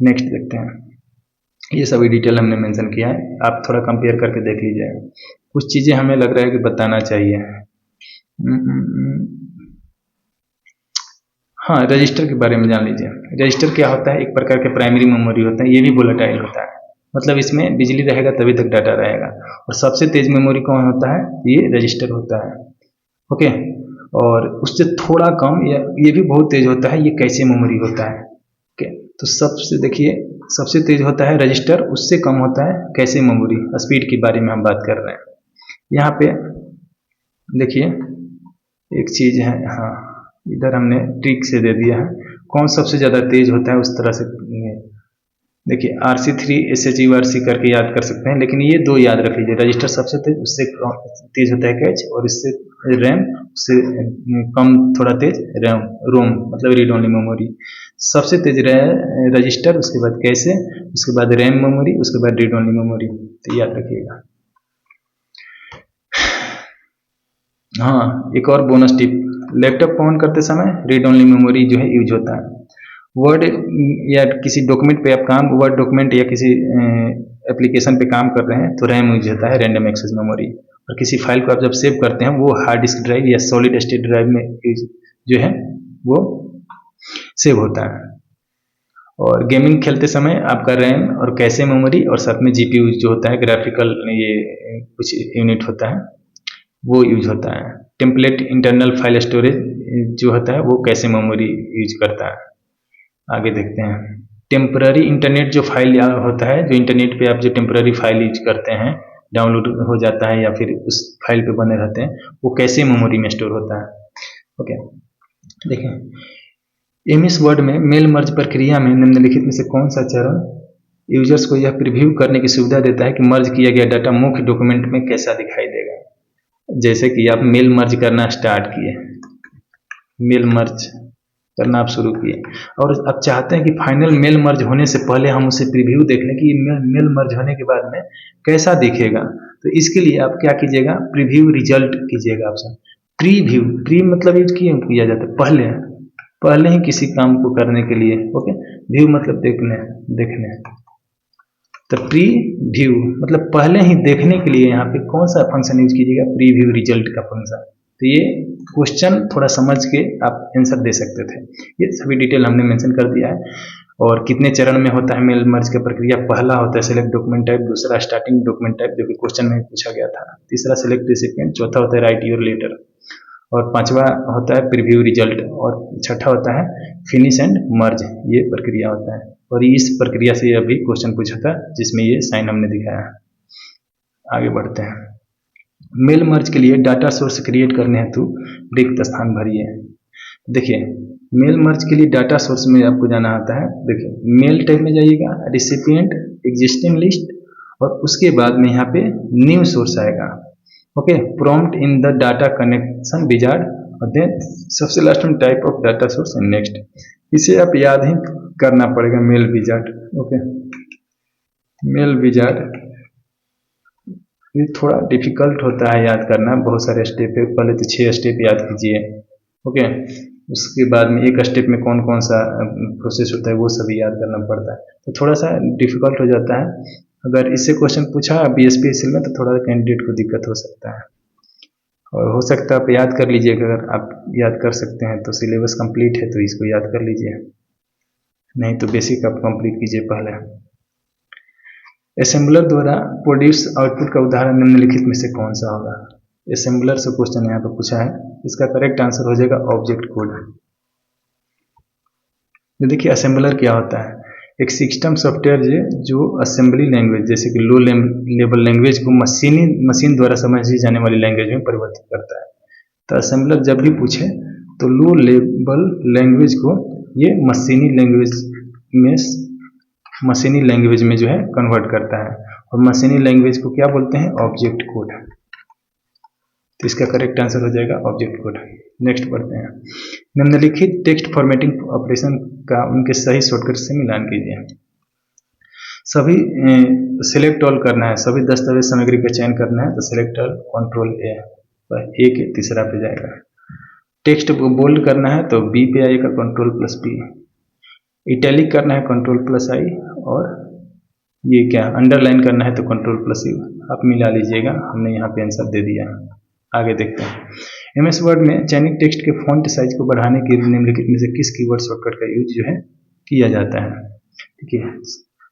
[SPEAKER 1] नेक्स्ट देखते हैं। ये सभी डिटेल हमने मेंशन किया है, आप थोड़ा कंपेयर करके देख लीजिए। कुछ चीज़ें हमें लग रहा है कि बताना चाहिए। हाँ, रजिस्टर के बारे में जान लीजिए। रजिस्टर क्या होता है? एक प्रकार के प्राइमरी मेमोरी होता है, ये भी वोलेटाइल होता है। मतलब इसमें बिजली रहेगा तभी तक डाटा रहेगा। और सबसे तेज मेमोरी कौन होता है? ये रजिस्टर होता है। ओके, और उससे थोड़ा कम या ये भी बहुत तेज होता है, ये कैशे मेमोरी होता है। ओके, तो सबसे तेज होता है रजिस्टर, उससे कम होता है कैशे मेमोरी। स्पीड के बारे में हम बात कर रहे हैं। यहाँ पे देखिए एक चीज़ है, हाँ इधर हमने ट्रिक से दे दिया है कौन सबसे ज़्यादा तेज होता है, उस तरह से देखिए RC3 SHURC करके याद कर सकते हैं, लेकिन ये दो याद रख लीजिए। रजिस्टर सबसे तेज, उससे तेज होता है कैच, और इससे रैम, उससे कम थोड़ा तेज रोम मतलब रीड ओनली मेमोरी। सबसे तेज रजिस्टर, उसके बाद कैशे, उसके बाद रैम मेमोरी, उसके बाद रीड ओनली मेमोरी, तो याद रखिएगा। हाँ, एक और बोनस टिप, लैपटॉप को ऑन करते समय रीड ओनली मेमोरी जो है यूज होता है। वर्ड या किसी डॉक्यूमेंट पे आप वर्ड डॉक्यूमेंट या किसी एप्लीकेशन पे काम कर रहे हैं तो रैम यूज होता है, रैंडम एक्सेस मेमोरी। और किसी फाइल को आप जब सेव करते हैं वो हार्ड डिस्क ड्राइव या सॉलिड स्टेट ड्राइव में जो है वो सेव होता है। और गेमिंग खेलते समय आपका रैम और कैशे मेमोरी और साथ में GPU जो होता है, ग्राफिकल ये कुछ यूनिट होता है, वो यूज होता है। टेम्पलेट इंटरनल फाइल स्टोरेज जो होता है वो कैशे मेमोरी यूज करता है। आगे देखते हैं। टेम्पररी इंटरनेट जो फाइल होता है, जो इंटरनेट पे आप जो टेम्पररी फाइल यूज करते हैं, डाउनलोड हो जाता है या फिर उस फाइल पे बने रहते हैं, वो कैशे मेमोरी में स्टोर होता है। ओके, देखें MS वर्ड में मेल मर्ज प्रक्रिया में निम्नलिखित में से कौन सा चरण यूजर्स को यह प्रीव्यू करने की सुविधा देता है कि मर्ज किया गया डाटा मुख्य डॉक्यूमेंट में कैसा दिखाई देगा। जैसे कि आप मेल मर्ज करना स्टार्ट किए, मेल मर्ज करना आप शुरू किए और आप चाहते हैं कि फाइनल मेल मर्ज होने से पहले हम उसे प्रीव्यू देख लें कि मेल मर्ज होने के बाद में कैसा दिखेगा। तो इसके लिए आप क्या कीजिएगा, प्रीव्यू रिजल्ट कीजिएगा ऑप्शन। प्रीव्यू, प्री मतलब यूज किया जाता है पहले ही किसी काम को करने के लिए। ओके, व्यू मतलब देखने। तो प्रीव्यू मतलब पहले ही देखने के लिए यहाँ पे कौन सा फंक्शन यूज कीजिएगा, प्रीव्यू रिजल्ट का फंक्शन। तो ये क्वेश्चन थोड़ा समझ के आप आंसर दे सकते थे। ये सभी डिटेल हमने मेंशन कर दिया है। और कितने चरण में होता है मेल मर्ज का प्रक्रिया? पहला होता है सिलेक्ट डॉक्यूमेंट टाइप, दूसरा स्टार्टिंग डॉक्यूमेंट टाइप जो कि क्वेश्चन में पूछा गया था, तीसरा सिलेक्ट रेसिपिएंट, चौथा होता है राइट योर लेटर, और पांचवा होता है प्रीव्यू रिजल्ट, और छठा होता है फिनिश एंड मर्ज। ये प्रक्रिया होता है और इस प्रक्रिया से अभी क्वेश्चन पूछा था जिसमें ये साइन हमने दिखाया है। आगे बढ़ते हैं। मेल मर्ज के लिए डाटा सोर्स क्रिएट करने हेतु रिक्त स्थान भरिए। देखिए मेल मर्ज के लिए डाटा सोर्स में आपको जाना आता है। देखिए मेल टैब में जाइएगा, रिसिपिएंट, एग्जिस्टिंग लिस्ट, और उसके बाद में यहाँ पे न्यू सोर्स आएगा। Okay, prompt in the data connection wizard और देन सबसे लास्ट में type of data source and next. इसे आप याद ही करना पड़ेगा, mail wizard. Okay, mail wizard ये थोड़ा डिफिकल्ट होता है याद करना, बहुत सारे स्टेप है। पहले तो 6 स्टेप याद कीजिए। ओके, उसके बाद में एक स्टेप में कौन कौन सा प्रोसेस होता है वो सभी याद करना पड़ता है, तो थोड़ा सा डिफिकल्ट हो जाता है। अगर इससे क्वेश्चन पूछा BSPSL में तो थोड़ा कैंडिडेट को दिक्कत हो सकता है, और हो सकता है आप याद कर लीजिए। अगर आप याद कर सकते हैं तो सिलेबस कंप्लीट है तो इसको याद कर लीजिए, नहीं तो बेसिक आप कंप्लीट कीजिए पहले। असेंबलर द्वारा प्रोड्यूस आउटपुट का उदाहरण निम्नलिखित में से कौन सा होगा। असेंबलर से क्वेश्चन यहाँ पर पूछा है, इसका करेक्ट आंसर हो जाएगा ऑब्जेक्ट कोड। देखिए असेंबलर क्या होता है, एक सिस्टम सॉफ्टवेयर जो असेंबली लैंग्वेज जैसे कि लो लेवल लैंग्वेज को मशीन द्वारा समझी जाने वाली लैंग्वेज में परिवर्तित करता है। तो असेंबलर जब भी पूछे तो लो लेवल लैंग्वेज को ये मशीनी लैंग्वेज में जो है कन्वर्ट करता है, और मशीनी लैंग्वेज को क्या बोलते हैं, ऑब्जेक्ट कोड। तो इसका करेक्ट आंसर हो जाएगा ऑब्जेक्ट कोड। नेक्स्ट पढ़ते हैं, निम्नलिखित टेक्स्ट फॉर्मेटिंग ऑपरेशन का उनके सही शॉर्टकट से मिलान कीजिए। सभी सिलेक्ट ऑल करना है, सभी दस्तावेज सामग्री का चयन करना है, तो सिलेक्ट ऑल कंट्रोल ए के तीसरा पे जाएगा। टेक्स्ट को बोल्ड करना है तो बी पे आएगा कंट्रोल प्लस बी। इटैलिक करना है कंट्रोल प्लस आई, और ये क्या अंडरलाइन करना है तो कंट्रोल प्लस यू। आप मिला लीजिएगा, हमने यहाँ पे आंसर दे दिया। आगे देखते हैं, MS वर्ड में चयनित टेक्स्ट के फॉन्ट साइज को बढ़ाने के लिए निम्नलिखित में से किस कीवर्ड शॉर्टकट का यूज जो है किया जाता है। ठीक है,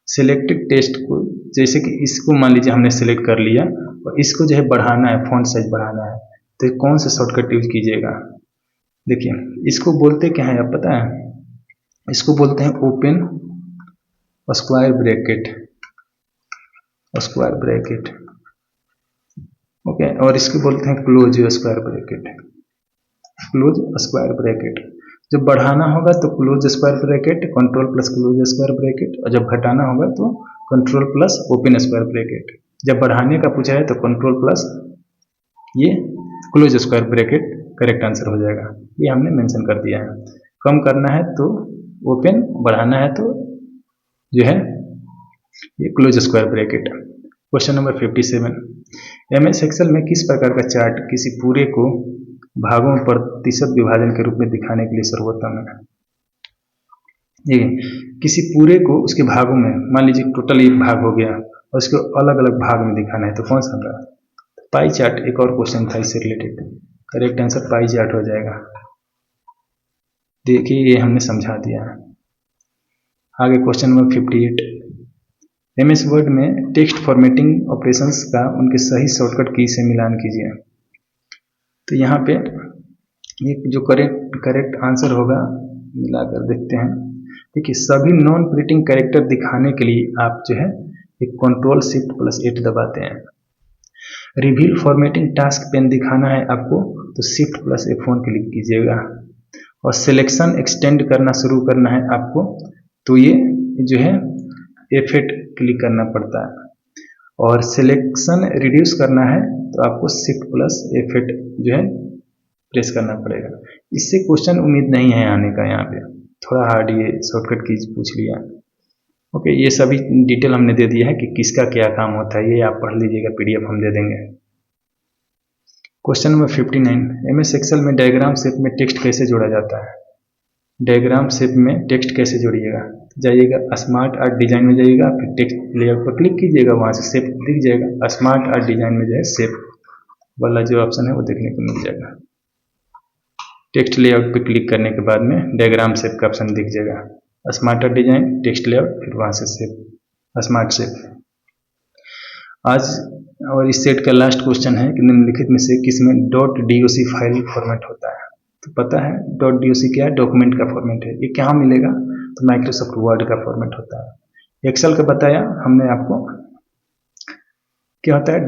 [SPEAKER 1] सिलेक्टेड टेक्स्ट को, जैसे कि इसको मान लीजिए हमने सिलेक्ट कर लिया और इसको जो है बढ़ाना है, फॉन्ट साइज बढ़ाना है, तो कौन सा शॉर्टकट यूज कीजिएगा। देखिए इसको बोलते क्या है, आप पता है, इसको बोलते हैं ओपन स्क्वायर ब्रैकेट। ओके, और इसको बोलते हैं क्लोज स्क्वायर ब्रैकेट। जब बढ़ाना होगा तो close square bracket, control plus close square bracket, और जब घटाना होगा तो control plus open square bracket. जब बढ़ाने का पूछा है तो कंट्रोल प्लस ये close square bracket correct answer हो जाएगा। ये हमने मेंशन कर दिया है। कम करना है तो ओपन, बढ़ाना है तो जो है ये close square bracket. Question number 57, MS Excel में किस प्रकार का चार्ट किसी पूरे को भागों में प्रतिशत विभाजन के रूप में दिखाने के लिए सर्वोत्तम है। देखिए किसी पूरे को उसके भागों में, मान लीजिए टोटल एक भाग हो गया और उसको अलग अलग भाग में दिखाना है तो कौन सा होगा, पाई चार्ट। एक और क्वेश्चन था इससे related, correct answer pie chart हो जाएगा। देखिए ये हमने समझा दिया। आगे क्वेश्चन नंबर 58, MS वर्ड में टेक्स्ट फॉर्मेटिंग ऑपरेशंस का उनके सही शॉर्टकट की से मिलान कीजिए। तो यहाँ पे ये जो करेक्ट आंसर होगा मिलाकर देखते हैं। देखिए सभी नॉन प्रिंटिंग कैरेक्टर दिखाने के लिए आप जो है एक कंट्रोल शिफ्ट प्लस 8 दबाते हैं। रिवील फॉर्मेटिंग टास्क पेन दिखाना है आपको तो शिफ्ट प्लस F1 क्लिक कीजिएगा, और सिलेक्शन एक्सटेंड करना शुरू करना है आपको तो ये जो है F8 क्लिक करना पड़ता है, और सिलेक्शन रिड्यूस करना है तो आपको शिफ्ट प्लस F8 जो है प्रेस करना पड़ेगा। इससे क्वेश्चन उम्मीद नहीं है आने का, यहाँ पे थोड़ा हार्ड ये शॉर्टकट की पूछ लिया। ओके, ये सभी डिटेल हमने दे दिया है कि किसका क्या काम होता है, ये आप पढ़ लीजिएगा, PDF हम दे देंगे। क्वेश्चन नंबर 59, MS एक्सेल में डायग्राम शेप में टेक्स्ट कैसे जोड़ा जाता है। डायग्राम शेप में टेक्स्ट कैसे जोड़िएगा, जाइएगा स्मार्ट आर्ट डिजाइन में जाइएगा, फिर टेक्स्ट लेआउट पर क्लिक कीजिएगा, वहाँ से शेप दिख जाएगा। स्मार्ट आर्ट डिजाइन में जो है शेप वाला जो ऑप्शन है वो देखने को मिल जाएगा। टेक्स्ट लेआउट पर क्लिक करने के बाद में डायग्राम शेप का ऑप्शन दिख जाएगा। Smart art design, text layout, फिर वहाँ से शेप, स्मार्ट शेप। आज और इस सेट का लास्ट क्वेश्चन है कि निम्नलिखित में से किसमें .doc फाइल फॉर्मेट होता है। तो पता है .doc क्या है, डॉक्यूमेंट का फॉर्मेट है। ये कहाँ मिलेगा, तो माइक्रोसॉफ्ट वर्ड का फॉर्मेट होता है। एक्सेल का बताया हमने आपको, क्या होता है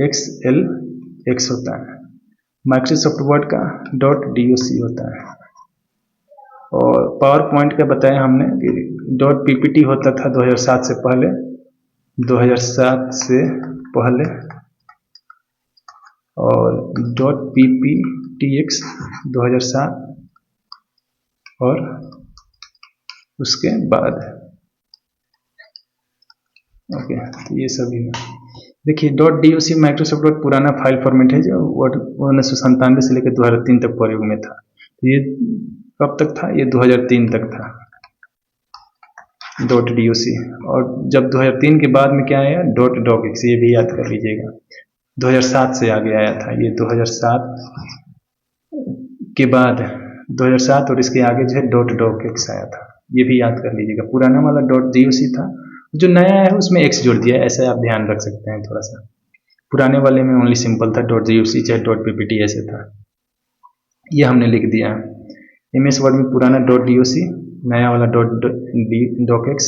[SPEAKER 1] .xlx होता है। माइक्रोसॉफ्ट वर्ड का .doc होता है। और पावर पॉइंट का बताया हमने कि .ppt होता था 2007 से पहले, 2007 से पहले, और .pp TX 2007 और उसके बाद ओके, तो ये सभी देखिए .doc माइक्रोसॉफ्ट वर्ड पुराना फाइल फॉर्मेट है जो 1997 से लेकर 2003 तक प्रयोग में था। तो ये कब तक था? ये 2003 तक था .doc। और जब 2003 के बाद में क्या आया? .docx, ये भी याद कर लीजिएगा। 2007 से आगे आया था ये, 2007 के बाद 2007 और इसके आगे जो है .docx आया था, ये भी याद कर लीजिएगा। पुराना वाला .doc था, जो नया है उसमें x जोड़ दिया है, ऐसा आप ध्यान रख सकते हैं थोड़ा सा। पुराने वाले में ओनली सिंपल था .doc चाहे .ppt ऐसे था, ये हमने लिख दिया। MS वर्ड में पुराना .doc, नया वाला .docx,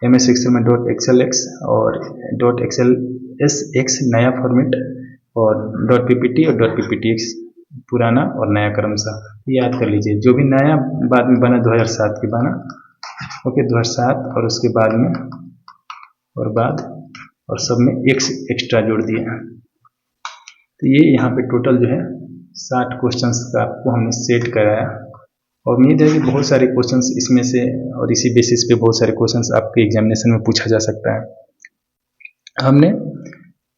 [SPEAKER 1] MS एक्सेल में .xlx और .xlsx नया फॉर्मेट, और .ppt और .pptx पुराना और नया क्रमशः, याद कर लीजिए। जो भी नया बाद में बना 2007 के बना, ओके, 2007 और उसके बाद में और सब में x एक्स्ट्रा जोड़ दिया। तो ये यहाँ पे टोटल जो है 60 क्वेश्चंस का आपको हमने सेट कराया, और उम्मीद है कि बहुत सारे क्वेश्चंस इसमें से और इसी बेसिस पे बहुत सारे क्वेश्चंस आपके एग्जामिनेशन में पूछा जा सकता है। हमने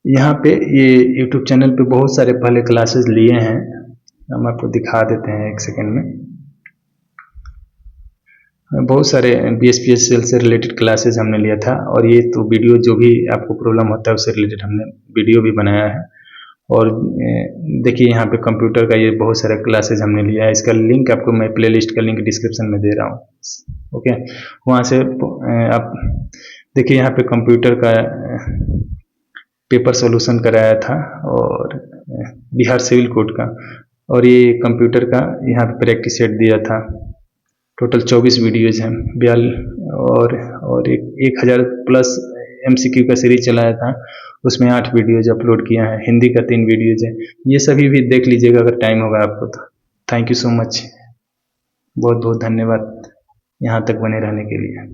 [SPEAKER 1] यहाँ पे ये यूट्यूब चैनल पे बहुत सारे पहले क्लासेस लिए हैं, हम आपको दिखा देते हैं एक सेकेंड में। बहुत सारे BSPSL से रिलेटेड क्लासेस हमने लिया था, और ये तो वीडियो जो भी आपको प्रॉब्लम होता है उससे रिलेटेड हमने वीडियो भी बनाया है। और देखिए यहाँ पे कंप्यूटर का ये बहुत सारे क्लासेस हमने लिया है, इसका लिंक आपको मैं प्लेलिस्ट का लिंक डिस्क्रिप्शन में दे रहा हूँ, ओके, वहाँ से आप देखिए। यहाँ पे कंप्यूटर का पेपर सॉल्यूशन कराया था, और बिहार सिविल कोड का, और ये कंप्यूटर का यहाँ पे प्रैक्टिस सेट दिया था। टोटल 24 वीडियोज़ हैं, और 1000 प्लस MCQ का सीरीज चलाया था, उसमें 8 वीडियोज अपलोड किया है। हिंदी का 3 वीडियोज है, ये सभी भी देख लीजिएगा अगर टाइम होगा आपको तो। थैंक यू सो मच, बहुत बहुत धन्यवाद यहाँ तक बने रहने के लिए।